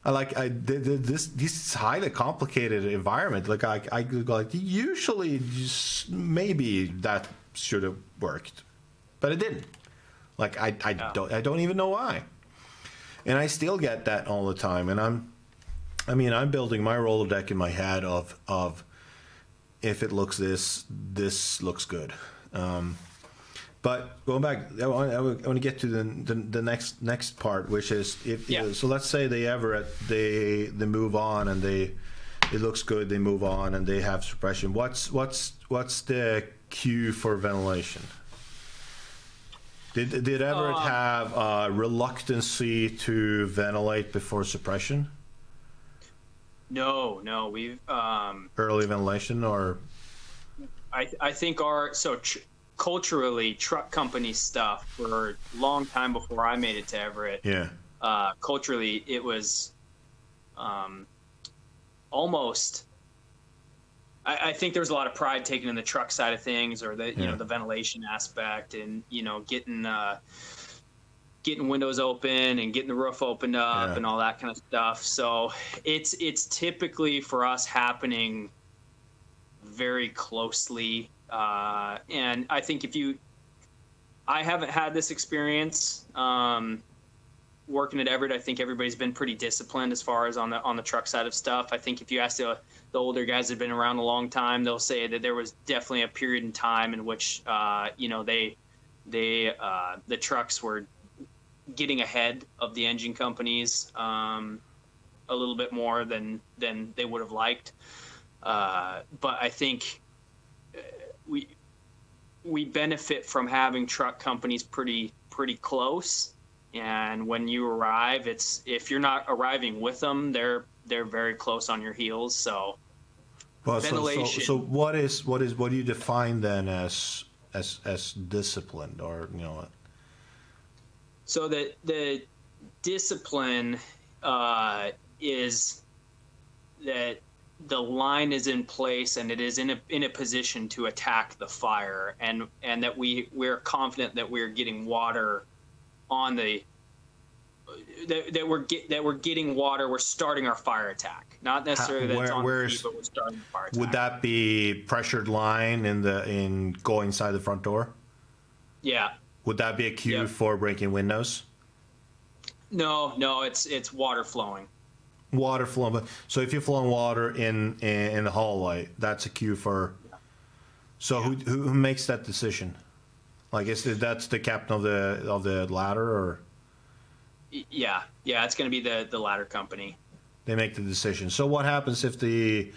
This highly complicated environment. Like I go like, usually just maybe that should have worked, but it didn't. Like I don't even know why. And I still get that all the time, and I'm building my Rolodeck in my head of if it looks this looks good. But going back, I want to get to the next part, which is so let's say they move on, and it looks good, they move on, and they have suppression. What's the cue for ventilation? Did Everett have a reluctancy to ventilate before suppression? No, we've early ventilation, or I think culturally, truck company stuff for a long time before I made it to Everett. Yeah. Culturally, it was almost. I think there was a lot of pride taken in the truck side of things, or the the ventilation aspect, and getting getting windows open and getting the roof opened up and all that kind of stuff. So it's typically for us happening very closely. And I think I haven't had this experience working at Everett. I think everybody's been pretty disciplined as far as on the truck side of stuff. I think if you ask the older guys that have been around a long time, they'll say that there was definitely a period in time in which the trucks were getting ahead of the engine companies a little bit more than they would have liked. But I think we benefit from having truck companies pretty close. And when you arrive, if you're not arriving with them, they're very close on your heels. So, ventilation. So what do you define then as disciplined, or So the discipline is that the line is in place and it is in a position to attack the fire, and that we're confident that we're getting water on that we're getting water. We're starting our fire attack, not necessarily that's on the feet, but we're starting the fire attack. Would that be pressured line in going inside the front door? Yeah. Would that be a cue for breaking windows? No, it's water flowing. Water flowing. So if you're flowing water in the hallway, that's a cue for. So who makes that decision? Like, that's the captain of the ladder, or? Yeah, it's going to be the ladder company. They make the decision. So what happens if the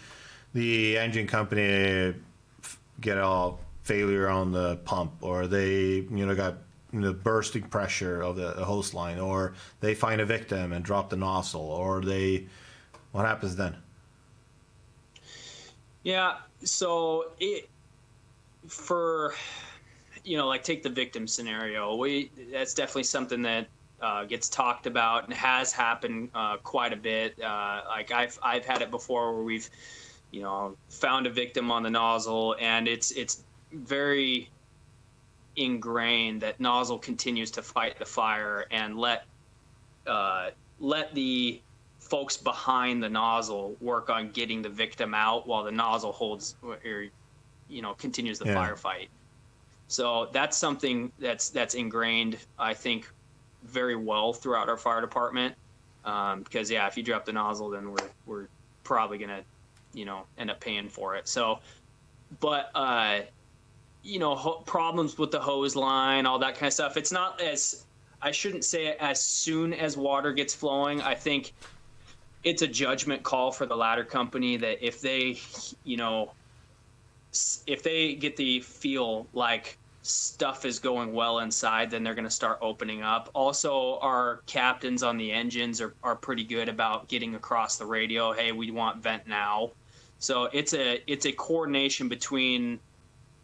engine company get a failure on the pump, or they got bursting pressure of the hose line, or they find a victim and drop the nozzle, or what happens then? Yeah, so like take the victim scenario. That's definitely something that gets talked about and has happened quite a bit. Like I've had it before where we've found a victim on the nozzle, and it's very ingrained that nozzle continues to fight the fire and let the folks behind the nozzle work on getting the victim out while the nozzle holds or continues the firefight. So that's something that's ingrained, I think, very well throughout our fire department. Because if you drop the nozzle, then we're probably gonna end up paying for it. So, but problems with the hose line, all that kind of stuff. It's not I shouldn't say it as soon as water gets flowing. I think it's a judgment call for the ladder company that if they get the feel like stuff is going well inside, then they're going to start opening up. Also, our captains on the engines are pretty good about getting across the radio, hey, we want vent now. So it's a coordination between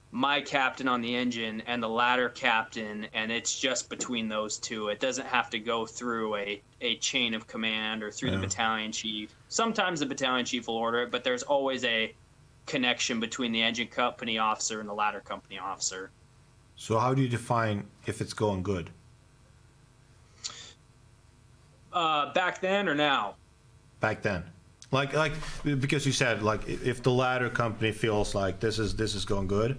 my captain on the engine and the ladder captain, and it's just between those two. It doesn't have to go through a chain of command or through the battalion chief. Sometimes the battalion chief will order it, but there's always a connection between the engine company officer and the ladder company officer. So how do you define if it's going good? Back then or now? Back then. Like because you said, like, if the ladder company feels like this is going good,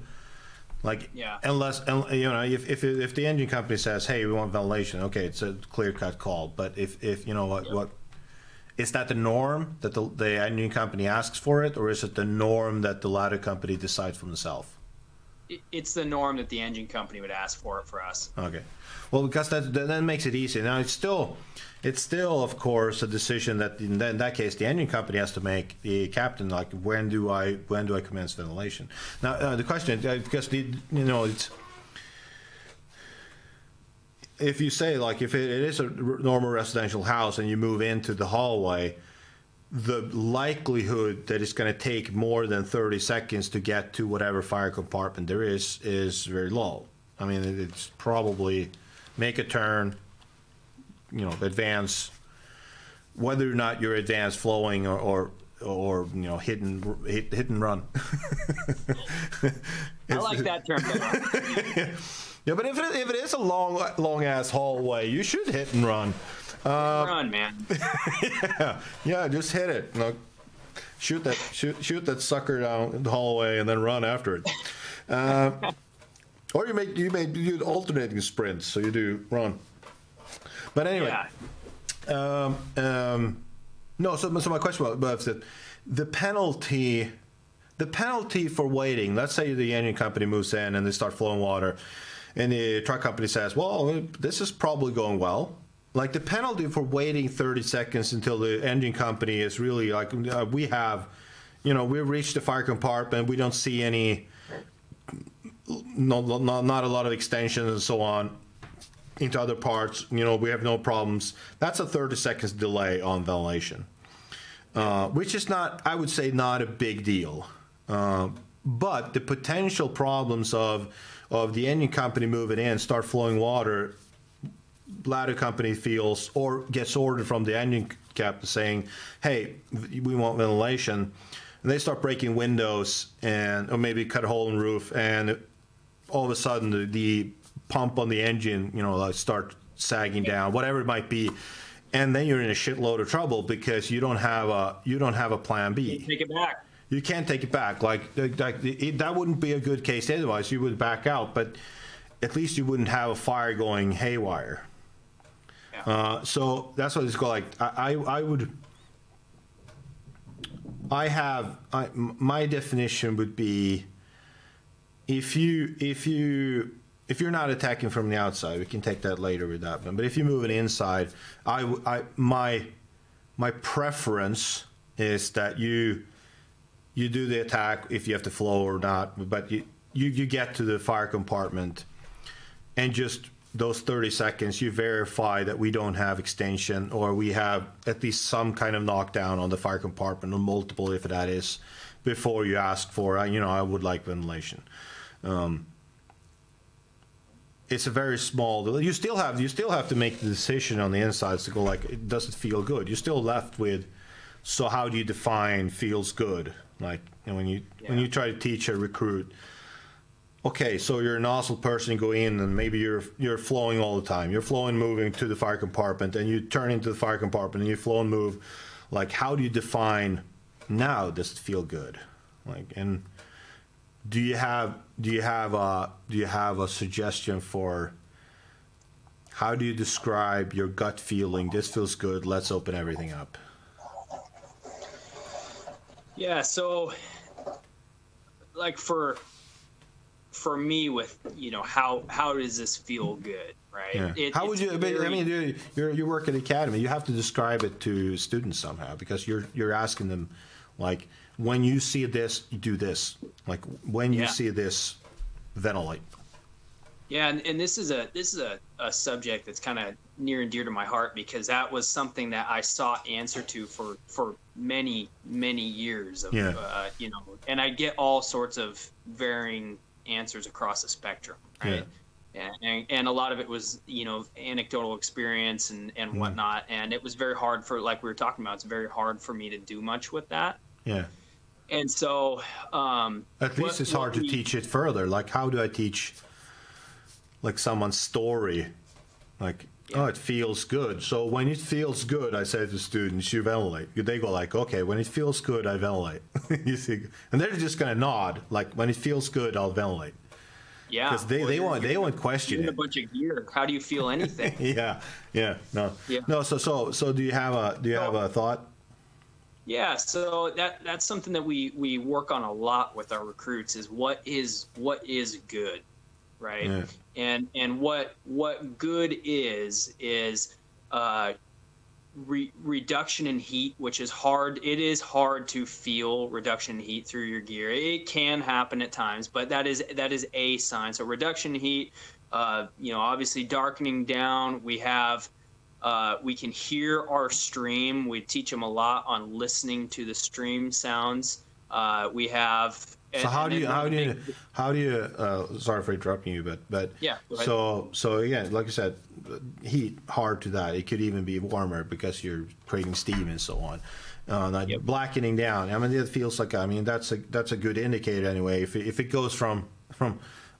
like, unless if the engine company says, hey, we want ventilation, okay, it's a clear-cut call. But if what is that the norm that the engine company asks for it, or is it the norm that the ladder company decides for themselves? It's the norm that the engine company would ask for it for us. Okay, well, because that makes it easy. Now it's still of course a decision that in that case the engine company has to make, the captain, like, when do I commence ventilation. Now the question is, because it's, if you say, like, if it is a normal residential house and you move into the hallway, the likelihood that it's going to take more than 30 seconds to get to whatever fire compartment there is very low. I mean, it's probably make a turn, advance, whether or not you're advance flowing or hit and run. I like that term. Yeah, but if it is a long ass hallway, you should hit and run. Run, man. yeah, just hit it. You know, shoot that sucker down the hallway and then run after it. Or you do alternating sprints, so you do run. But anyway, no. So my question was the penalty for waiting. Let's say the engine company moves in and they start flowing water, and the truck company says, "Well, this is probably going well." Like the penalty for waiting 30 seconds until the engine company is really like we've reached the fire compartment. We don't see any, not a lot of extensions and so on into other parts. We have no problems. That's a 30 seconds delay on ventilation, which is not, I would say, not a big deal. But the potential problems of the engine company moving in, start flowing water, ladder company feels or gets ordered from the engine captain saying, "Hey, we want ventilation," and they start breaking windows or maybe cut a hole in the roof, and all of a sudden the pump on the engine, start sagging down, whatever it might be, and then you're in a shitload of trouble because you don't have a plan B. Take it back. You can't take it back. That wouldn't be a good case. Otherwise, you would back out, but at least you wouldn't have a fire going haywire. Yeah. So that's what it's called. My definition would be if you're not attacking from the outside, we can take that later with that one. But if you move it inside, my preference is that you do the attack if you have to flow or not, but you get to the fire compartment, and just those 30 seconds you verify that we don't have extension, or we have at least some kind of knockdown on the fire compartment, or multiple if that is, before you ask for, I would like ventilation. It's a very small. You still have to make the decision on the insides to go like, does it feel good? You're still left with, so how do you define feels good? Like when you try to teach a recruit, okay, so you're a nozzle person, you go in and maybe you're flowing all the time. You're flowing, moving to the fire compartment, and you turn into the fire compartment and you flow and move. Like, how do you define now? Does it feel good? Like, and do you have a suggestion for how do you describe your gut feeling? This feels good. Let's open everything up. Yeah. So, like for me, with how does this feel good, right? Yeah. How would you? You work at the academy. You have to describe it to students somehow, because you're asking them, like, when you see this, you do this. Like, when you see this, ventilate. Yeah, and this is a subject that's kind of near and dear to my heart, because that was something that I sought answer to for many years of, and I get all sorts of varying answers across the spectrum, right? Yeah. And a lot of it was anecdotal experience and whatnot, and it was very hard for, like we were talking about, it's very hard for me to do much with that. Yeah. And so at least it's hard to teach it further. Like, how do I teach like someone's story? Like, oh, it feels good. So when it feels good, I say to students, you ventilate. They go like, okay, when it feels good, I ventilate. You see, and they're just gonna nod. Like, when it feels good, I'll ventilate. Yeah, because they won't question it. A bunch of gear. How do you feel anything? No. So do you have a thought? Yeah, so that's something that we work on a lot with our recruits, is what is good, right? Yeah. And what good is reduction in heat, which is hard. It is hard to feel reduction in heat through your gear. It can happen at times, but that is a sign. So reduction in heat, obviously darkening down. We have. We can hear our stream. We teach them a lot on listening to the stream sounds. We have. So how do you? Sorry for interrupting you, but yeah. So again, like I said, heat hard to that. It could even be warmer because you're creating steam and so on. Blackening down. I mean, it feels like. I mean, that's a good indicator anyway. If it goes from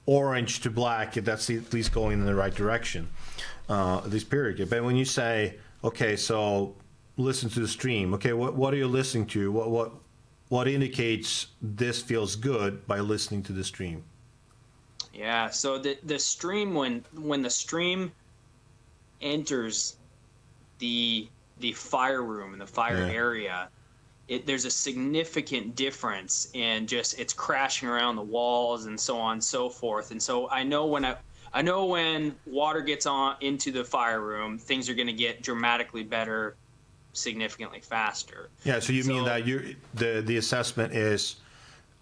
orange to black, that's at least going in the right direction, at least period. But when you say, okay, so listen to the stream, okay, what are you listening to? What indicates this feels good by listening to the stream? Yeah, so the stream, when the stream enters the fire room and the fire area, there's a significant difference in just it's crashing around the walls and so on and so forth. And so I know when water gets on into the fire room, things are going to get dramatically better, significantly faster. Yeah. So you mean that the assessment is,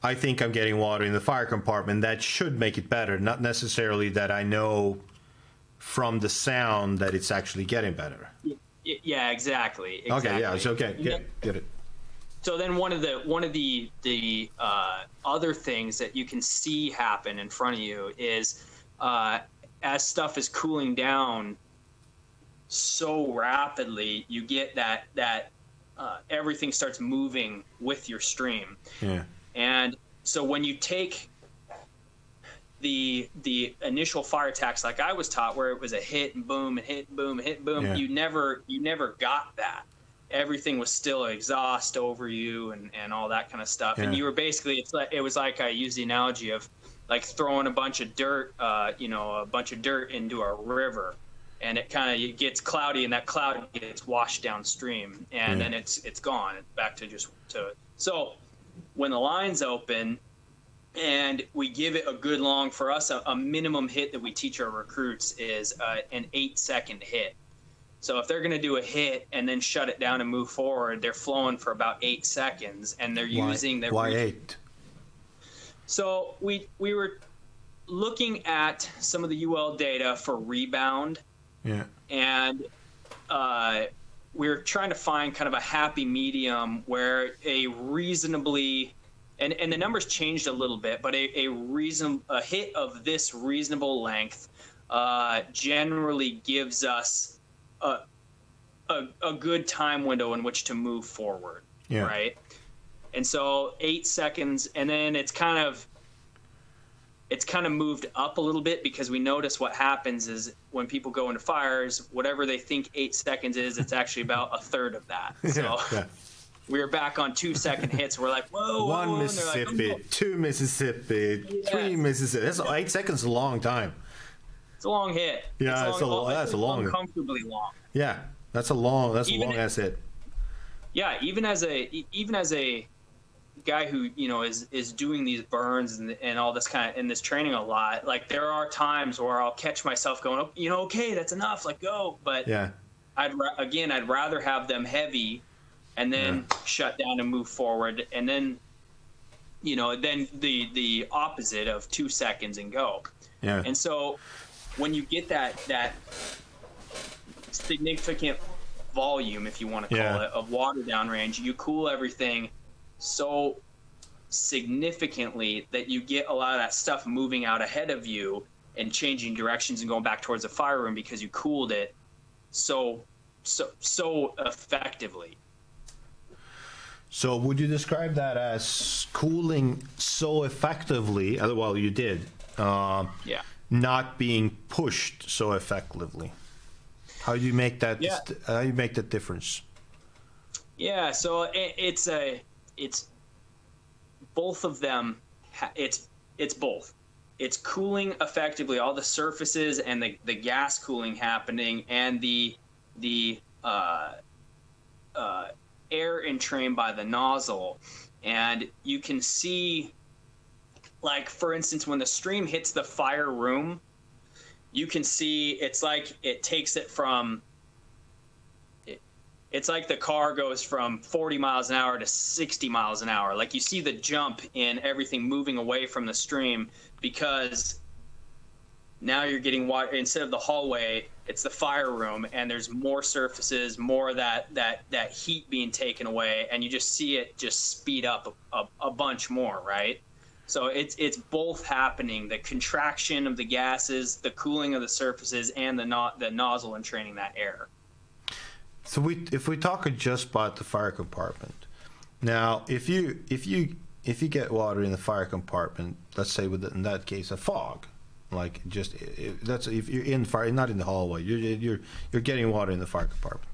I think I'm getting water in the fire compartment. That should make it better, not necessarily that I know from the sound that it's actually getting better. Yeah, exactly. Okay. Yeah. It's okay. Get it. So then one of the other things that you can see happen in front of you is as stuff is cooling down so rapidly, you get that everything starts moving with your stream. Yeah. And so when you take the initial fire attacks, like I was taught, where it was a hit and boom and hit and boom and hit and boom, you never got that. Everything was still exhaust over you and all that kind of stuff. And you were basically, it was like I use the analogy of like throwing a bunch of dirt, a bunch of dirt into a river, and it gets cloudy, and that cloud gets washed downstream, and then it's gone back to so when the line's open and we give it a good long, for us, a minimum hit that we teach our recruits is an 8-second hit. So if they're going to do a hit and then shut it down and move forward, they're flowing for about 8 seconds, and they're using their... Why 8? So we were looking at some of the UL data for rebound. Yeah. And we were trying to find kind of a happy medium where a reasonably... And the numbers changed a little bit, but a hit of this reasonable length generally gives us a good time window in which to move forward, right? And so 8 seconds, and then it's kind of moved up a little bit, because we notice what happens is when people go into fires, whatever they think 8 seconds is, it's actually about a third of that. So we were back on 2-second hits. We're like, whoa, one Mississippi, like, 2 Mississippi, 3 Mississippi. That's 8 seconds is a long time. It's a long hit. Yeah, that's a long. Uncomfortably long. Yeah, that's a long ass hit. Yeah, even as a guy who is doing these burns and all this kind of in this training a lot, like there are times where I'll catch myself going, okay, that's enough, like go. But I'd rather have them heavy and then shut down and move forward, and then then the opposite of 2 seconds and go. Yeah. And so when you get that significant volume, if you want to call it, of water downrange, you cool everything so significantly that you get a lot of that stuff moving out ahead of you and changing directions and going back towards the fire room, because you cooled it so effectively. So would you describe that as cooling so effectively? Well, you did. Not being pushed so effectively. How do you make that? Yeah. How do you make that difference? Yeah, so it's both of them. It's both. It's cooling effectively, all the surfaces and the gas cooling happening, and the air entrained by the nozzle. And you can see, like, for instance, when the stream hits the fire room, you can see it's like it takes it from, it's like the car goes from 40 miles an hour to 60 miles an hour. Like, you see the jump in everything moving away from the stream, because now you're getting water. Instead of the hallway, it's the fire room, and there's more surfaces, more of that heat being taken away, and you just see it just speed up a bunch more, right? So it's both happening: the contraction of the gases, the cooling of the surfaces, and the nozzle entraining that air. So if we talk just about the fire compartment, now if you get water in the fire compartment, let's say in that case a fog, Like just that's if you're in fire, not in the hallway. You're getting water in the fire compartment.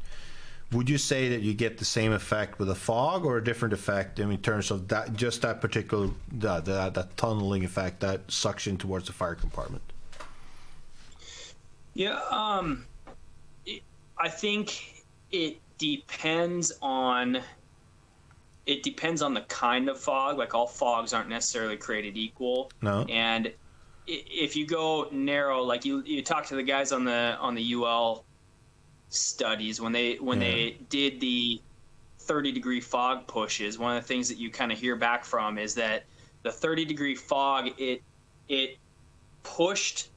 Would you say that you get the same effect with a fog, or a different effect in terms of that, just that particular that tunneling effect, that suction towards the fire compartment? Yeah, I think it depends on the kind of fog. Like, all fogs aren't necessarily created equal. No. And if you go narrow, like you talk to the guys on the UL studies, when they did the 30-degree fog pushes, one of the things that you kind of hear back from is that the 30-degree fog, it pushed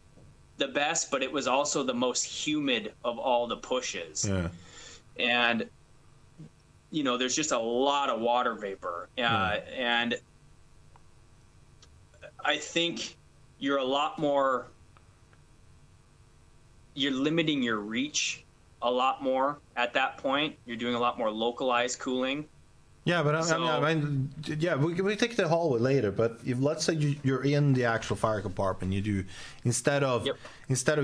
the best, but it was also the most humid of all the pushes. Yeah. And there's just a lot of water vapor, and I think you're limiting your reach a lot more at that point. You're doing a lot more localized cooling. Yeah, but I mean, we take the hallway later. But if, let's say you're in the actual fire compartment, you do instead of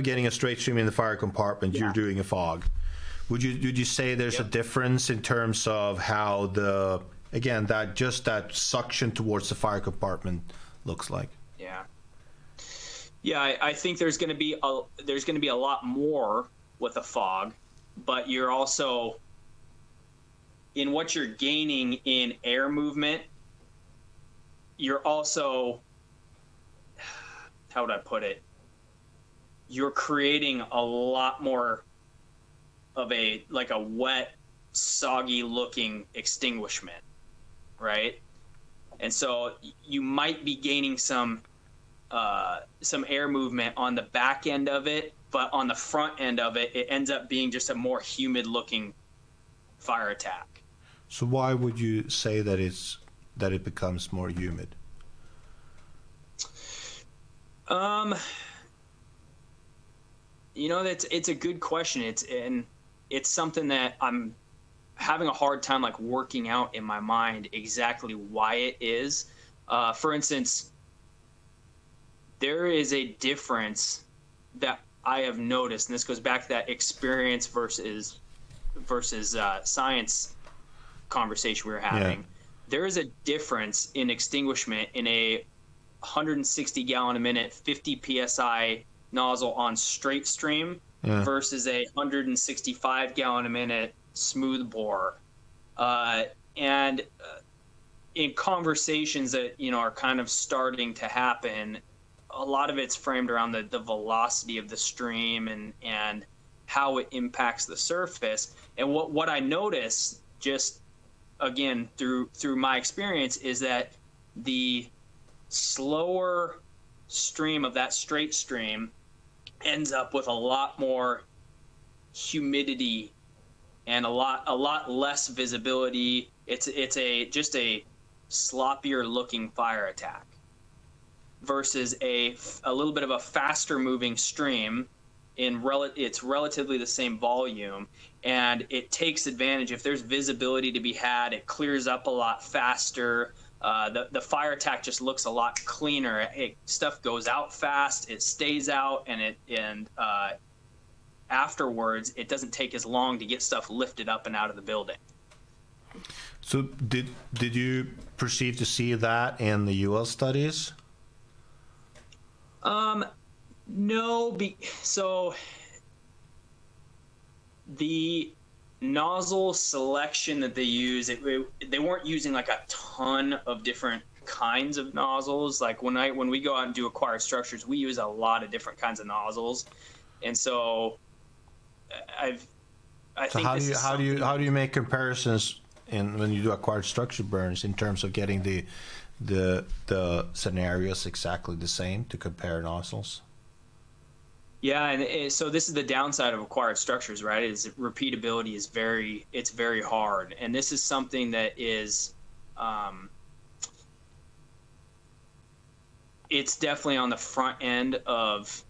getting a straight stream in the fire compartment, you're doing a fog. Would you say there's a difference in terms of how that suction towards the fire compartment looks like? Yeah, I think there's going to be a lot more with a fog, but you're also, in what you're gaining in air movement, you're also, how would I put it? You're creating a lot more of a wet, soggy looking extinguishment, right? And so you might be gaining some air movement on the back end of it, but on the front end of it, it ends up being just a more humid looking fire attack. So why would you say that it becomes more humid? It's a good question. It's something that I'm having a hard time working out in my mind exactly why it is. For instance, there is a difference that I have noticed, and this goes back to that experience versus science conversation we were having. Yeah. There is a difference in extinguishment in a 160 gallon a minute, 50 psi nozzle on straight stream versus a 165 gallon a minute smooth bore. And in conversations that are kind of starting to happen, a lot of it's framed around the velocity of the stream and how it impacts the surface. And what I notice, just again through my experience, is that the slower stream of that straight stream ends up with a lot more humidity and a lot less visibility. It's just a sloppier looking fire attack versus a little bit of a faster moving stream. It's relatively the same volume, and it takes advantage. If there's visibility to be had, it clears up a lot faster. The fire attack just looks a lot cleaner. Stuff goes out fast, it stays out, and afterwards it doesn't take as long to get stuff lifted up and out of the building. So did you perceive to see that in the UL studies? No. So the nozzle selection that they use, they weren't using a ton of different kinds of nozzles. Like when we go out and do acquired structures, we use a lot of different kinds of nozzles, and so I think how do you make comparisons when you do acquired structure burns in terms of getting the scenarios exactly the same to compare nozzles? Yeah, and so this is the downside of acquired structures, right? Is repeatability is very hard, and this is something that is, it's definitely on the front end of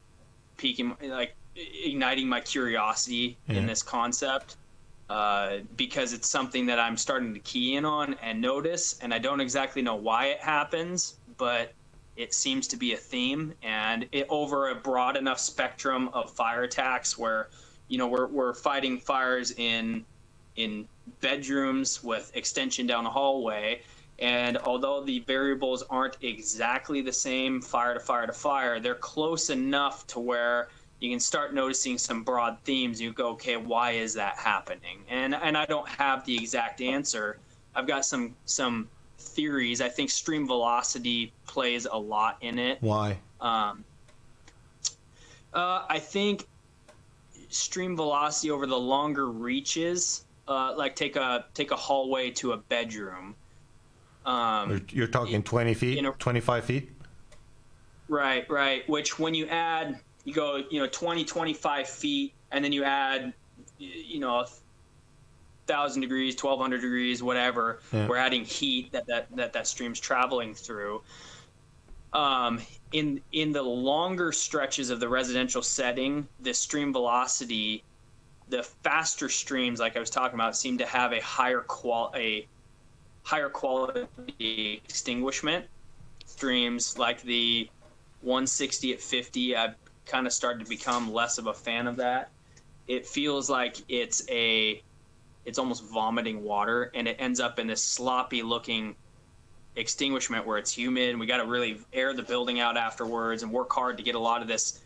igniting my curiosity in this concept, because it's something that I'm starting to key in on and notice, and I don't exactly know why it happens, but it seems to be a theme, and over a broad enough spectrum of fire attacks where, we're fighting fires in bedrooms with extension down the hallway. And although the variables aren't exactly the same fire to fire to fire, they're close enough to where you can start noticing some broad themes. You go, okay, why is that happening? And I don't have the exact answer. I've got some theories. I think stream velocity plays a lot in it. Why? I think stream velocity over the longer reaches, like take a hallway to a bedroom. You're talking 20 feet, 25 feet? Right. Which when you add, you go, 20, 25 feet, and then you add, 1,000 degrees, 1,200 degrees, whatever. Yeah. We're adding heat that stream's traveling through. In the longer stretches of the residential setting, the stream velocity, the faster streams, like I was talking about, seem to have a higher quality extinguishment. Streams like the 160 at 50, I've kind of started to become less of a fan of that. It feels like it's almost vomiting water, and it ends up in this sloppy looking extinguishment where it's humid, and we got to really air the building out afterwards and work hard to get a lot of this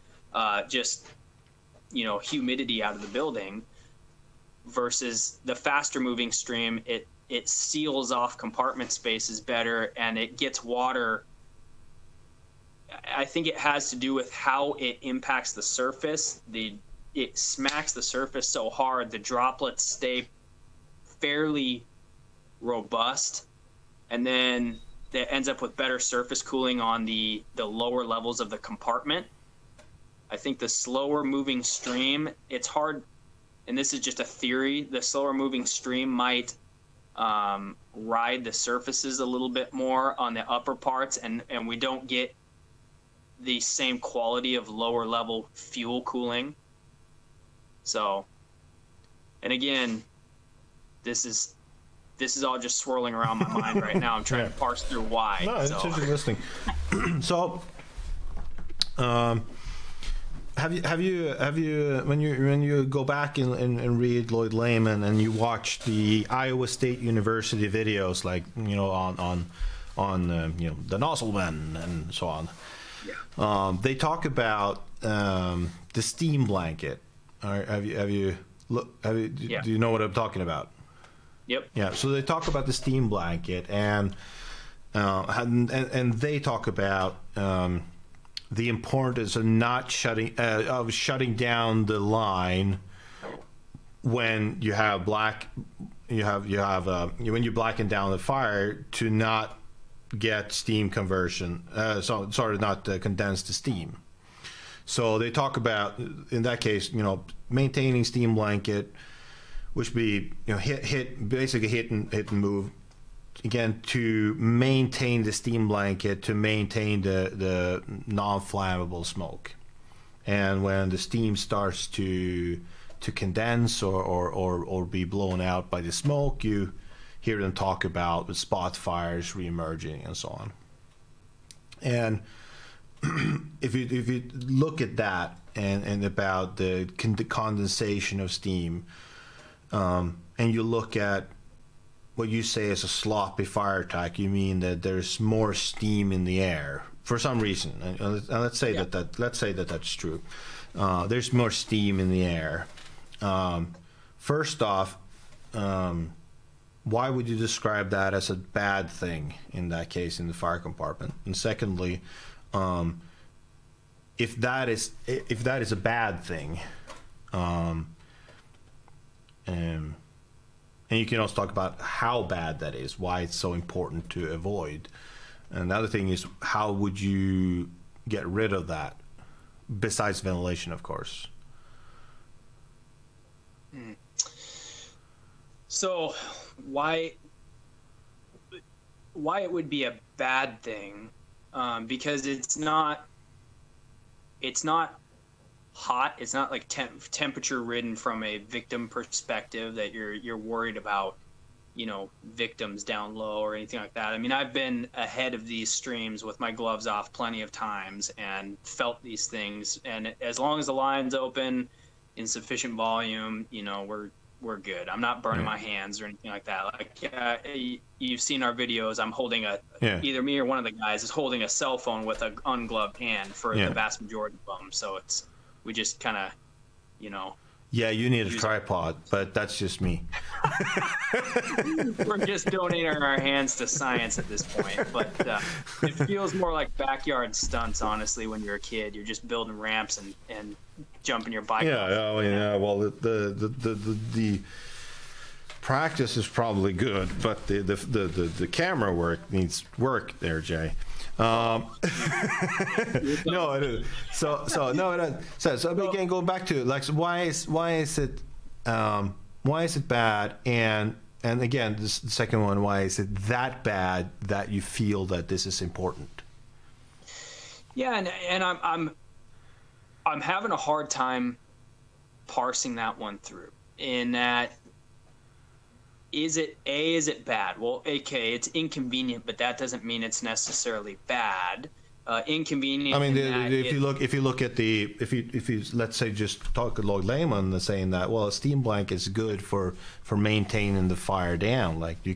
humidity out of the building. Versus the faster moving stream, it seals off compartment spaces better, and it gets water. I think it has to do with how it impacts the surface. It smacks the surface so hard, the droplets stay fairly robust, and then that ends up with better surface cooling on the lower levels of the compartment. I think the slower moving stream, it's hard, and this is just a theory, the slower moving stream might ride the surfaces a little bit more on the upper parts, and we don't get the same quality of lower level fuel cooling. So, and again, this is all just swirling around my mind right now. I'm trying to parse through why. No, it's interesting listening. So, have you when you go back and read Lloyd Lehman and you watch the Iowa State University videos, like on the nozzle men and so on, they talk about the steam blanket. Do you know what I'm talking about? Yep. Yeah. So they talk about the steam blanket, and they talk about the importance of not shutting down the line when you have when you blacken down the fire to not get steam conversion. Not condense the steam. So they talk about, in that case, maintaining steam blanket, which be hit and move, again, to maintain the steam blanket, to maintain the non-flammable smoke. And when the steam starts to condense or be blown out by the smoke, you hear them talk about the spot fires reemerging and so on. And if you look at that and about the condensation of steam, and you look at what you say is a sloppy fire attack, you mean that there's more steam in the air for some reason. And let's say that's true. There's more steam in the air. First off, why would you describe that as a bad thing in that case in the fire compartment? And secondly, if that is a bad thing, and you can also talk about how bad that is, why it's so important to avoid. And the other thing is, how would you get rid of that, besides ventilation, of course? So why it would be a bad thing, because it's not hot. It's not like temperature ridden from a victim perspective that you're worried about victims down low or anything like that. I mean, I've been ahead of these streams with my gloves off plenty of times and felt these things. And as long as the line's open in sufficient volume, we're good. I'm not burning my hands or anything like that. Like you've seen our videos. I'm holding either me or one of the guys is holding a cell phone with an ungloved hand for the vast majority of them. So we just kind of, Yeah, you need a tripod, but that's just me. We're just donating our hands to science at this point. But it feels more like backyard stunts, honestly, when you're a kid. You're just building ramps and jumping your bike. Yeah. Well, the practice is probably good, but the camera work needs work there, Jay. No, it isn't. So again, going back to like, why is it bad? And again, the second one, why is it that bad that you feel that this is important? Yeah, and I'm having a hard time parsing that one through. In that, is it bad? Well, okay, it's inconvenient, but that doesn't mean it's necessarily bad. Inconvenient. I mean, if you look at if you let's say just talk to Lloyd Lehman saying that, well, a steam blanket is good for maintaining the fire down. Like you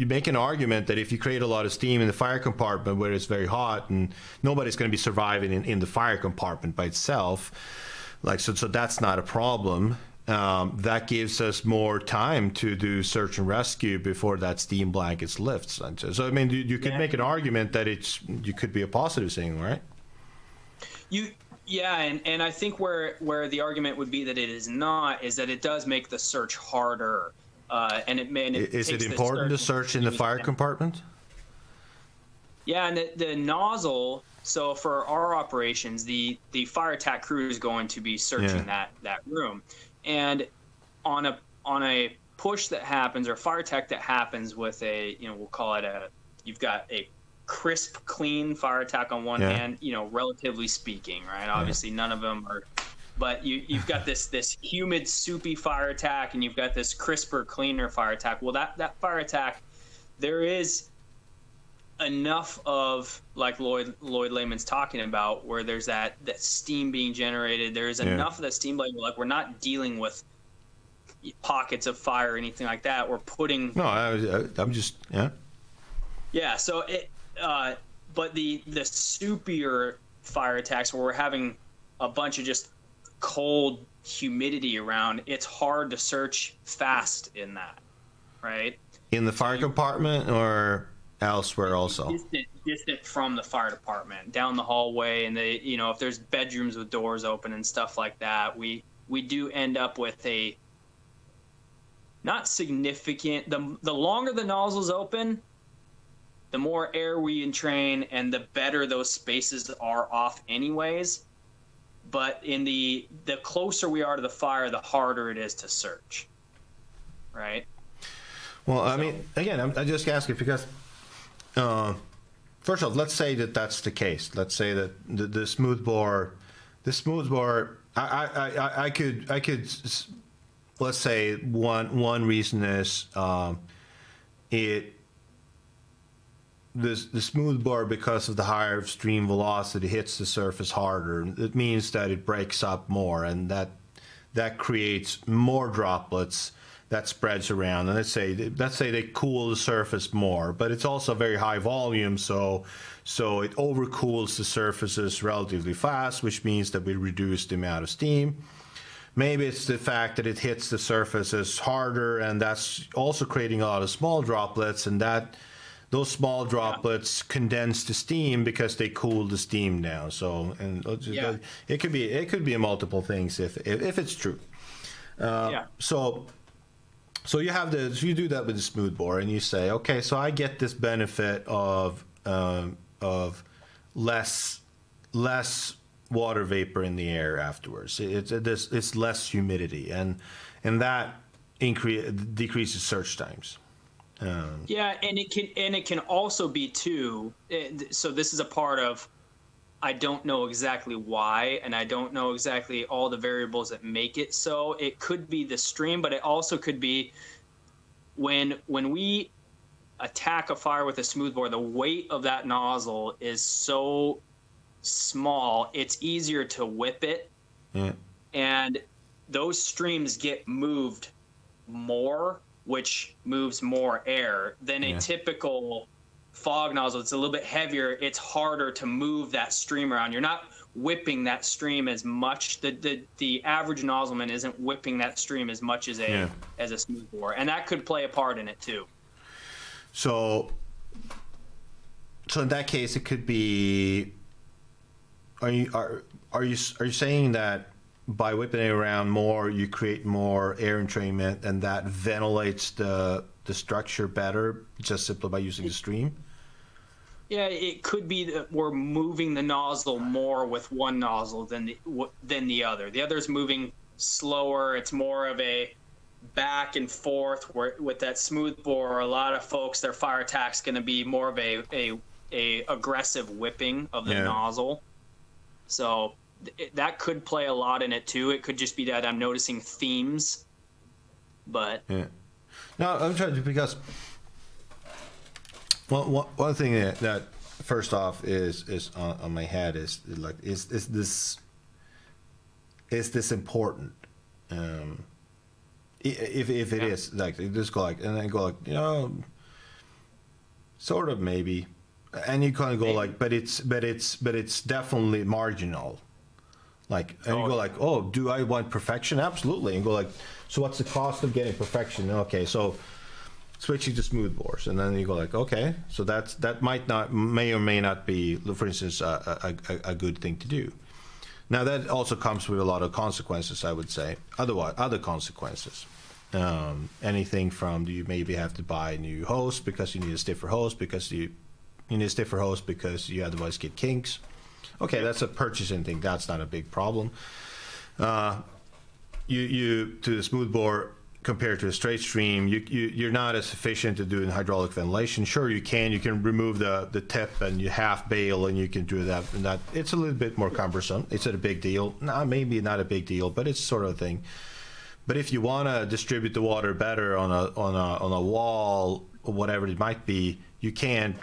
make an argument that if you create a lot of steam in the fire compartment where it's very hot and nobody's going to be surviving in the fire compartment by itself, like so that's not a problem. That gives us more time to do search and rescue before that steam blankets lifts. So I mean, you could make an argument that you could be a positive thing, right? And I think where the argument would be that it is not is that it does make the search harder. Is it important to search in the fire compartment? Yeah, and the nozzle. So for our operations, the fire attack crew is going to be searching that room. And on a push that happens or fire attack that happens with we'll call it you've got a crisp, clean fire attack on one hand, relatively speaking, right? Obviously none of them are, but you've got this humid, soupy fire attack and you've got this crisper, cleaner fire attack. Well, that fire attack, there is enough of, like Lloyd Lehman's talking about, where there's that steam being generated. There's enough of that steam, like we're not dealing with pockets of fire or anything like that. We're putting. No, I'm just Yeah. So it, but the soupier fire attacks where we're having a bunch of just cold humidity around, it's hard to search fast in that, right? In the fire compartment or elsewhere also? Distant from the fire department, down the hallway, and if there's bedrooms with doors open and stuff like that, we do end up with a not significant. The longer the nozzle's open, the more air we entrain, and the better those spaces are off anyways. But in the closer we are to the fire, the harder it is to search, right? Well, I mean, again, I just ask it because first off, let's say that that's the case. Let's say that the smoothbore, I could, let's say one reason is the smoothbore, because of the higher stream velocity, hits the surface harder. It means that it breaks up more, and that creates more droplets that spreads around. And let's say they cool the surface more, but it's also very high volume, so it overcools the surfaces relatively fast, which means that we reduce the amount of steam. Maybe it's the fact that it hits the surfaces harder, and that's also creating a lot of small droplets, and those small droplets condense the steam because they cool the steam down. So, it could be multiple things if it's true. So you do that with the smoothbore, and you say, okay, so I get this benefit of less water vapor in the air afterwards. It's less humidity, and that decreases search times. And it can also be too. So this is a part of, I don't know exactly why, and I don't know exactly all the variables that make it so. It could be the stream, but it also could be when we attack a fire with a smoothbore, the weight of that nozzle is so small, it's easier to whip it. Yeah. And those streams get moved more, which moves more air than a typical fog nozzle. It's a little bit heavier. It's harder to move that stream around. You're not whipping that stream as much. The average nozzleman isn't whipping that stream as much as a smoothbore, and that could play a part in it too. So in that case, it could be. Are you saying that by whipping it around more, you create more air entrainment, and that ventilates the structure better just simply by using the stream? Yeah, it could be that we're moving the nozzle more with one nozzle than the other. The other's moving slower. It's more of a back and forth. Where with that smoothbore, a lot of folks, their fire attack's going to be more of a aggressive whipping of the nozzle. So that could play a lot in it too. It could just be that I'm noticing themes, but no, I'm trying to, because one thing that first off is on my head is like is this important? If it is, like, just go like, and then go like, you know, sort of maybe, and you kind of go like, but it's definitely marginal. Like, and you go like, oh, do I want perfection? Absolutely. And go like, so what's the cost of getting perfection? Okay, so switching to smoothbores, and then you go like, okay, so that may or may not be, for instance, a good thing to do. Now that also comes with a lot of consequences, I would say. Other consequences. Anything from, do you maybe have to buy a new hose because you need a stiffer hose, because you need a stiffer hose because you otherwise get kinks. Okay, that's a purchasing thing. That's not a big problem. You to the smoothbore compared to a straight stream, you're not as efficient to doing hydraulic ventilation. Sure, you can remove the tip and you half bail, and you can do that. And that it's a little bit more cumbersome. It's not a big deal. No, maybe not a big deal, but it's sort of a thing. But if you want to distribute the water better on a wall or whatever it might be, you can.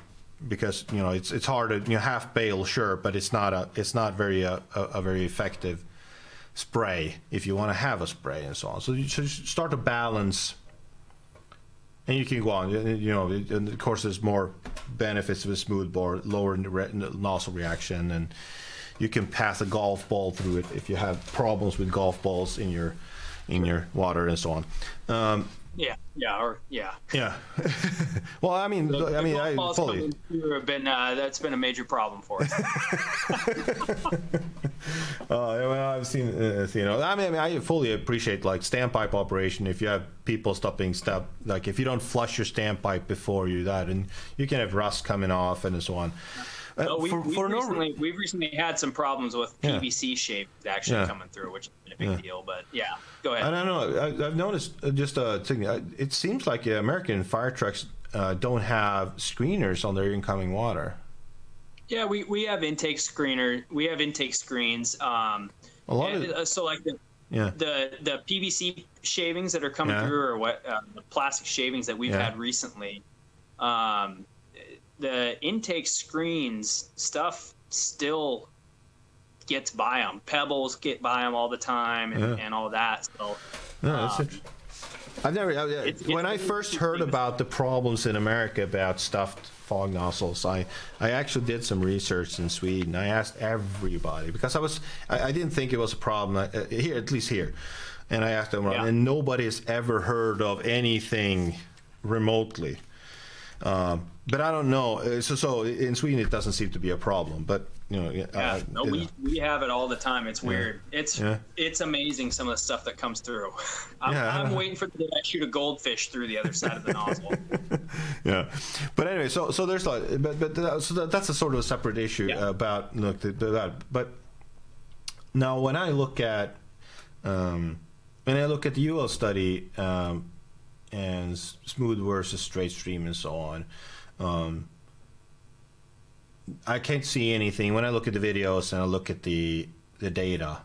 Because it's hard to half bail, sure, but it's not very a very effective spray if you want to have a spray and so on. So you should start to balance, and you can go on. And of course, there's more benefits of a smoothbore, lower nozzle reaction, and you can pass a golf ball through it if you have problems with golf balls in your water and so on. Yeah. Well, I mean, I fully have been that's been a major problem for us. I've seen, I fully appreciate like standpipe operation. If you have people stopping stuff, like if you don't flush your standpipe before you that, and you can have rust coming off and so on. We've recently had some problems with PVC shape actually coming through, which has been a big deal. But go ahead. I don't know. I've noticed just a thing. It seems like American fire trucks don't have screeners on their incoming water. Yeah, we have intake screener. We have intake screens. So like the PVC shavings that are coming through, or what the plastic shavings that we've had recently. The intake screens stuff still gets by them. Pebbles get by them all the time, and all that. So, that's interesting. I've never. When I first heard about the problems in America about stuffed fog nozzles, I actually did some research in Sweden. I asked everybody because I didn't think it was a problem here, at least here, and I asked them, and nobody's ever heard of anything remotely. But I don't know. So in Sweden, it doesn't seem to be a problem. But we have it all the time. It's weird. It's amazing some of the stuff that comes through. I'm waiting for the day I shoot a goldfish through the other side of the nozzle. But anyway, so there's like, so that's a sort of a separate issue about that. But now when I look at the UL study. And smooth versus straight stream and so on. I can't see anything when I look at the videos and I look at the data.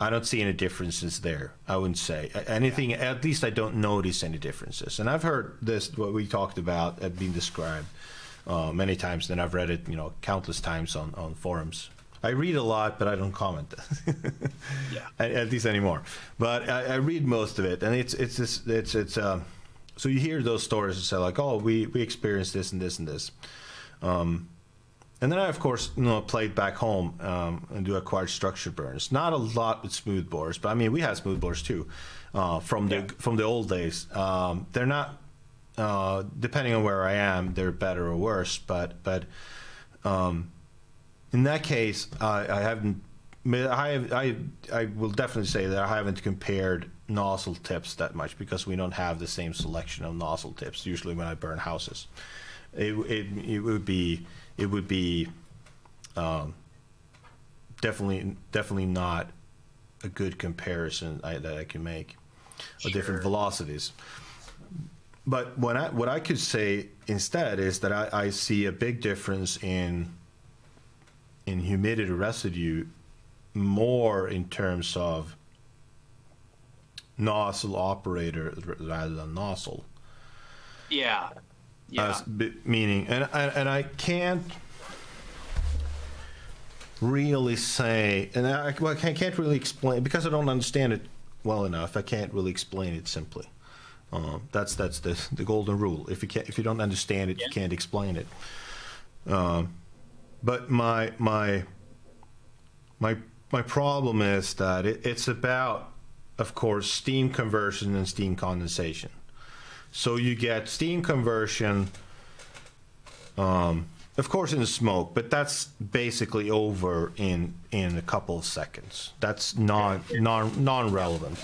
I don't see any differences there. I wouldn't say anything. At least I don't notice any differences. And I've heard this, what we talked about, being described many times. And I've read it, countless times on forums. I read a lot, but I don't comment. Yeah. At least anymore. But I read most of it, and it's so you hear those stories and say like, oh, we experienced this and this and this. And then I, of course, played back home and do acquired structure burns. Not a lot with smooth bores, but I mean, we had smooth bores too from the old days. They're not, depending on where I am, they're better or worse. But in that case, I will definitely say that I haven't compared nozzle tips that much because we don't have the same selection of nozzle tips. Usually, when I burn houses, it would be definitely not a good comparison that I can make of different velocities. But what I could say instead is that I see a big difference in humidity residue more in terms of nozzle operator rather than nozzle. Yeah. Yeah. Meaning, and I can't really say, and I can't really explain because I don't understand it well enough. I can't really explain it simply. That's the golden rule. If you don't understand it, you can't explain it. But my problem is that it's about, of course, steam conversion and steam condensation. So you get steam conversion, of course, in the smoke, but that's basically over in a couple of seconds. That's non-relevant.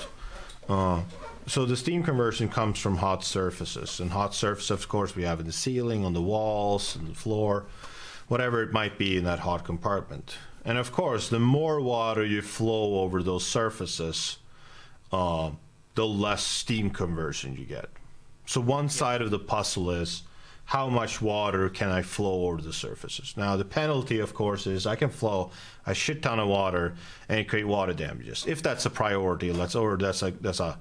So the steam conversion comes from hot surfaces, and hot surfaces, of course, we have in the ceiling, on the walls, on the floor, whatever it might be in that hot compartment. And of course, the more water you flow over those surfaces, the less steam conversion you get. So one side of the puzzle is how much water can I flow over the surfaces. Now the penalty, of course, is I can flow a shit ton of water and create water damages. If that's a priority, that's a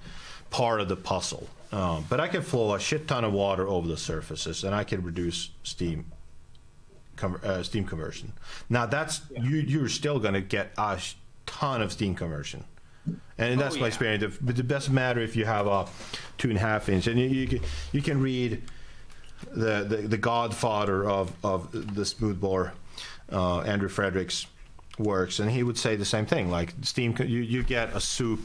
part of the puzzle. But I can flow a shit ton of water over the surfaces, and I can reduce steam conversion. Now that's you're still going to get a ton of steam conversion. And that's my experience. But it doesn't matter if you have a 2.5 inch, and you can read the godfather of the smoothbore, Andrew Frederick's works, and he would say the same thing. Like steam, you get a soup,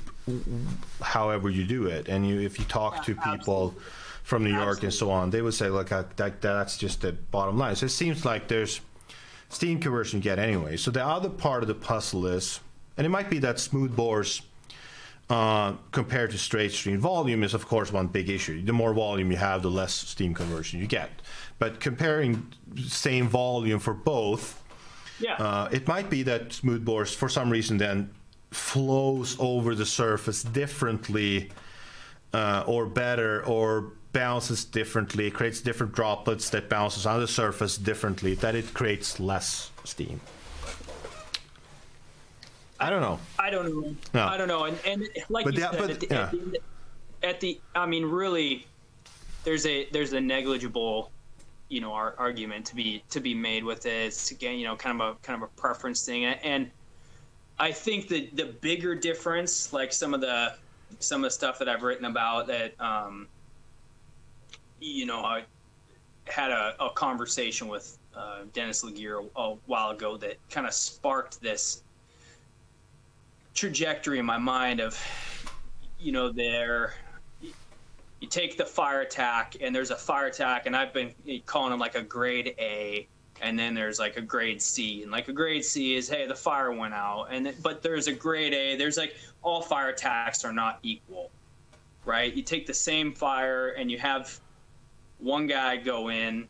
however you do it, and if you talk to people from New York and so on, they would say, look, that's just the bottom line. So it seems like there's steam conversion you get anyway. So the other part of the puzzle is, and it might be that smooth bores compared to straight stream volume is, of course, one big issue. The more volume you have, the less steam conversion you get. But comparing same volume for both, it might be that smooth bores, for some reason, then flows over the surface differently or better, or bounces differently, creates different droplets that bounces on the surface differently, that it creates less steam. I don't know. I don't know. And like you said, I mean, really, there's a negligible, argument to be made with this. Again, kind of a preference thing. And I think that the bigger difference, like some of the stuff that I've written about that, I had a conversation with Dennis Laguerre a while ago that kind of sparked this trajectory in my mind of, you take the fire attack, and there's a fire attack, and I've been calling them like a grade A, and then there's like a grade C, and like a grade C is, hey, the fire went out, but there's a grade A. There's like, all fire attacks are not equal, right? You take the same fire and you have one guy go in,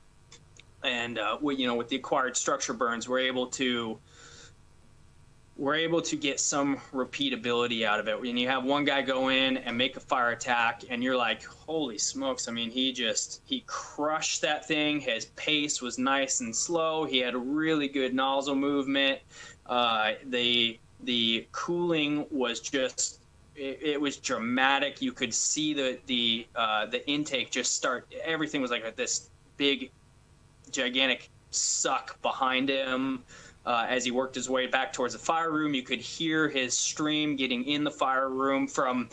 and with the acquired structure burns, we're able to get some repeatability out of it. When you have one guy go in and make a fire attack, and you're like, holy smokes, I mean, he crushed that thing. His pace was nice and slow. He had a really good nozzle movement. The the cooling was just, it was dramatic. You could see the intake just start. Everything was like this big, gigantic suck behind him. As he worked his way back towards the fire room, you could hear his stream getting in the fire room from,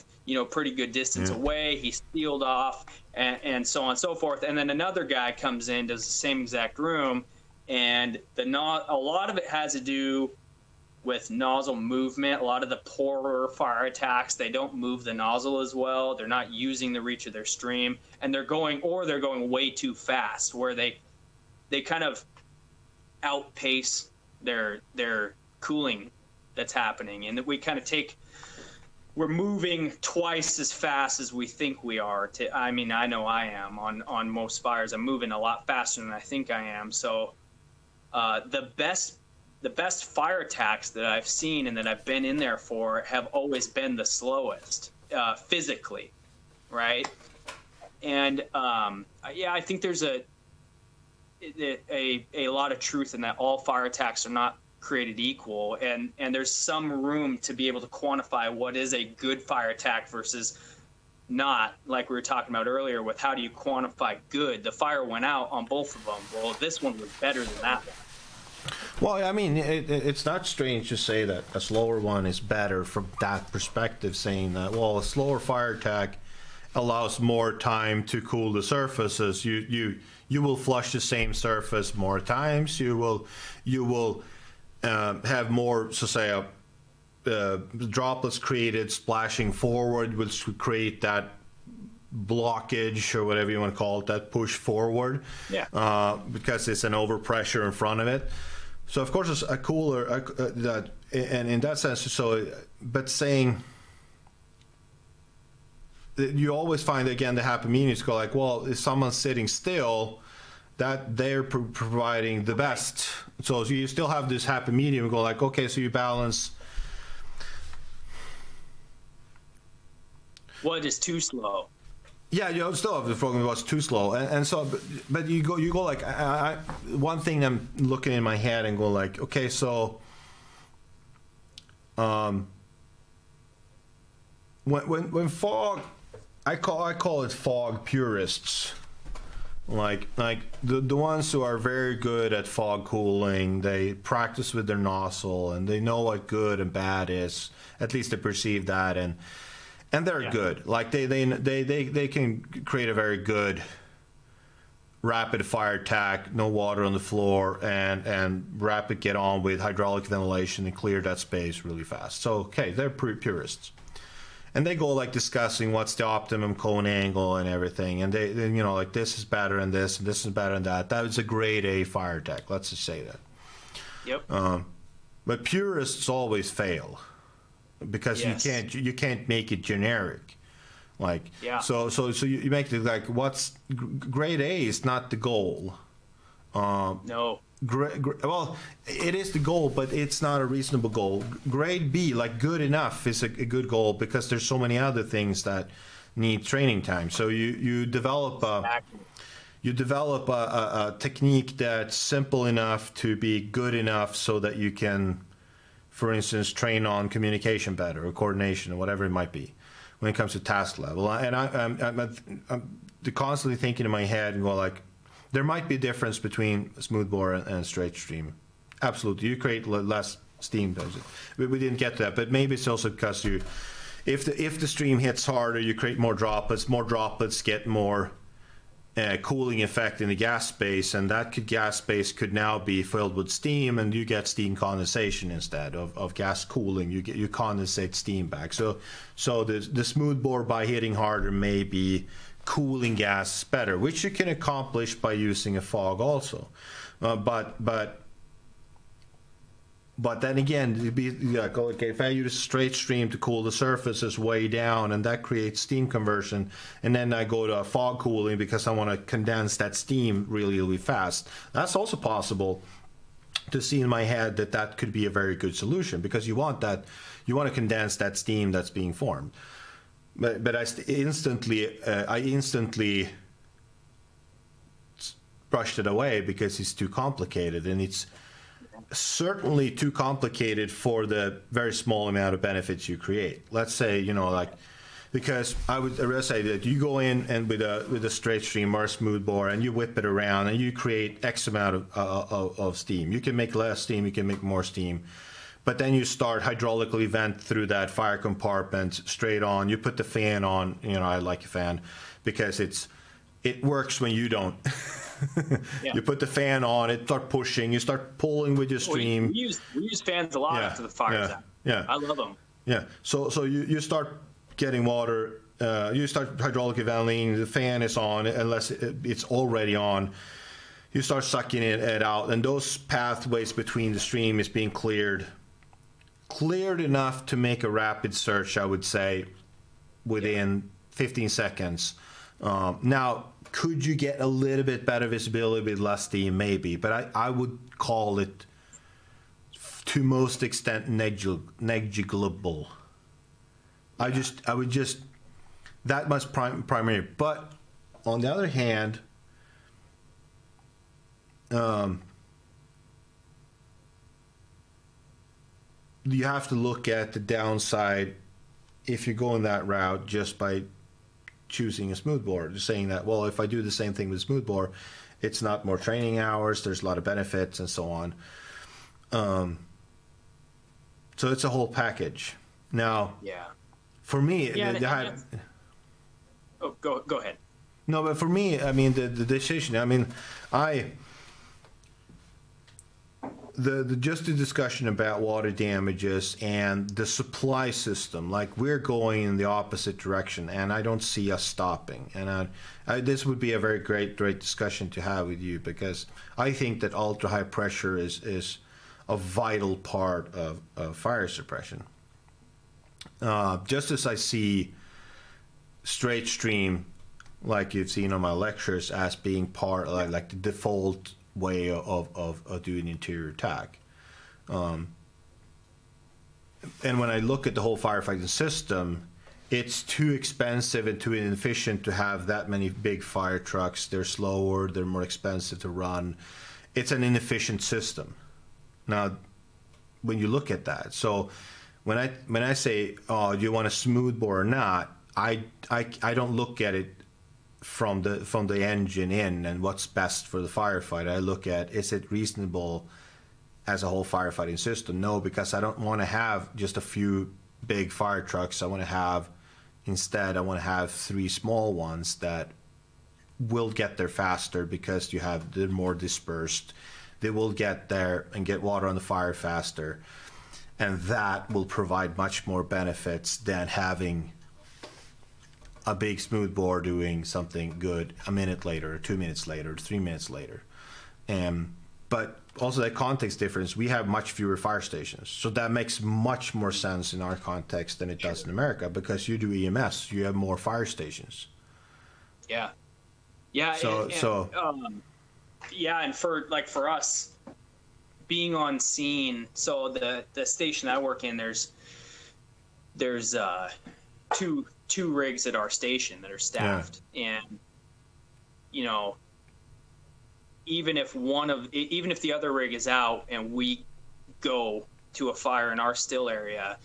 pretty good distance away. He sealed off, and so on and so forth. And then another guy comes in, does the same exact room, and a lot of it has to do with nozzle movement. A lot of the poorer fire attacks, they don't move the nozzle as well. They're not using the reach of their stream, and they're going way too fast, where they kind of outpace their cooling that's happening, and that we kind of we're moving twice as fast as we think we are. I know I am on most fires. I'm moving a lot faster than I think I am. So the best fire attacks that I've seen and that I've been in there for have always been the slowest, physically, right? And I think there's a lot of truth in that. All fire attacks are not created equal, and there's some room to be able to quantify what is a good fire attack versus not, like we were talking about earlier with how do you quantify good. The fire went out on both of them. Well, this one was better than that one. Well, I mean, it's not strange to say that a slower one is better from that perspective, saying that, well, a slower fire attack allows more time to cool the surfaces. You will flush the same surface more times. You will have more, so say, droplets created splashing forward, which would create that blockage or whatever you want to call it, that push forward. Because it's an overpressure in front of it. So of course it's a cooler that, and in that sense, so, but saying that you always find again the happy medium to go like, well, if someone's sitting still, that they're providing the best. So you still have this happy medium and go like, okay, so you balance. What is too slow? Yeah, you still have the program was too slow, and so, but you go like, one thing I'm looking in my head and go like, okay, so, when fog, I call it fog purists, like the ones who are very good at fog cooling. They practice with their nozzle and they know what good and bad is. At least they perceive that, and they're good. Like they can create a very good rapid fire attack, no water on the floor, and rapid get on with hydraulic ventilation and clear that space really fast. So okay, they're purists, and they go like discussing what's the optimum cone angle and everything, and they like this is better than this, and this is better than that. That was a grade A fire attack. Let's just say that. Yep. But purists always fail. Because you can't make it generic, like so you make it like what's grade A is not the goal. No. Well, it is the goal, but it's not a reasonable goal. Grade B, like good enough, is a good goal because there's so many other things that need training time. So you develop a technique that's simple enough to be good enough so that you can, for instance, train on communication better or coordination or whatever it might be when it comes to task level. And I'm constantly thinking in my head and go like, there might be a difference between smooth bore and straight stream. Absolutely. You create less steam. We didn't get to that, but maybe it's also because if the stream hits harder, you create more droplets. More droplets get more cooling effect in the gas space, and that gas space could now be filled with steam, and you get steam condensation instead of gas cooling. You condensate steam back. So the smooth bore by hitting harder may be cooling gas better, which you can accomplish by using a fog also. But then again, it'd be like, okay, if I use a straight stream to cool the surfaces way down, and that creates steam conversion, and then I go to fog cooling because I want to condense that steam really, really fast. That's also possible to see in my head that could be a very good solution, because you want to condense that steam that's being formed. But I instantly brushed it away because it's too complicated, and certainly too complicated for the very small amount of benefits you create. Let's say, like, because I would say that you go in and with a straight stream or a smooth bore and you whip it around and you create X amount of steam. You can make less steam, you can make more steam. But then you start hydraulically vent through that fire compartment straight on. You put the fan on. I like a fan because it works when you don't. Yeah. You put the fan on, it start pushing. You start pulling with your stream. We use fans a lot after the fires. Yeah, I love them. Yeah, so you start getting water. You start hydraulically venting. The fan is on unless it's already on. You start sucking it out, and those pathways between the stream is being cleared enough to make a rapid search, I would say, within 15 seconds. Now, could you get a little bit better visibility with less steam? Maybe, but I would call it, to most extent, negligible. Yeah. I would just that much primary. But on the other hand, you have to look at the downside if you're going that route just by choosing a smooth bore. Just saying that, well, if I do the same thing with smooth bore, it's not more training hours, there's a lot of benefits and so on. So it's a whole package. Now, for me, go ahead. No, but for me, I mean, the decision, I mean, just the discussion about water damages and the supply system, like we're going in the opposite direction, and I don't see us stopping. And this would be a very great discussion to have with you, because I think that ultra high pressure is a vital part of fire suppression. Just as I see straight stream, like you've seen on my lectures, as being part like the default way of doing interior attack. And when I look at the whole firefighting system, it's too expensive and too inefficient to have that many big fire trucks. They're slower, they're more expensive to run. It's an inefficient system. Now, when you look at that, so when I say, oh, do you want a smooth bore or not, I don't look at it from the engine in and what's best for the firefighter. I look at, is it reasonable as a whole firefighting system? No, because I don't want to have just a few big fire trucks. I want to have 3 small ones that will get there faster because they're more dispersed. They will get there and get water on the fire faster, and that will provide much more benefits than having a big smooth bore doing something good a minute later, 2 minutes later, 3 minutes later. But also that context difference, we have much fewer fire stations. So that makes much more sense in our context than it does in America, because you do EMS, you have more fire stations. Yeah. Yeah. And for us being on scene, so the station I work in, there's two rigs at our station that are staffed, and even if the other rig is out and we go to a fire in our still area,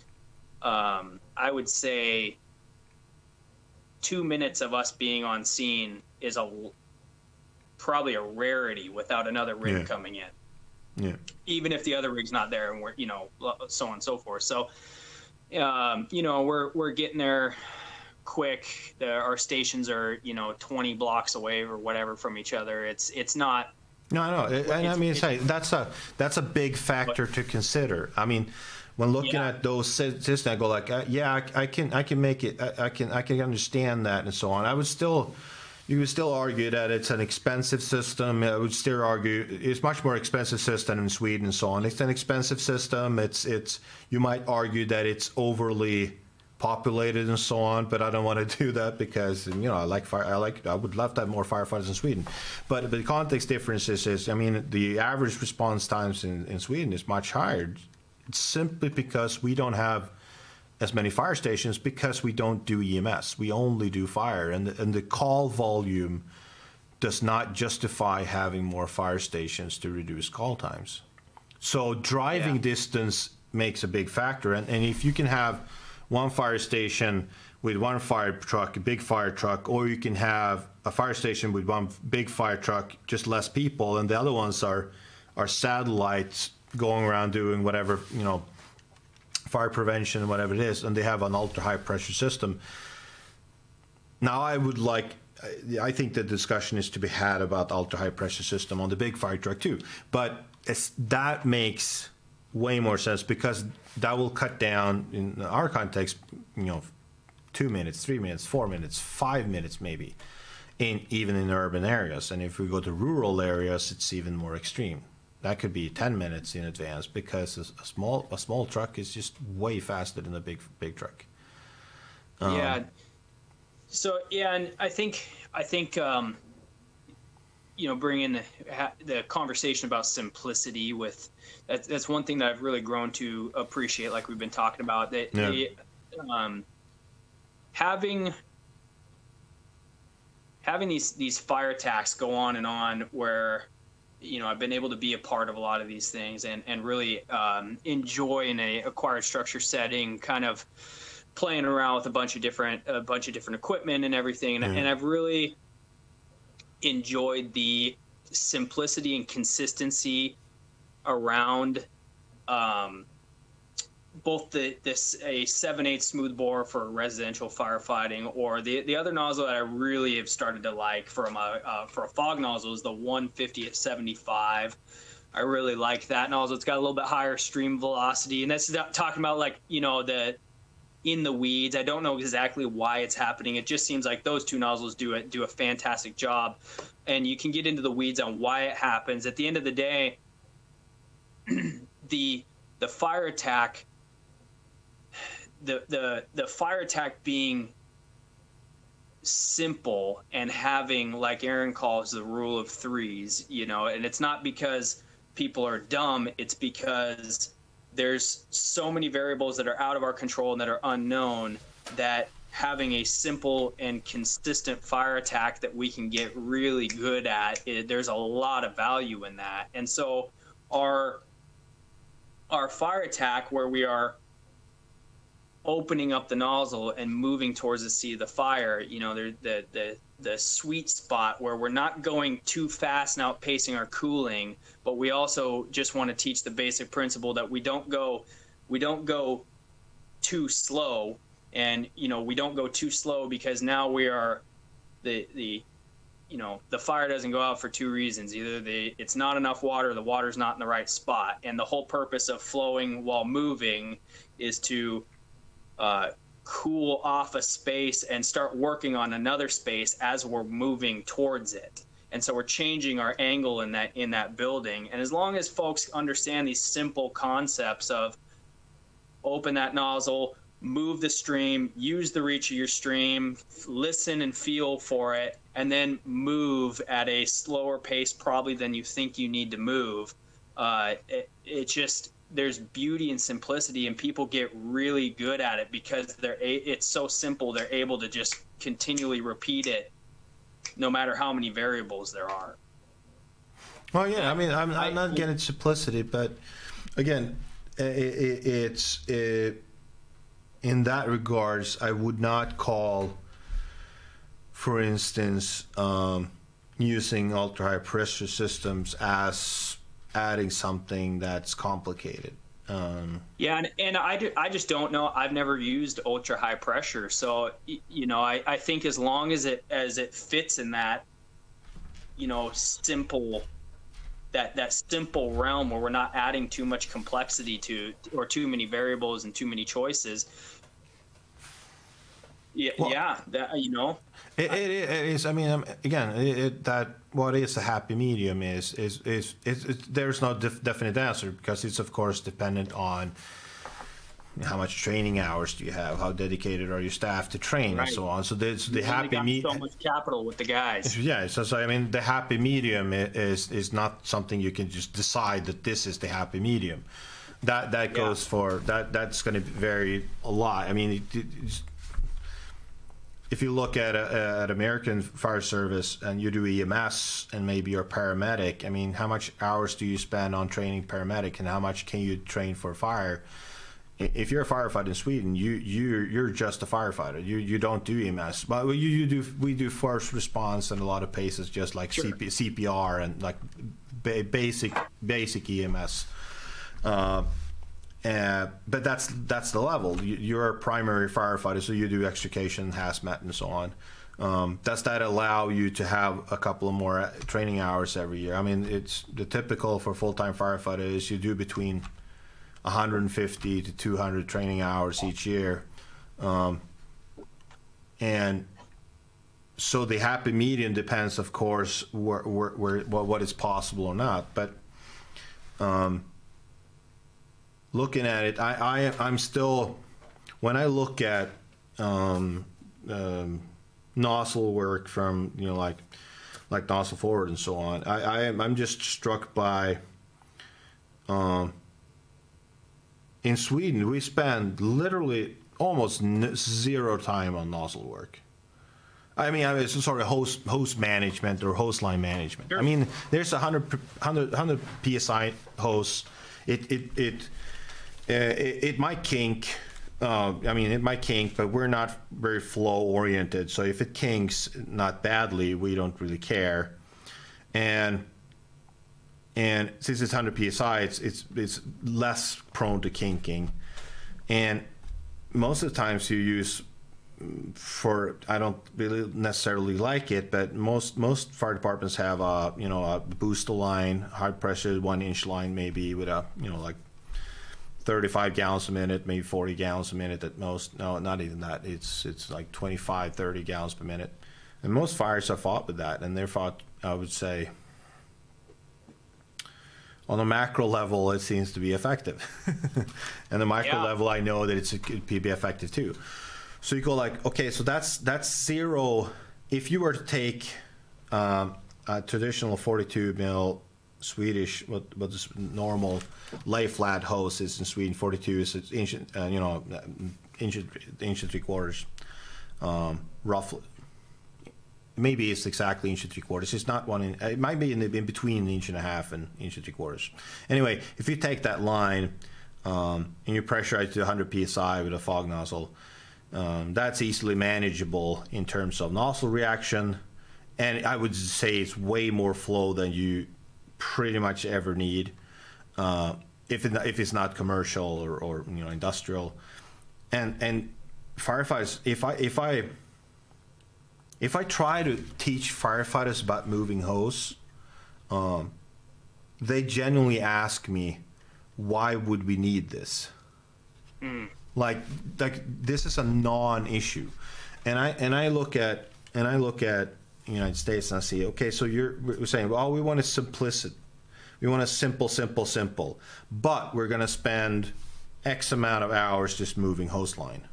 I would say 2 minutes of us being on scene is probably a rarity without another rig coming in. Yeah. Even if the other rig's not there, and we're so on and so forth. So we're getting there quick. Our stations are 20 blocks away or whatever from each other. It's not. No, and I mean, that's a big factor to consider. I mean, when looking at those systems, I go like, I can make it. I can understand that and so on. You would still argue that it's an expensive system. I would still argue it's much more expensive system in Sweden and so on. It's an expensive system. You might argue that it's overly populated and so on, but I don't want to do that because I would love to have more firefighters in Sweden. But the context difference is I mean, the average response times in Sweden is much higher. It's simply because we don't have as many fire stations, because we don't do EMS. We only do fire, and the call volume does not justify having more fire stations to reduce call times. So driving distance makes a big factor, and if you can have one fire station with one fire truck, a big fire truck, or you can have a fire station with one big fire truck, just less people, and the other ones are satellites going around doing whatever, fire prevention, whatever it is, and they have an ultra high pressure system. Now I think the discussion is to be had about ultra high pressure system on the big fire truck too, but that makes way more sense, because that will cut down, in our context, 2 minutes, 3 minutes, 4 minutes, 5 minutes maybe, even in urban areas. And if we go to rural areas, it's even more extreme. That could be 10 minutes in advance, because a small truck is just way faster than a big truck. So and I think bringing the conversation about simplicity with that's one thing that I've really grown to appreciate, like we've been talking about, having these fire attacks go on and on, where I've been able to be a part of a lot of these things and really enjoy in a acquired structure setting, kind of playing around with a bunch of different equipment and everything, and I've really enjoyed the simplicity and consistency around both a 7/8 smoothbore for residential firefighting, or the other nozzle that I really have started to like for a fog nozzle is the 150 at 75. I really like that nozzle. It's got a little bit higher stream velocity, and that's talking about the in the weeds. I don't know exactly why it's happening. It just seems like those two nozzles do a fantastic job, and you can get into the weeds on why it happens. At the end of the day, the fire attack, the fire attack being simple and having, like Aaron calls, the rule of threes, and it's not because people are dumb, it's because there's so many variables that are out of our control and that are unknown, that having a simple and consistent fire attack that we can get really good at, there's a lot of value in that. And so our fire attack, where we are opening up the nozzle and moving towards the seat of the fire, the sweet spot where we're not going too fast and outpacing our cooling, but we also just want to teach the basic principle that we don't go too slow, and we don't go too slow because now we are the fire doesn't go out for two reasons. Either it's not enough water, or the water's not in the right spot, and the whole purpose of flowing while moving is to cool off a space and start working on another space as we're moving towards it. And so we're changing our angle in that building. And as long as folks understand these simple concepts of open that nozzle, move the stream, use the reach of your stream, listen and feel for it, and then move at a slower pace probably than you think you need to move, there's beauty and simplicity, and people get really good at it because it's so simple. They're able to just continually repeat it, no matter how many variables there are. Well, yeah, I mean, I'm not getting simplicity, but again, it's in that regards, I would not call, for instance, using ultra high pressure systems as adding something that's complicated. And I just don't know. I've never used ultra high pressure, so I think as long as it fits in that simple that simple realm where we're not adding too much complexity to, or too many variables and too many choices. It is. I mean, again, that what is a happy medium is there's no definite answer, because it's of course dependent on how much training hours do you have, how dedicated are your staff to train, and so on. So the happy medium. So much capital with the guys. Yeah. So I mean, the happy medium is not something you can just decide that this is the happy medium. That goes for that. That's going to vary a lot. I mean, if you look at American Fire Service and you do EMS and maybe you're a paramedic, I mean, how much hours do you spend on training paramedic, and how much can you train for fire? If you're a firefighter in Sweden, you're just a firefighter. You don't do EMS, but we do first response and a lot of places just like sure. CPR and like basic EMS. But that's the level. You're a primary firefighter, so you do extrication, hazmat, and so on. Does that allow you to have a couple of more training hours every year? I mean, it's the typical for full-time firefighter is you do between 150 to 200 training hours each year, and so the happy medium depends, of course, what is possible or not. But looking at it, I'm still, when I look at nozzle work from, you know, like nozzle forward and so on, I'm just struck by in Sweden we spend literally almost zero time on nozzle work. I mean, it's sort of hose management or hose line management. Sure. I mean, there's 100 psi hose. It might kink. I mean, it might kink, but we're not very flow oriented. So if it kinks, not badly, we don't really care. And since it's 100 psi, it's less prone to kinking. And most of the times you use I don't really necessarily like it, but most fire departments have a booster line, high pressure 1-inch line, maybe with a like 35 gallons a minute, maybe 40 gallons a minute at most. No, not even that. It's like 25, 30 gallons per minute. And most fires are fought with that, and they're fought, I would say, on a macro level, it seems to be effective. And the micro level, I know that it could be effective too. So you go like, okay, so that's zero. If you were to take a traditional 42 mil Swedish, what is normal lay flat hose is in Sweden, 42 is inch, inch and 3/4, roughly. Maybe it's exactly 1 3/4. It's not one. It might be in between 1.5 and 1 3/4. Anyway, if you take that line and you pressurize to 100 psi with a fog nozzle, that's easily manageable in terms of nozzle reaction, and I would say it's way more flow than you pretty much ever need if it's not commercial or industrial. And firefighters, if I try to teach firefighters about moving hose, they genuinely ask me, why would we need this? Like this is a non-issue, and I look at the United States and I see, okay, so we're saying, well, we want a simplicity, we want a simple, but we're going to spend X amount of hours just moving hose line.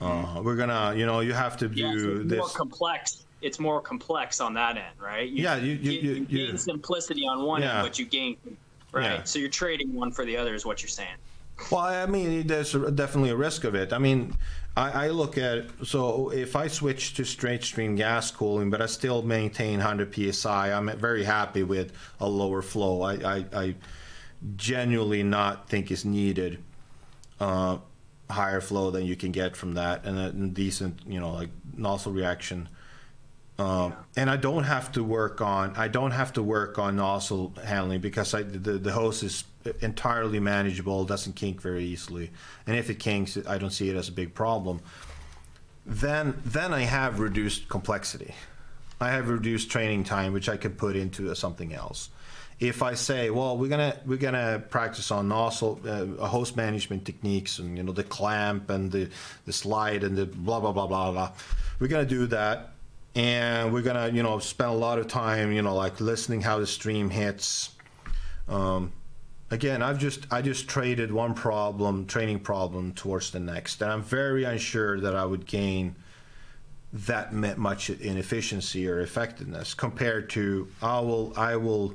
We're gonna, you have to do this. More complex. It's more complex on that end, right? You gain simplicity on one end, but you gain, right? Yeah. So you're trading one for the other, is what you're saying. Well, I mean, there's definitely a risk of it. I mean, I look at it, so if I switch to straight stream gas cooling, but I still maintain 100 psi, I'm very happy with a lower flow. I genuinely not think is needed. Higher flow than you can get from that, and a decent, like nozzle reaction. And I don't have to work on nozzle handling because the hose is entirely manageable, doesn't kink very easily, and if it kinks, I don't see it as a big problem. Then I have reduced complexity. I have reduced training time, which I can put into something else. If I say, well, we're gonna practice on nozzle hose management techniques, and the clamp and the slide and the blah blah blah blah blah, we're gonna do that, and we're gonna spend a lot of time like listening how the stream hits. Again, I just traded one training problem towards the next, and I'm very unsure that I would gain that much in efficiency or effectiveness compared to I will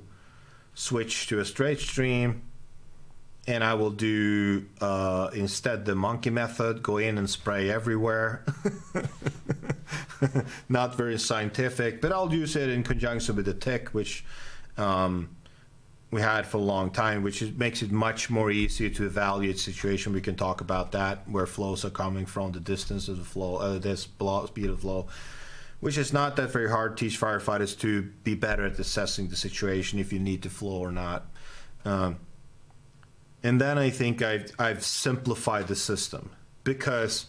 switch to a straight stream, and I will do instead the monkey method, go in and spray everywhere. not very scientific, but I'll use it in conjunction with the tick, which we had for a long time, which makes it much more easier to evaluate situation. We can talk about that, where flows are coming from, the distance of the flow, speed of flow, which is not that very hard to teach firefighters to be better at assessing the situation, if you need to flow or not. And then I think I've simplified the system, because,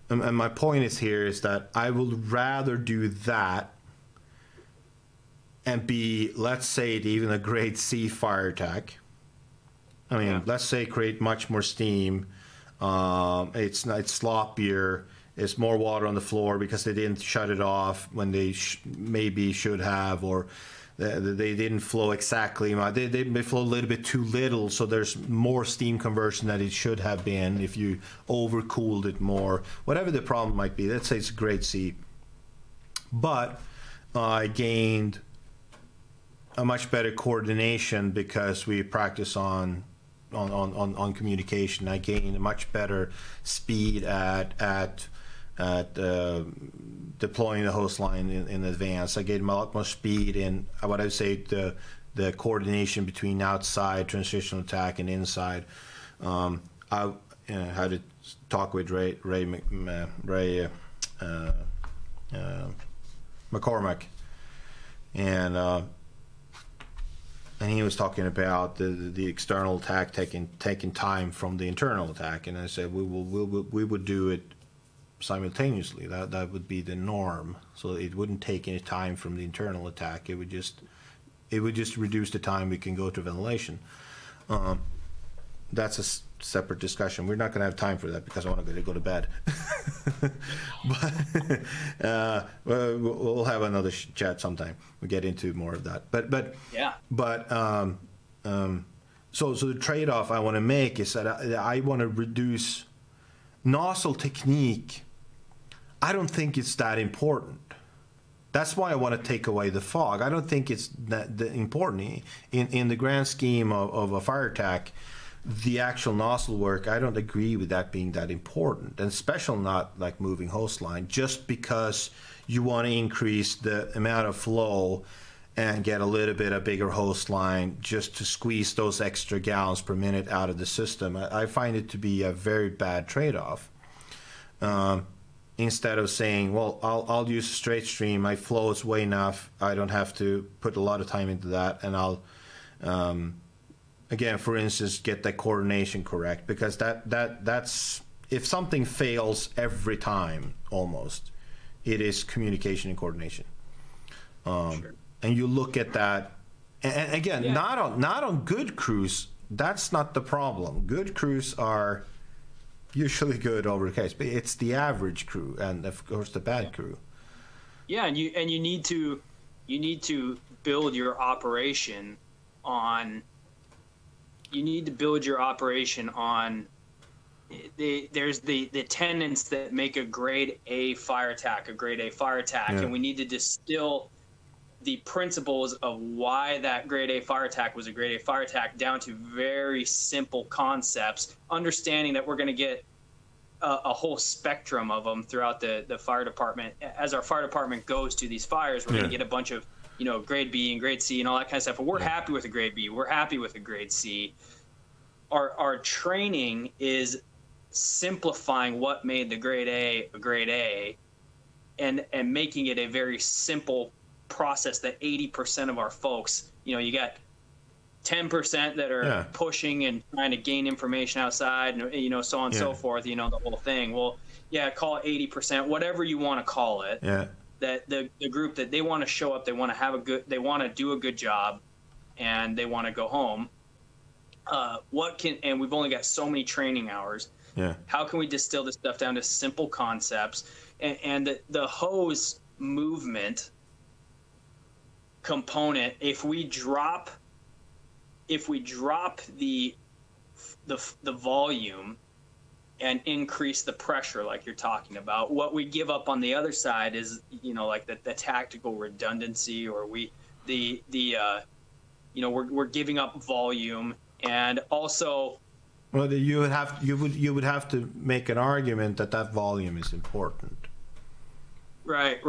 and my point is that I would rather do that and be, let's say, even a grade C fire attack. I mean, let's say create much more steam. It's sloppier. It's more water on the floor because they didn't shut it off when they maybe should have, or they didn't flow exactly. They flow a little bit too little, so there's more steam conversion than it should have been if you overcooled it more. Whatever the problem might be, let's say it's grade C. But I gained a much better coordination because we practice on communication. I gained a much better speed at deploying the hose line in advance. I gained a lot more speed in what I would say the coordination between outside transitional attack and inside. I had to talk with Ray McCormack, and he was talking about the external attack taking time from the internal attack, and I said we would do it simultaneously. That would be the norm, so it wouldn't take any time from the internal attack. It would just reduce the time we can go to ventilation. That's a separate discussion. We're not going to have time for that because I want to go to bed. But we'll have another chat sometime. We'll get into more of that. So the trade-off I want to make is that I want to reduce nozzle technique. I don't think it's that important. That's why I want to take away the fog. I don't think it's that important in the grand scheme of a fire attack. The actual nozzle work, I don't agree with that being that important, and especially not like moving hose line, just because you want to increase the amount of flow and get a little bit of bigger hose line just to squeeze those extra gallons per minute out of the system. I find it to be a very bad trade-off. Instead of saying, well, I'll use a straight stream, my flow is way enough, I don't have to put a lot of time into that, and I'll again, for instance, get that coordination correct, because that's if something fails every time, almost, it is communication and coordination. Sure. And you look at that, and again, not on good crews. That's not the problem. Good crews are usually good over the case, but it's the average crew, and of course the bad crew. Yeah, and you need to build your operation on. You need to build your operation on. There's the tenets that make a grade A fire attack a grade A fire attack, and we need to distill the principles of why that grade A fire attack was a grade A fire attack down to very simple concepts, understanding that we're going to get a whole spectrum of them throughout the fire department. As our fire department goes to these fires, we're going to get a bunch of grade B and grade C and all that kind of stuff. But we're happy with a grade B. We're happy with a grade C. Our training is simplifying what made the grade A a grade A, and making it a very simple process that 80% of our folks, you got 10% that are pushing and trying to gain information outside, and so on and so forth, the whole thing. Well, call it 80%, whatever you want to call it. Yeah. That the group that they want to show up, they want to they want to do a good job, and they want to go home. And we've only got so many training hours. Yeah. How can we distill this stuff down to simple concepts? And the hose movement component, if we drop the volume and increase the pressure like you're talking about, what we give up on the other side is like the tactical redundancy, or we're giving up volume. And also, well, you would have to make an argument that volume is important. Right.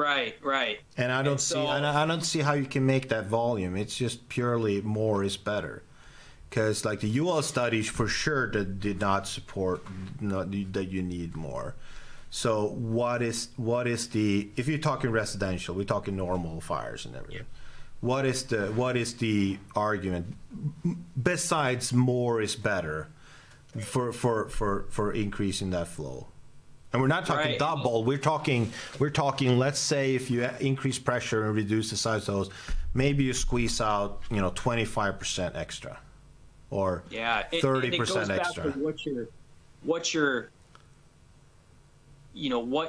And I don't see how you can make that volume. It's just purely more is better. Because like the UL studies for sure that did not support that you need more. So what is the, if you're talking residential, we're talking normal fires and everything. Yeah. What is the argument besides more is better for increasing that flow? And we're not talking double. We're talking. Let's say if you increase pressure and reduce the size of those, maybe you squeeze out 25% extra, or 30% extra. What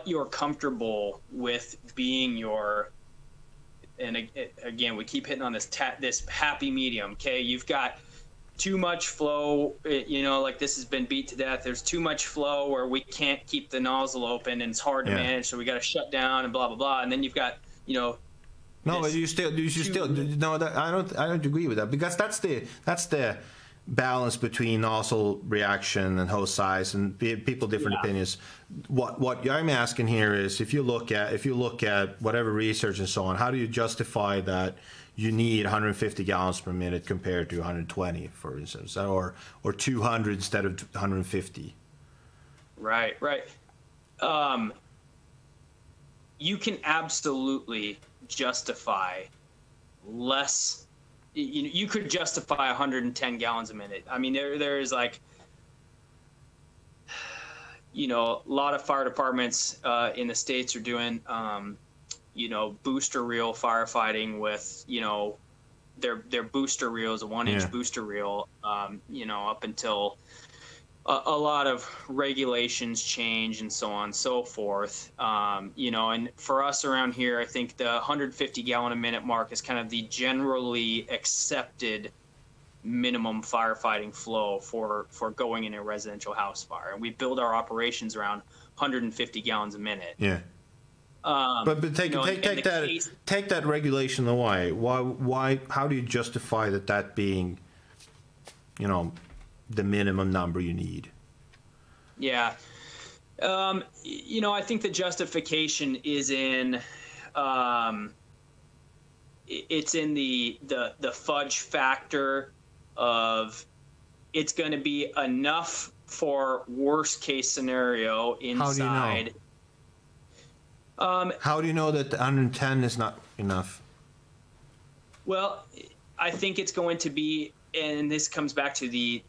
you're comfortable with being your. And again, we keep hitting on this happy medium. Okay, you've got too much flow, like this has been beat to death. There's too much flow where we can't keep the nozzle open and it's hard to manage, so we got to shut down and blah blah blah. And then you've got no, but you still no. I don't agree with that, because that's the balance between nozzle reaction and hose size, and people different opinions. What I'm asking here is, if you look at whatever research and so on, how do you justify that you need 150 gallons per minute compared to 120, for instance, or 200 instead of 150? Right. You can absolutely justify less. You could justify 110 gallons a minute. I mean, there is like, a lot of fire departments in the States are doing booster reel firefighting with, their booster reel is a 1-inch booster reel, up until a lot of regulations change and so on and so forth. And for us around here, I think the 150 gallon a minute mark is kind of the generally accepted minimum firefighting flow for going in a residential house fire. And we build our operations around 150 gallons a minute. Yeah. But take that regulation away. Why? How do you justify that being, the minimum number you need? Yeah, I think the justification is in, it's in the fudge factor of it's going to be enough for worst case scenario inside. How do you know that 110 is not enough? Well, I think it's going to be, and this comes back to the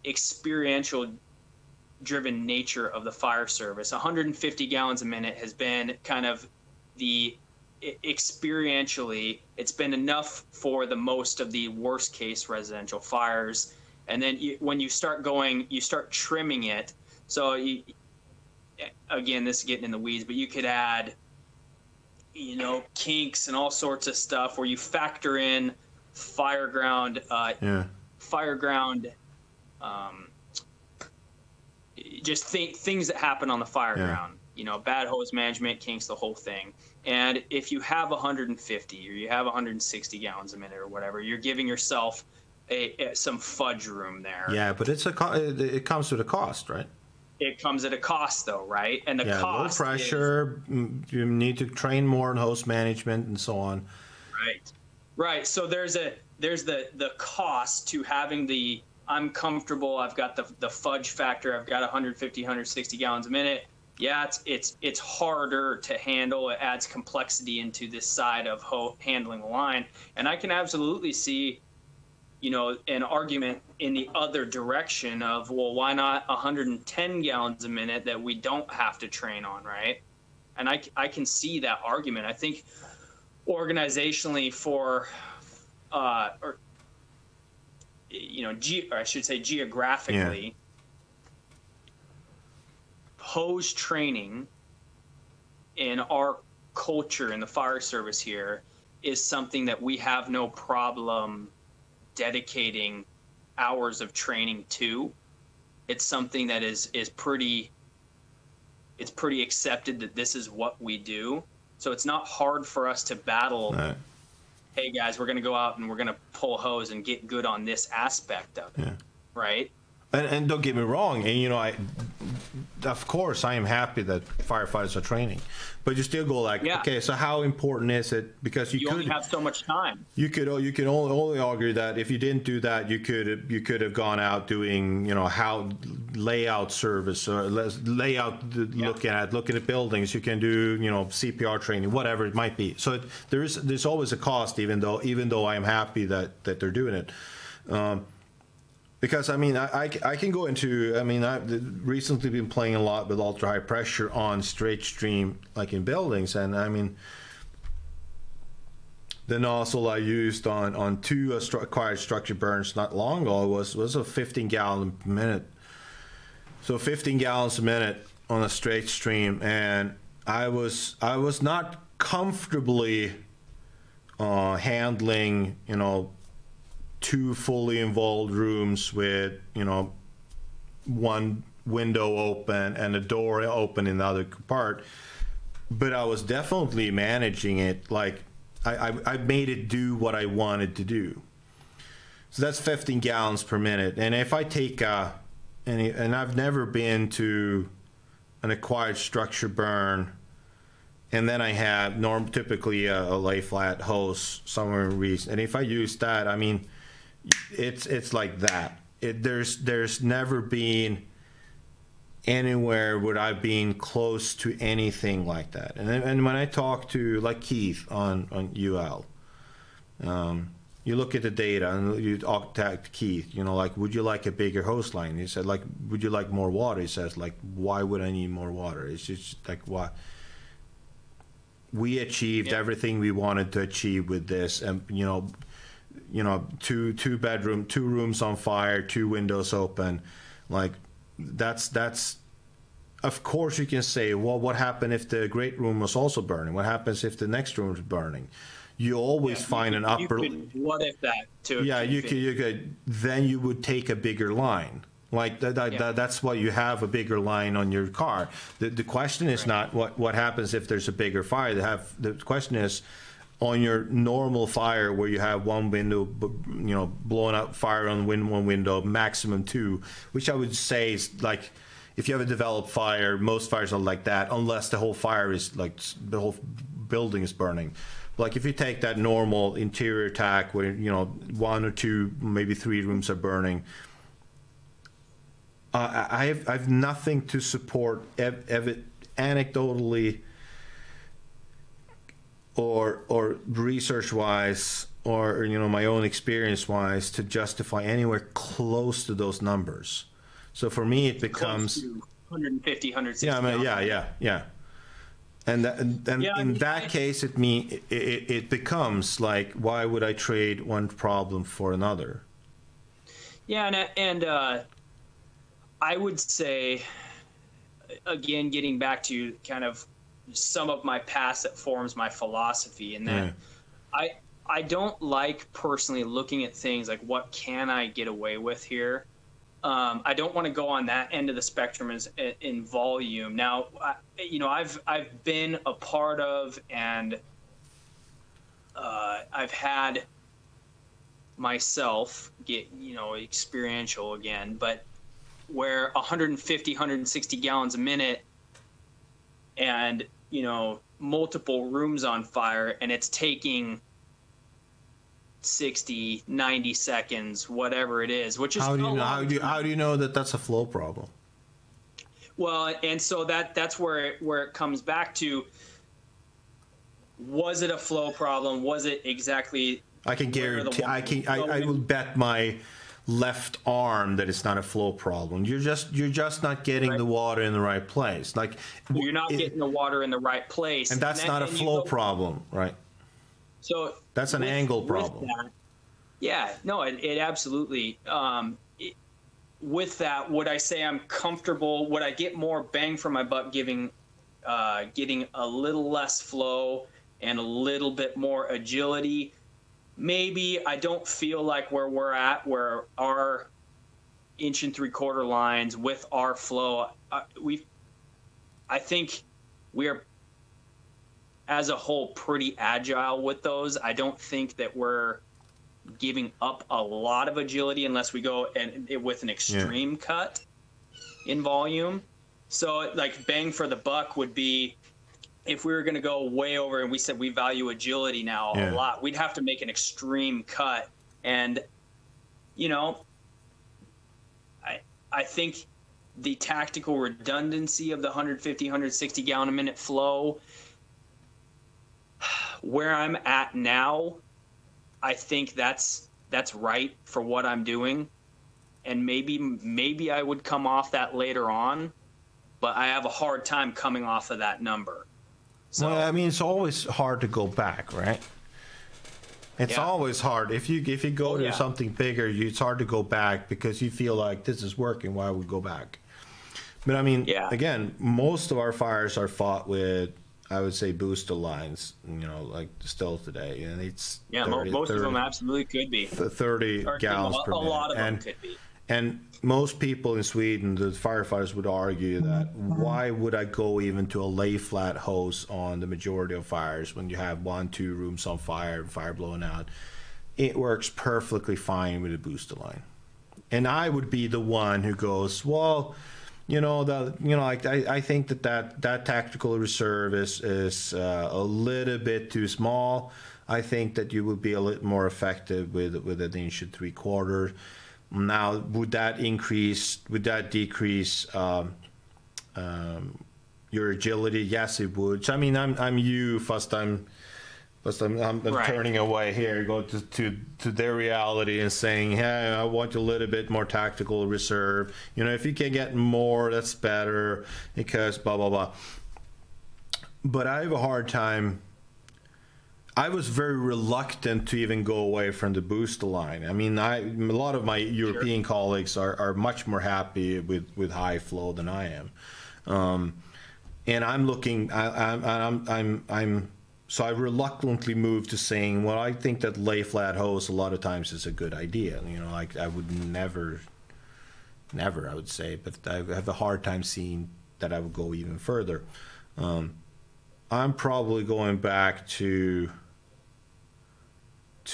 experiential driven nature of the fire service. 150 gallons a minute has been kind of experientially, it's been enough for the most of the worst case residential fires. And then when you start trimming it. So again, this is getting in the weeds, but you could add, kinks and all sorts of stuff where you factor in fireground, just things that happen on the fireground. Bad hose management, kinks, the whole thing. And if you have 150 or you have 160 gallons a minute or whatever, you're giving yourself some fudge room there. Yeah, but it comes with a cost, right? It comes at a cost, though, right? And the cost low pressure. You need to train more on hose management and so on. Right. So there's the cost to having the, I'm comfortable. I've got the fudge factor. I've got 150, 160 gallons a minute. Yeah, it's harder to handle. It adds complexity into this side of handling the line, and I can absolutely see, an argument in the other direction of, well, why not 110 gallons a minute that we don't have to train on, right? And I can see that argument. I think organizationally for, or I should say geographically, hose training in our culture in the fire service here is something that we have no problem dedicating hours of training to. It's something that is pretty accepted that this is what we do. So it's not hard for us to battle. Right. Hey guys, we're going to go out and we're going to pull hose and get good on this aspect of it. Yeah. Right. And don't get me wrong, and you know, of course I am happy that firefighters are training, but you still go like, okay, so how important is it? Because you could only have so much time. You could only argue that if you didn't do that, you could have gone out doing, you know, how layout service or layout, looking at buildings. You can do, you know, CPR training, whatever it might be. So there's always a cost, even though I am happy that they're doing it. Because I mean, I can go into, I mean, I've recently been playing a lot with ultra high pressure on straight stream, like in buildings, and I mean, the nozzle I used on two acquired structure burns not long ago was a 15 gallon a minute. So 15 gallons a minute on a straight stream, and I was not comfortably handling, you know, two fully involved rooms with, you know, one window open and a door open in the other part, but I was definitely managing it. Like I made it do what I wanted to do. So that's 15 gallons per minute. And if I take and I've never been to an acquired structure burn, and then I have typically a lay flat hose somewhere in reason, and if I use that, I mean, it's like that. There's never been anywhere where I've been close to anything like that. And when I talk to like Keith on UL, you look at the data and you talk to Keith, you know, like, would you like a bigger hose line? He said, like, would you like more water? He says, like, why would I need more water? It's just like, why? We achieved everything we wanted to achieve with this, and you know, two bedroom, 2 rooms on fire, 2 windows open, like that's. Of course, you can say, well, what happened if the great room was also burning? What happens if the next room is burning? You always find an upper. What if that too? Yeah, you could. Then you would take a bigger line. Like that's why you have a bigger line on your car. The question is not what happens if there's a bigger fire. The question is, on your normal fire where you have one window, you know, blowing up fire on one window, maximum 2, which I would say is like, if you have a developed fire, most fires are like that, unless the whole fire is like the whole building is burning. Like if you take that normal interior attack where, you know, 1 or 2, maybe 3 rooms are burning, I have nothing to support anecdotally or research-wise, or you know, my own experience-wise, to justify anywhere close to those numbers. So for me, it becomes 150, 160. Yeah, I mean, yeah. And in that case, it becomes like, why would I trade one problem for another? Yeah, and I would say, again, getting back to kind of some of my past that forms my philosophy, and that I don't like personally looking at things like, what can I get away with here? I don't want to go on that end of the spectrum in volume. Now, you know, I've been a part of, and I've had myself get, you know, experiential again, but where 150, 160 gallons a minute, and you know, multiple rooms on fire, and it's taking 60, 90 seconds, whatever it is, which is how do you know that that's a flow problem? Well, and so that's where it comes back to, was it a flow problem? Was it exactly? I can guarantee. I will bet my left arm that it's not a flow problem. You're just not getting the water in the right place. Like you're not getting the water in the right place, and that's not a flow problem, right? So that's an angle problem. It absolutely. With that, would I say I'm comfortable? Would I get more bang for my buck getting a little less flow and a little bit more agility? Maybe. I don't feel like where we're at, where our 1 3/4 lines with our flow, I think we are, as a whole, pretty agile with those. I don't think that we're giving up a lot of agility unless we go with an extreme cut in volume. So like bang for the buck would be, if we were going to go way over and we said we value agility now a lot, we'd have to make an extreme cut. And, you know, I think the tactical redundancy of the 150, 160 gallon a minute flow, where I'm at now, I think that's right for what I'm doing. And maybe I would come off that later on, but I have a hard time coming off of that number. So, well, I mean, it's always hard to go back, right? It's always hard. If you go to something bigger, it's hard to go back because you feel like this is working. Why would we go back? But I mean, again, most of our fires are fought with, I would say, booster lines. You know, like still today, and it's 30, most of them absolutely could be 30 gallons per minute. A lot of them could be. And most people in Sweden, the firefighters, would argue that why would I go even to a lay flat hose on the majority of fires when you have 1-2 rooms on fire blowing out? It works perfectly fine with a booster line. And I would be the one who goes, well, I think that tactical reserve is a little bit too small. I think that you would be a little more effective with an 1 3/4. Now, would that decrease your agility? Yes, it would. So, I mean, I'm you, first I'm turning away here, go to their reality and saying, hey, I want a little bit more tactical reserve. You know, if you can get more, that's better, because blah, blah, blah. But I have a hard time. I was very reluctant to even go away from the booster line. I mean, a lot of my European colleagues are much more happy with high flow than I am, and I'm looking. So I reluctantly moved to saying, well, I think that lay flat hose a lot of times is a good idea. You know, like I would never, I would say, but I have a hard time seeing that I would go even further. I'm probably going back to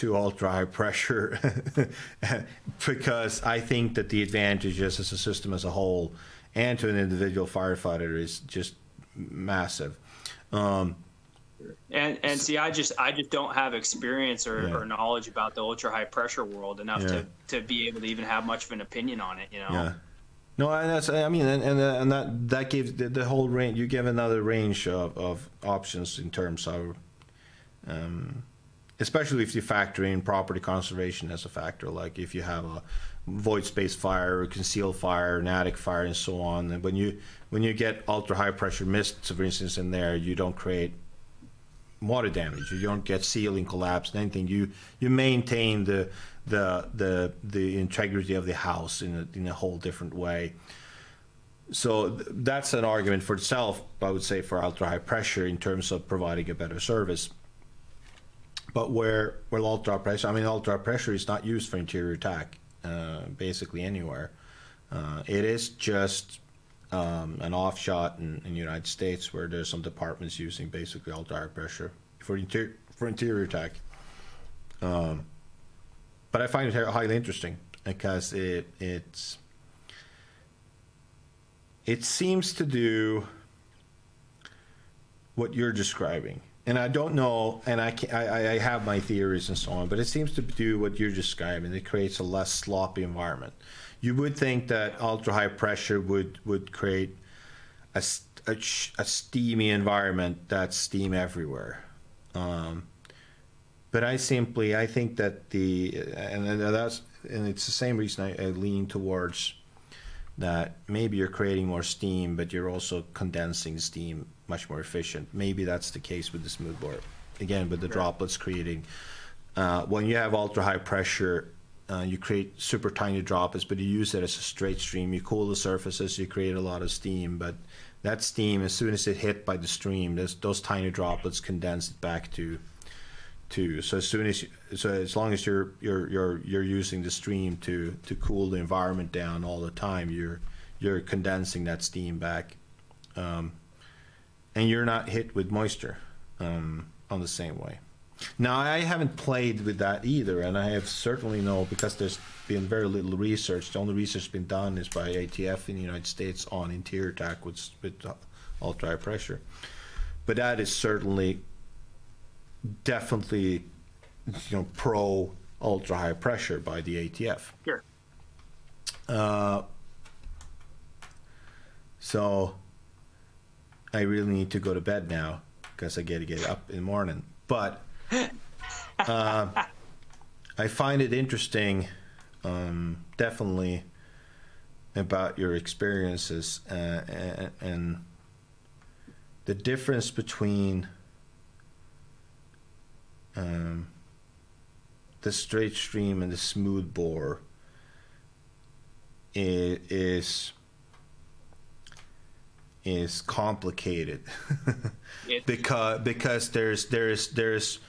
ultra high pressure because I think that the advantages as a system as a whole and to an individual firefighter is just massive. And see, I just don't have experience or knowledge about the ultra high pressure world enough to be able to even have much of an opinion on it, you know. Yeah. No, and that's, I mean, and that gives the whole range. You give another range of options in terms of, especially if you factor in property conservation as a factor. Like if you have a void space fire, or concealed fire, an attic fire, and so on. And when you get ultra high pressure mists, for instance, in there, you don't create water damage. You don't get ceiling collapse and anything. You maintain the integrity of the house in a whole different way. So that's an argument for itself, I would say, for ultra high pressure in terms of providing a better service. But where ultra pressure is not used for interior attack, basically anywhere. It is just an offshot in the United States where there's some departments using basically ultra high pressure for interior attack. But I find it highly interesting because it seems to do what you're describing. And I don't know, and I have my theories and so on, but it seems to do what you're describing. It creates a less sloppy environment. You would think that ultra high pressure would create a steamy environment that's steam everywhere. But I think that and it's the same reason I lean towards that maybe you're creating more steam, but you're also condensing steam much more efficient. Maybe that's the case with the smoothbore. Again, with the droplets creating, when you have ultra high pressure, you create super tiny droplets, but you use it as a straight stream. You cool the surfaces, you create a lot of steam, but that steam, as soon as it hit by the stream, those tiny droplets condense it back to. So as long as you're using the stream to cool the environment down all the time, you're condensing that steam back, and you're not hit with moisture on the same way. Now, I haven't played with that either, and I have certainly because there's been very little research. The only research been done is by ATF in the United States on interior attack with ultra high pressure. But that is certainly, definitely, pro ultra high pressure by the ATF. Sure. So I really need to go to bed now because I got to get up in the morning. But I find it interesting, definitely, about your experiences and the difference between the straight stream and the smooth bore is complicated because there's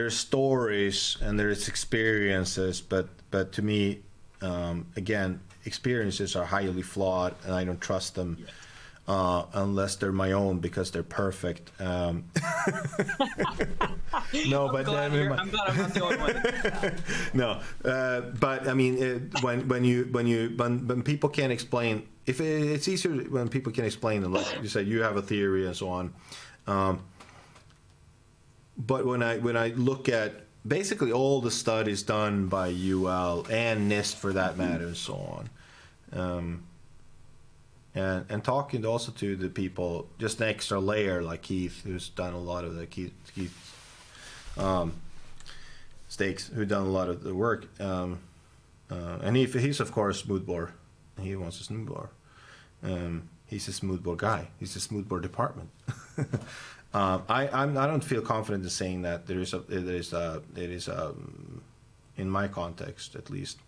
stories and there's experiences, but to me, again, experiences are highly flawed, and I don't trust them unless they're my own because they're perfect. No, but I'm glad I'm not the only one. No, but I mean, when people can't explain, it's easier when people can explain it. Like you said, you have a theory and so on. But when I look at basically all the studies done by UL and NIST for that matter and so on, and talking also to the people, just an extra layer like Keith, who's done a lot of the Keith Stakes, who's done a lot of the work, and he's of course smoothbore. He wants a smoothbore. He's a smoothbore guy. He's a smoothbore department. I don't feel confident in saying that it is in my context at least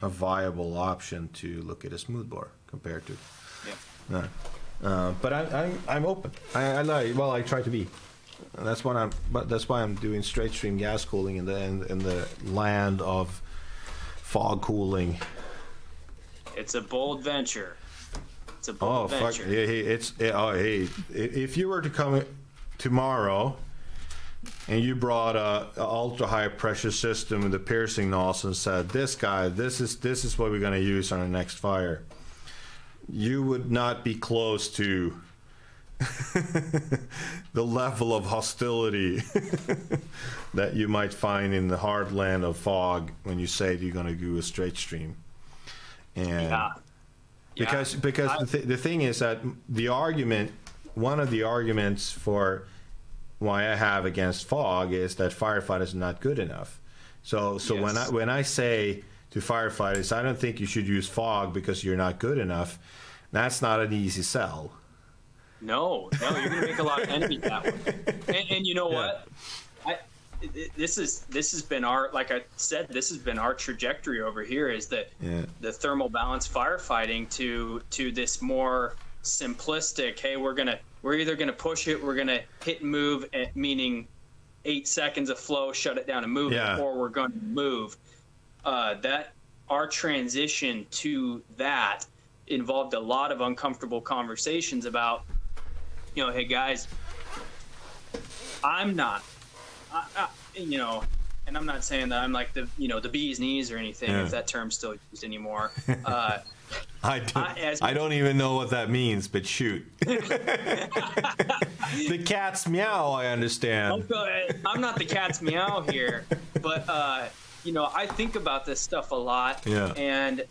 a viable option to look at a smoothbore compared to. But I'm open. I try to be. That's why I'm doing straight stream gas cooling in the land of fog cooling. It's a bold venture. It's a bold venture. Fuck. If you were to come tomorrow and you brought a ultra high pressure system with a piercing nozzle and said, this is what we're going to use on our next fire, you would not be close to the level of hostility that you might find in the hard land of fog when you say you're going to do a straight stream. And because the thing is that one of the arguments for why I have against fog is that firefighters are not good enough. So when I say to firefighters, I don't think you should use fog because you're not good enough, that's not an easy sell. No, you're going to make a lot of enemies that way. And you know what? This has been our, like I said, this has been our trajectory over here, is that the thermal balance firefighting to this more simplistic, hey, we're either gonna push it, we're gonna hit and move, meaning 8 seconds of flow, shut it down and move it, or we're gonna move. That our transition to that involved a lot of uncomfortable conversations about, hey guys, I'm not, and I'm not saying that I'm like the bee's knees or anything, if that term's still used anymore. I don't even know what that means, but shoot. The cat's meow, I understand. I'm not the cat's meow here, but I think about this stuff a lot, and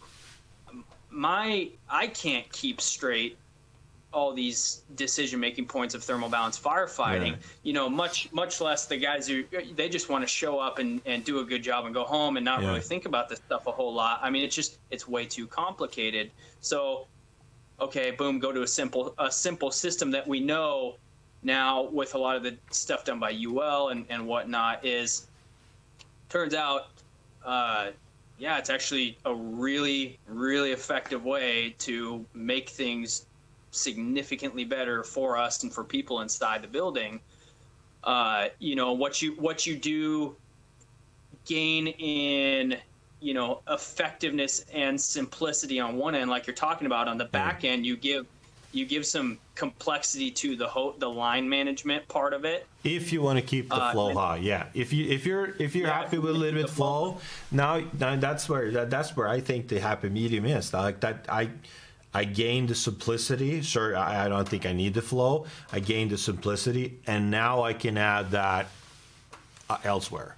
I can't keep straight all these decision-making points of thermal balance firefighting, much less the guys who they just want to show up and do a good job and go home and not really think about this stuff a whole lot. I mean, it's way too complicated. So, okay, boom, go to a simple system that we know now with a lot of the stuff done by UL and whatnot turns out, it's actually a really, really effective way to make things significantly better for us and for people inside the building. What you do gain in effectiveness and simplicity on one end, like you're talking about, on the back end you give complexity to the line management part of it. If you want to keep the flow high, yeah. If you're happy with a little bit flow, now that's where I think the happy medium is. Like that, I gain the simplicity. Sure, I don't think I need the flow. I gain the simplicity, and now I can add that elsewhere.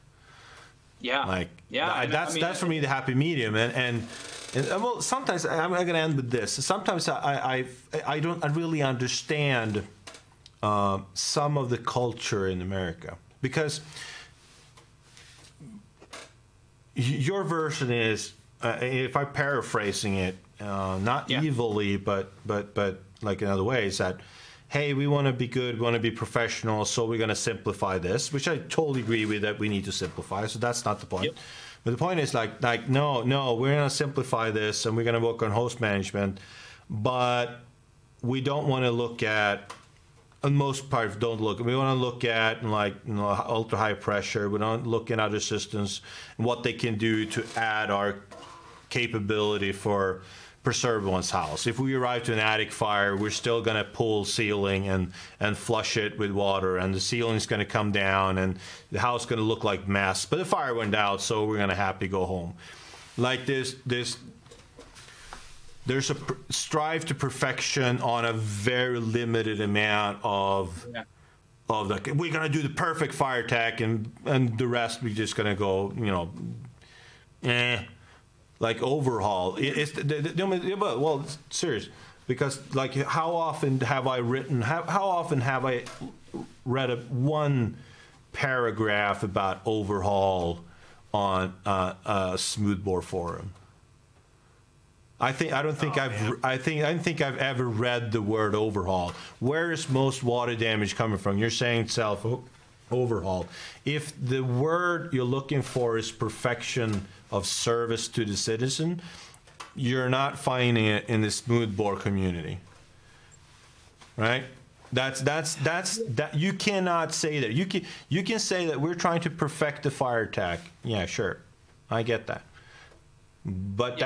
Yeah, that's for me the happy medium, and well, sometimes I'm going to end with this. Sometimes I don't really understand some of the culture in America, because your version is, if I'm paraphrasing it, not evilly, but like in other ways, that hey, we want to be good, we want to be professional, so we're going to simplify this, which I totally agree with, that we need to simplify. So that's not the point. Yep. But the point is like no, we're going to simplify this, and we're going to work on host management, but we don't want to look at, on most part, we want to look at ultra high pressure. We don't look at other systems and what they can do to add our capability for preserve one's house. If we arrive to an attic fire, we're still going to pull ceiling and flush it with water, and the ceiling's going to come down, and the house is going to look like mess. But the fire went out, so we're going to happy go home. Like there's a strive to perfection on a very limited amount of the. We're going to do the perfect fire tech, and the rest we're just going to go, like overhaul. Well, serious, because like how often have I read one paragraph about overhaul on a smoothbore forum? I don't think I've ever read the word overhaul. Where is most water damage coming from? You're saying self overhaul. If the word you're looking for is perfection of service to the citizen, you're not finding it in the smoothbore community, right? That you cannot say that. You can say that we're trying to perfect the fire attack. Yeah, sure, I get that. But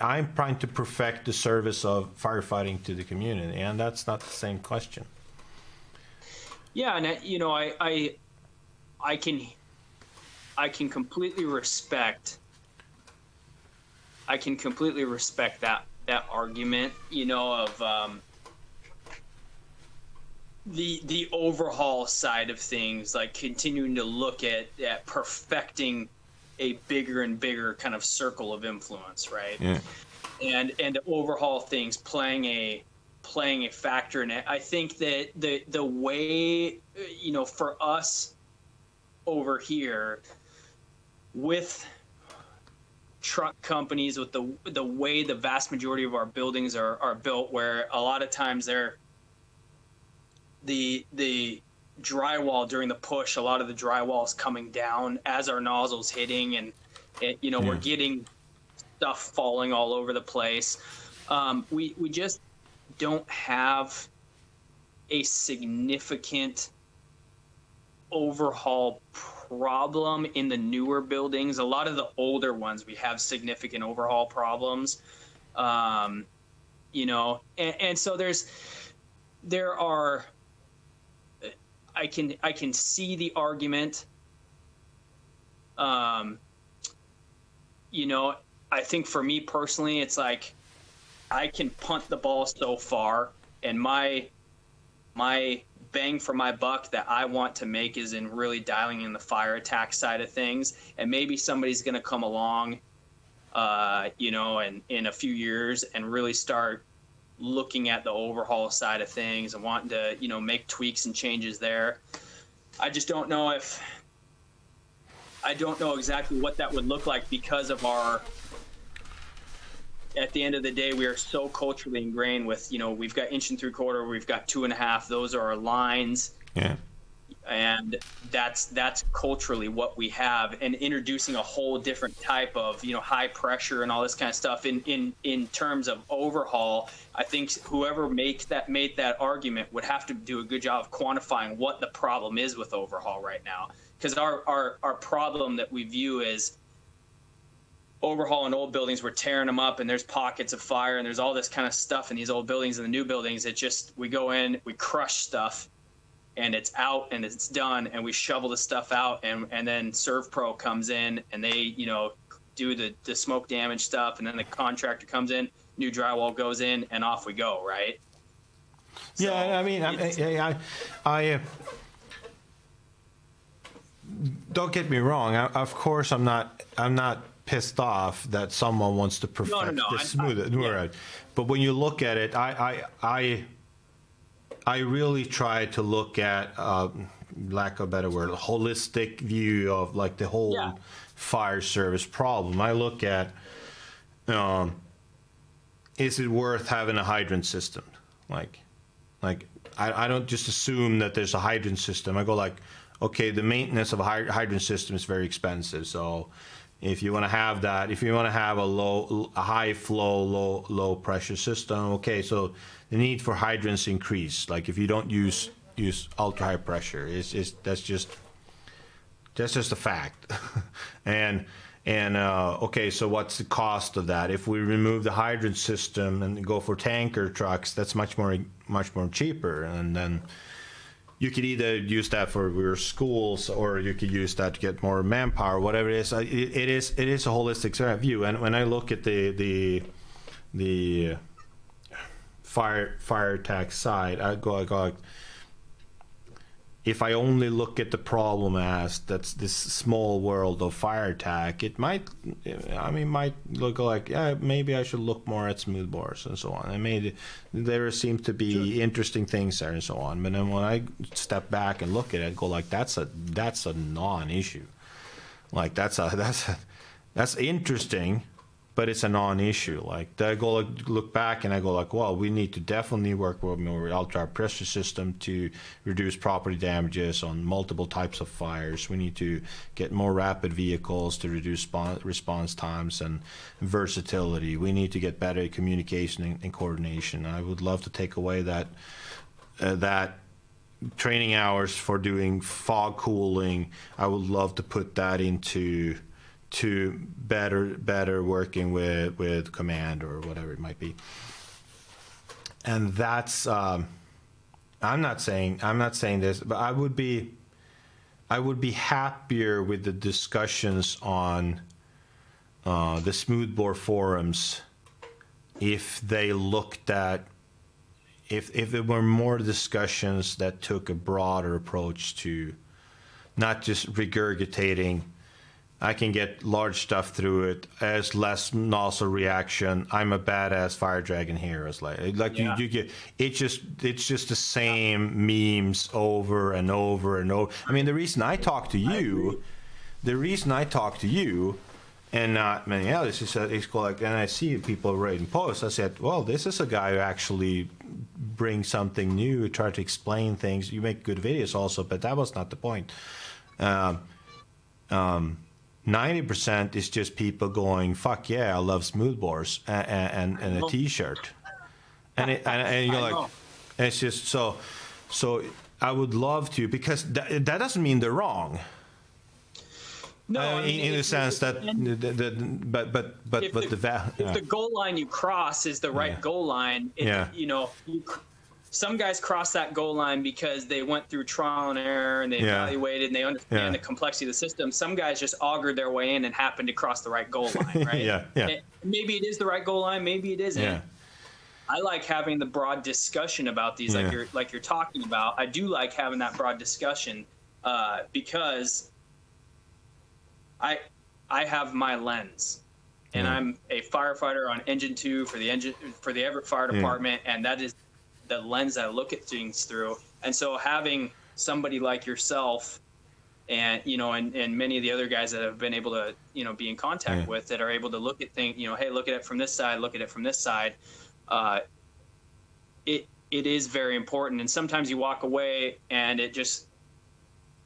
I'm trying to perfect the service of firefighting to the community, and that's not the same question. Yeah, and I can completely respect. I can completely respect that argument, of the overhaul side of things, like continuing to look at perfecting a bigger and bigger kind of circle of influence, right? Yeah. And to overhaul things, playing a factor in it. I think that the way, for us over here with truck companies, with the way the vast majority of our buildings are built, where a lot of times the drywall during the push, a lot of the drywall is coming down as our nozzle's hitting, and we're getting stuff falling all over the place. We just don't have a significant overhaul problem in the newer buildings. A lot of the older ones, we have significant overhaul problems. And so there are. I can see the argument. I think for me personally, it's like I can punt the ball so far, and my bang for my buck that I want to make is in really dialing in the fire attack side of things. And maybe somebody's going to come along, in a few years and really start looking at the overhaul side of things and wanting to, make tweaks and changes there. I just don't know exactly what that would look like, because of at the end of the day, we are so culturally ingrained with, we've got 1 3/4, we've got 2.5. Those are our lines. Yeah. And that's culturally what we have, and introducing a whole different type of, high pressure and all this kind of stuff in terms of overhaul. I think whoever made that argument would have to do a good job of quantifying what the problem is with overhaul right now. Because our problem that we view as overhauling old buildings, we're tearing them up, and there's pockets of fire, and there's all this kind of stuff in these old buildings and the new buildings. It just, we go in, we crush stuff, and it's out and it's done, and we shovel the stuff out, and then ServPro comes in, and they, you know, do the smoke damage stuff, and then the contractor comes in, new drywall goes in, and off we go, right? Yeah, so, I mean, I don't get me wrong. Of course, I'm not pissed off that someone wants to perfect the smooth it. Yeah. But when you look at it, I really try to look at, lack of a better word, a holistic view of like the whole fire service problem. I look at, is it worth having a hydrant system? Like I don't just assume that there's a hydrant system. I go like, okay, the maintenance of a hydrant system is very expensive. So if you want to have that, if you want to have a high flow, low pressure system, okay, so the need for hydrants increase. Like if you don't use ultra high pressure, that's just a fact. and okay, so what's the cost of that? If we remove the hydrant system and go for tanker trucks, that's much more cheaper. And then you could either use that for your schools, or you could use that to get more manpower, whatever it is. It is a holistic view. And when I look at the fire tax side, I go like, if I only look at the problem as that's this small world of fire attack, it might look like, yeah, maybe I should look more at smooth bores and so on. And there seems to be interesting things there and so on. But then when I step back and look at it, I go like, that's a non-issue. Like that's interesting, but it's a non-issue. Like I go look back and I go like, well, we need to definitely work with more ultra pressure system to reduce property damages on multiple types of fires. We need to get more rapid vehicles to reduce response times and versatility. We need to get better communication and coordination. I would love to take away that training hours for doing fog cooling. I would love to put that into better working with command or whatever it might be. And that's I'm not saying this, but I would be happier with the discussions on the smoothbore forums if they looked at if there were more discussions that took a broader approach to not just regurgitating, I can get large stuff through it as less nozzle reaction. I'm a badass fire dragon here. It's like you get it's just the same memes over and over and over. I mean, the reason I talk to you, and not many others, is that it's like, and I see people writing posts. I said, well, this is a guy who actually brings something new, try to explain things. You make good videos also, but that was not the point. 90% is just people going, fuck yeah, I love smoothbores and a t-shirt. And you're like, and it's just so I would love to, because that doesn't mean they're wrong. No, in the sense that if the goal line you cross is the right goal line, some guys cross that goal line because they went through trial and error and they evaluated and they understand the complexity of the system. Some guys just augured their way in and happened to cross the right goal line, right? Maybe it is the right goal line, maybe it isn't. Yeah. I like having the broad discussion about these, like you're talking about. I do like having that broad discussion because I have my lens, and I'm a firefighter on Engine 2 for the Everett Fire Department, and that is the lens I look at things through. And so having somebody like yourself and many of the other guys that have been able to, be in contact with, that are able to look at things, hey, look at it from this side, look at it from this side. It is very important. And sometimes you walk away and it just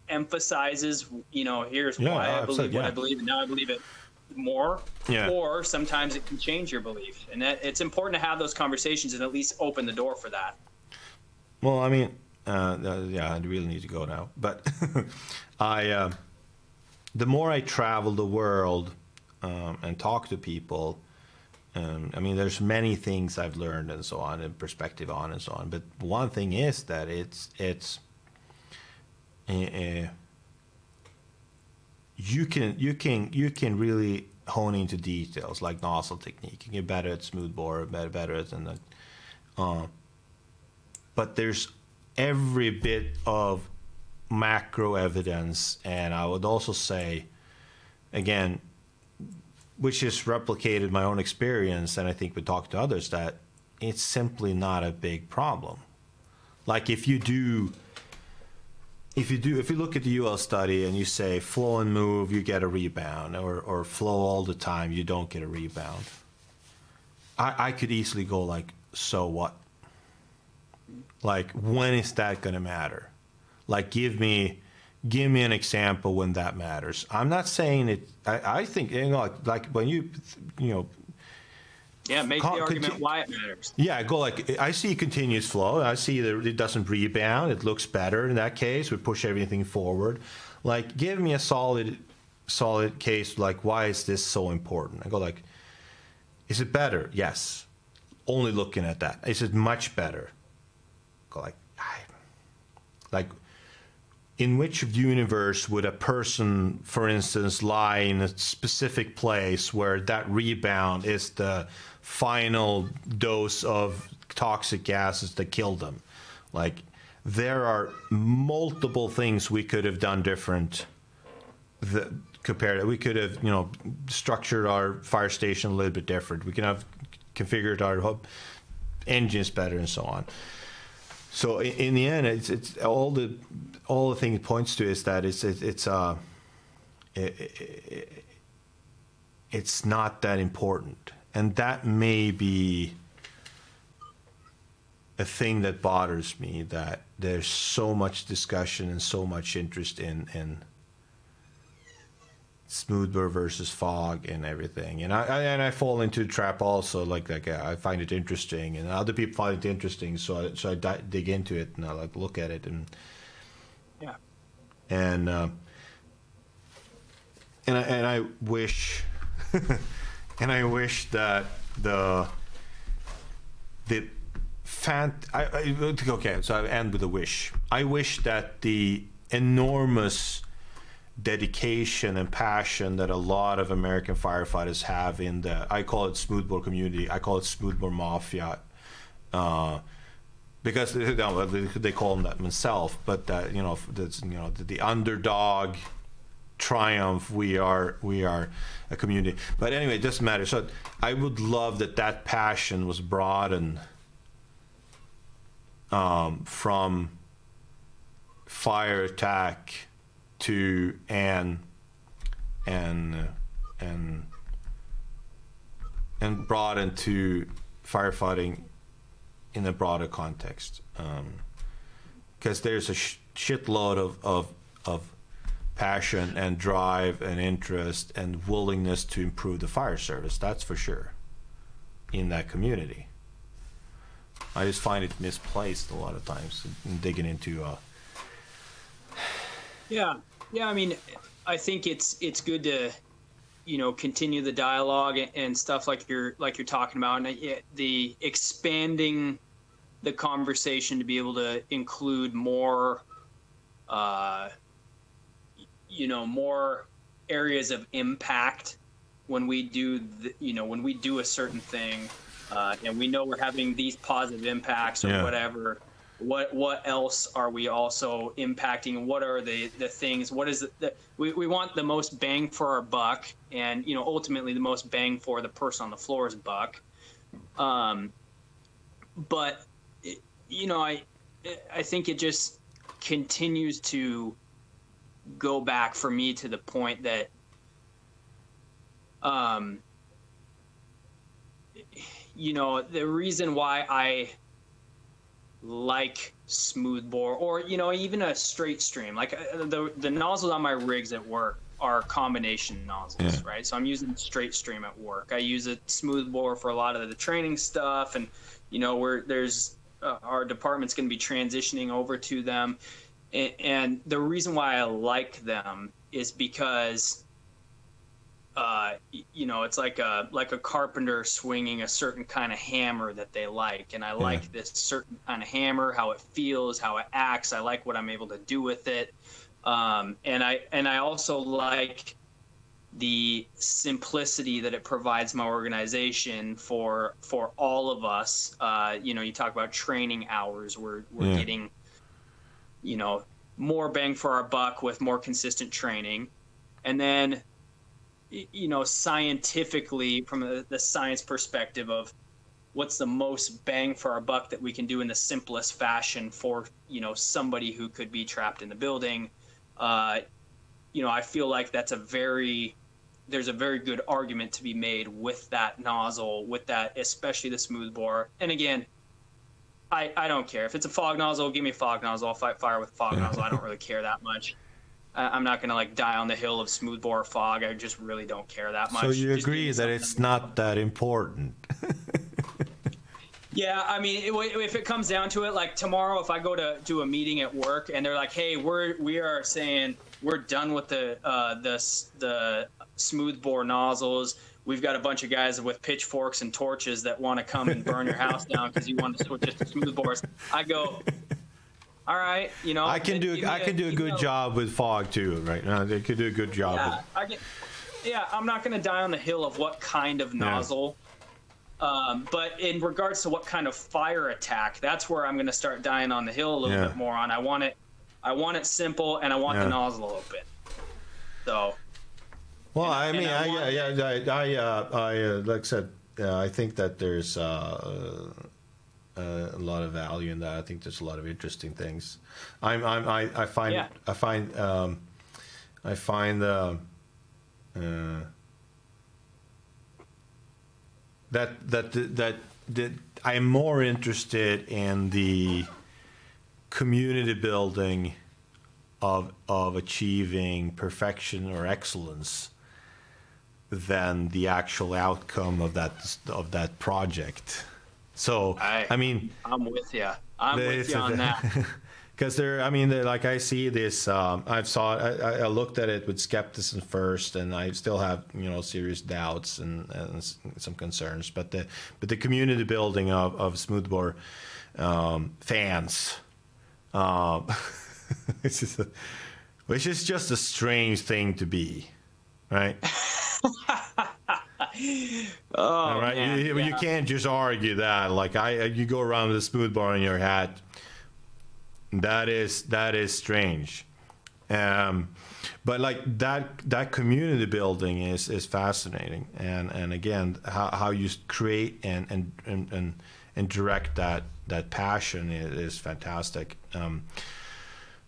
emphasizes, here's why I believe what I believe, and now I believe it more. Or sometimes it can change your belief, and that it's important to have those conversations and at least open the door for that. Well, I mean, I really need to go now, but the more I travel the world, and talk to people, I mean, there's many things I've learned and so on, and perspective on and so on. But one thing is that you can really hone into details like nozzle technique. You get better at smoothbore, better at but there's every bit of macro evidence, and I would also say, again, which has replicated my own experience, and I think we talked to others, that it's simply not a big problem. Like if you look at the UL study and you say flow and move, you get a rebound, or flow all the time, you don't get a rebound. I could easily go like, so what? Like, when is that going to matter? Like, give me an example when that matters. I'm not saying it. I think, you know, like when you know. Yeah, make the argument why it matters. Yeah, go like, I see continuous flow. I see that it doesn't rebound. It looks better in that case. We push everything forward. Like, give me a solid case. Like, why is this so important? I go like, is it better? Yes. Only looking at that. Is it much better? Go like, in which universe would a person, for instance, lie in a specific place where that rebound is the final dose of toxic gases that kill them? Like, there are multiple things we could have done different compared. We could have, you know, structured our fire station a little bit different. We could have configured our engines better and so on. So in the end, it's all the thing it points to is that it's not that important, and that may be a thing that bothers me, that there's so much discussion and so much interest in smoothbore versus fog and everything, and I fall into the trap also. Like I find it interesting, and other people find it interesting, so I dig into it and I like look at it, and yeah, and I wish and I wish that okay, so I end with a wish. I wish that the enormous dedication and passion that a lot of American firefighters have in I call it smoothbore community, I call it smoothbore mafia, because they call them that themselves, but you know, that's, you know, the underdog triumph. We are a community, but anyway, it doesn't matter. So I would love that passion was broadened from fire attack to and brought into firefighting in a broader context, because there's a shitload of passion and drive and interest and willingness to improve the fire service, that's for sure, in that community. I just find it misplaced a lot of times in digging into Yeah, I mean, I think it's good to, you know, continue the dialogue and stuff like you're talking about, and the expanding the conversation to be able to include more, you know, more areas of impact when we do, when we do a certain thing, and we know we're having these positive impacts or whatever. What else are we also impacting? What are the things? What is we want the most bang for our buck, and, you know, ultimately the most bang for the person on the floor's buck. But you know, I think it just continues to go back for me to the point that you know, the reason why I like smoothbore, or, you know, even a straight stream, like the nozzles on my rigs at work are combination nozzles, right? So I'm using straight stream at work. I use a smoothbore for a lot of the training stuff, and, you know, our department's going to be transitioning over to them, and the reason why I like them is because it's like a carpenter swinging a certain kind of hammer that they like, and I like this certain kind of hammer, how it feels, how it acts. I like what I'm able to do with it, and I also like the simplicity that it provides my organization for all of us. You talk about training hours. We're getting, more bang for our buck with more consistent training, and then, scientifically, from the science perspective of what's the most bang for our buck that we can do in the simplest fashion for, somebody who could be trapped in the building. I feel like there's a very good argument to be made with that nozzle, with that, especially the smoothbore. And again, I don't care. If it's a fog nozzle, give me a fog nozzle. I'll fight fire with a fog nozzle. I don't really care that much. I'm not going to die on the hill of smoothbore fog. I just really don't care that much. So you agree that it's not that important? Yeah, I mean, if it comes down to it, like tomorrow, if I go to do a meeting at work and they're like, "Hey, we are saying we're done with the smoothbore nozzles. We've got a bunch of guys with pitchforks and torches that want to come and burn your house down because you want to switch it to smoothbores." I go, all right, I can do a good job with fog too, right? They could do a good job. I'm not going to die on the hill of what kind of nozzle. But in regards to what kind of fire attack, that's where I'm going to start dying on the hill a little bit more on. I want it simple, and I want the nozzle open. So. Well, I like I said, I think that there's a lot of value in that. I think there's a lot of interesting things. I find that I'm more interested in the community building of achieving perfection or excellence than the actual outcome of that project. So I'm with you. I'm with you on that. Because like I see this, I looked at it with skepticism first, and I still have serious doubts and some concerns. But the community building of smoothbore fans, which is just a strange thing to be, right? Oh, right. Man, you can't just argue that. Like you go around with a smoothbore in your hat. That is strange, but like that community building is fascinating, and again how you create and direct that passion is fantastic.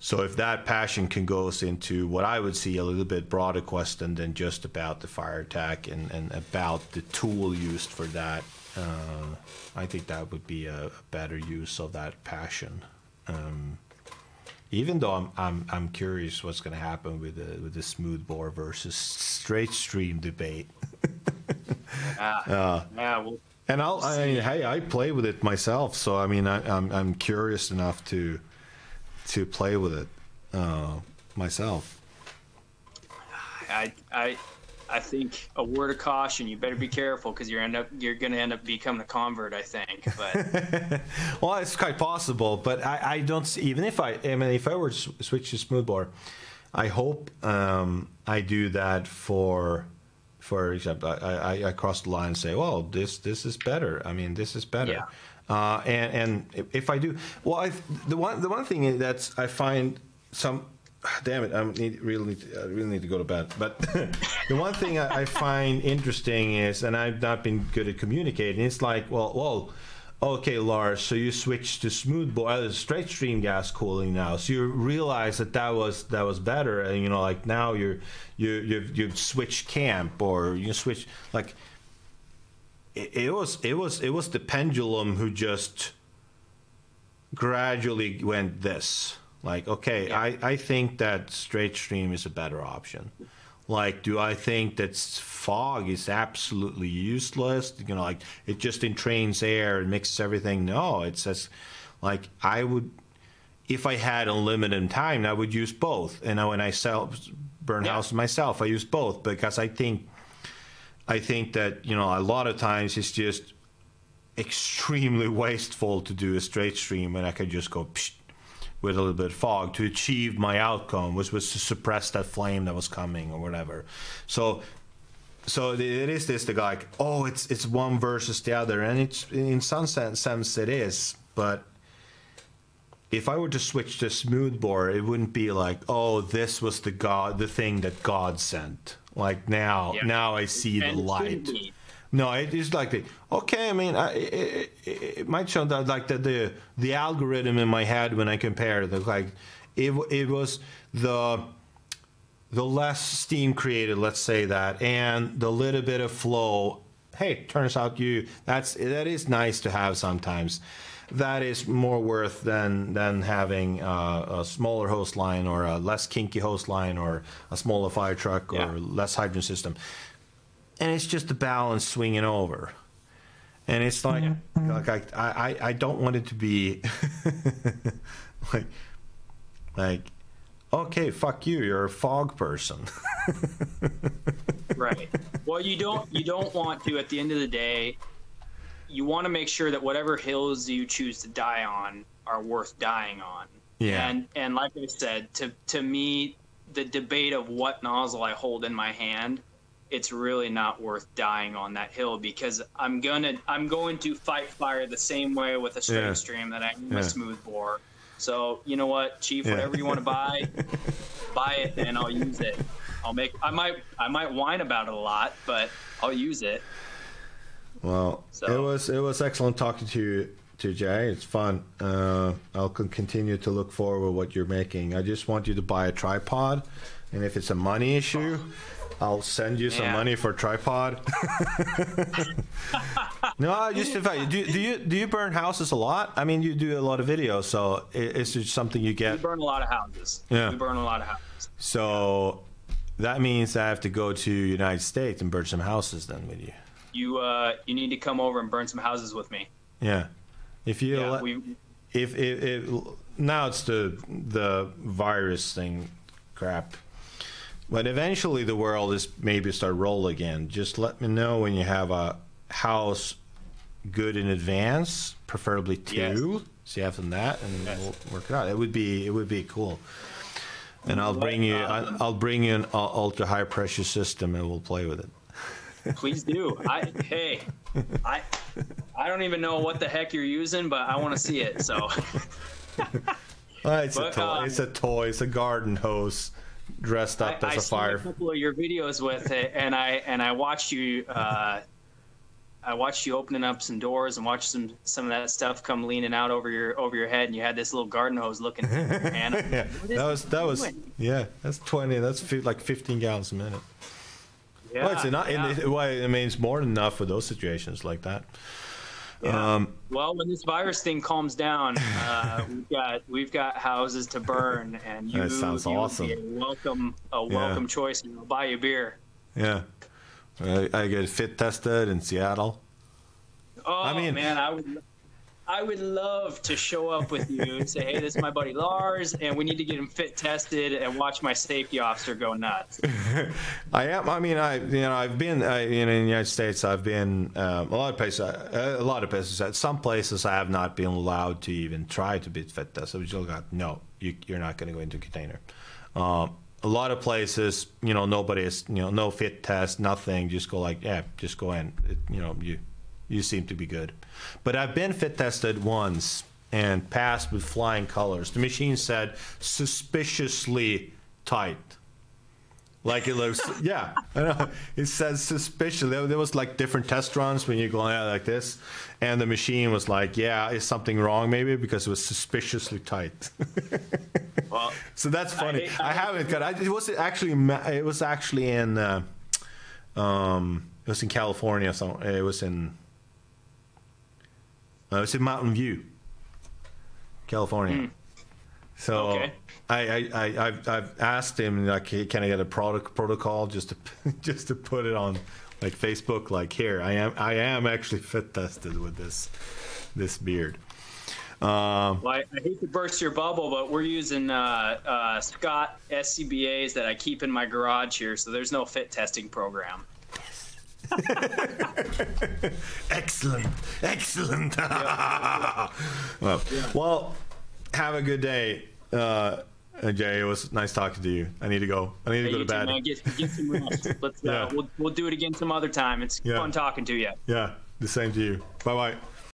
So if that passion can goes into what I would see a little bit broader question than just about the fire attack and about the tool used for that, I think that would be a better use of that passion. Even though I'm curious what's going to happen with the smoothbore versus straight stream debate. And I play with it myself, so I'm curious enough to play with it myself. I think a word of caution: you better be careful because you're going to end up becoming a convert. I think, but well, it's quite possible. But I don't see, even if if I were to switch to smoothbore, I hope I do that for example, I cross the line and say, well, this is better. This is better. Yeah. And if I do, well, the one thing that I find some. Damn it! I really need to go to bed. But the one thing I find interesting is, and I've not been good at communicating. It's like, well, okay, Lars. So you switched to smoothbore, straight stream gas cooling now. So you realize that was better, and like now you've switched camp, or you switch like. It was the pendulum who just gradually went this. Like, okay, yeah. I think that straight stream is a better option. Like, do I think that fog is absolutely useless? Like it just entrains air and mixes everything? No, it says, like, I would, if I had unlimited time, I would use both. And when I burn houses myself, I use both because I think I think that, you know, a lot of times it's just extremely wasteful to do a straight stream when I could just go psh, with a little bit of fog to achieve my outcome, which was to suppress that flame that was coming or whatever. So it is this the like, oh, it's one versus the other, and it's in some sense it is, but if I were to switch to smoothbore, it wouldn't be like, oh, this was the thing that God sent. Like now I see the light. No, it is like okay. I mean, it might show that like the algorithm in my head when I compare it, like it was the less steam created, let's say that, and the little bit of flow. Hey, turns out that is nice to have sometimes. That is more worth than having a smaller hose line or a less kinky hose line or a smaller fire truck or less hydrogen system. And it's just the balance swinging over. And it's like I don't want it to be like okay, fuck you, you're a fog person. Right. Well, you don't want to, at the end of the day, you want to make sure that whatever hills you choose to die on are worth dying on. Yeah. And like I said, to me, the debate of what nozzle I hold in my hand, it's really not worth dying on that hill, because I'm going to fight fire the same way with a straight stream that I am a smooth bore. So you know what, Chief, whatever you want to buy it and I'll use it. I might whine about it a lot, but I'll use it. Well, it was excellent talking to Jay. It's fun. I'll continue to look forward to what you're making. I just want you to buy a tripod, and if it's a money issue, I'll send you some money for a tripod. No, just in fact, do you burn houses a lot? I mean, you do a lot of videos, so is it something you get? We burn a lot of houses. Yeah. We burn a lot of houses. So that means I have to go to United States and burn some houses then with you. You need to come over and burn some houses with me. Yeah. If now it's the virus thing crap. But eventually the world is maybe start roll again. Just let me know when you have a house good in advance, preferably two. So you have some that, and we'll work it out. It would be cool. And I'll bring you an ultra high pressure system, and we'll play with it. Please do. I don't even know what the heck you're using, but I want to see it. So. It's a toy. It's a toy. It's a garden hose. Dressed up as a fire. I saw a couple of your videos with it, and I watched you. I watched you opening up some doors and watch some of that stuff come leaning out over your head, and you had this little garden hose looking thing in your hand. That was that's 20. That's like 15 gallons a minute. Yeah, I mean, it's more than enough for those situations like that. Yeah. Well, when this virus thing calms down, we've got houses to burn, and that sounds awesome. Be a welcome choice, and I'll buy you a beer. Yeah, I get fit tested in Seattle. Oh, I mean, man, I would love to show up with you and say, hey, this is my buddy Lars, and we need to get him fit tested and watch my safety officer go nuts. I am. I mean, I've been in the United States. I've been a lot of places. At some places, I have not been allowed to even try to be fit tested. We just got no. You're not going to go into a container. A lot of places, nobody is, no fit test, nothing. Just go just go in. You seem to be good. But I've been fit tested once and passed with flying colors. The machine said suspiciously tight. Like it looks, I know. It says suspiciously. There was like different test runs when you go out like this. And the machine was like, is something wrong maybe? Because it was suspiciously tight. Well, so that's funny. I haven't got, it was actually in, it was in California. So it was in Mountain View, California. So okay. I've asked him, like, can I get a protocol just to put it on like Facebook, like, here I am actually fit tested with this beard. Well, I hate to burst your bubble, but we're using Scott SCBAs that I keep in my garage here, so there's no fit testing program. Excellent. Yeah. Well, have a good day, Jay. It was nice talking to you. I need to go. I need to go to bed. Man, get some rest. Let's we'll do it again some other time. It's fun talking to you. Yeah, the same to you. Bye bye.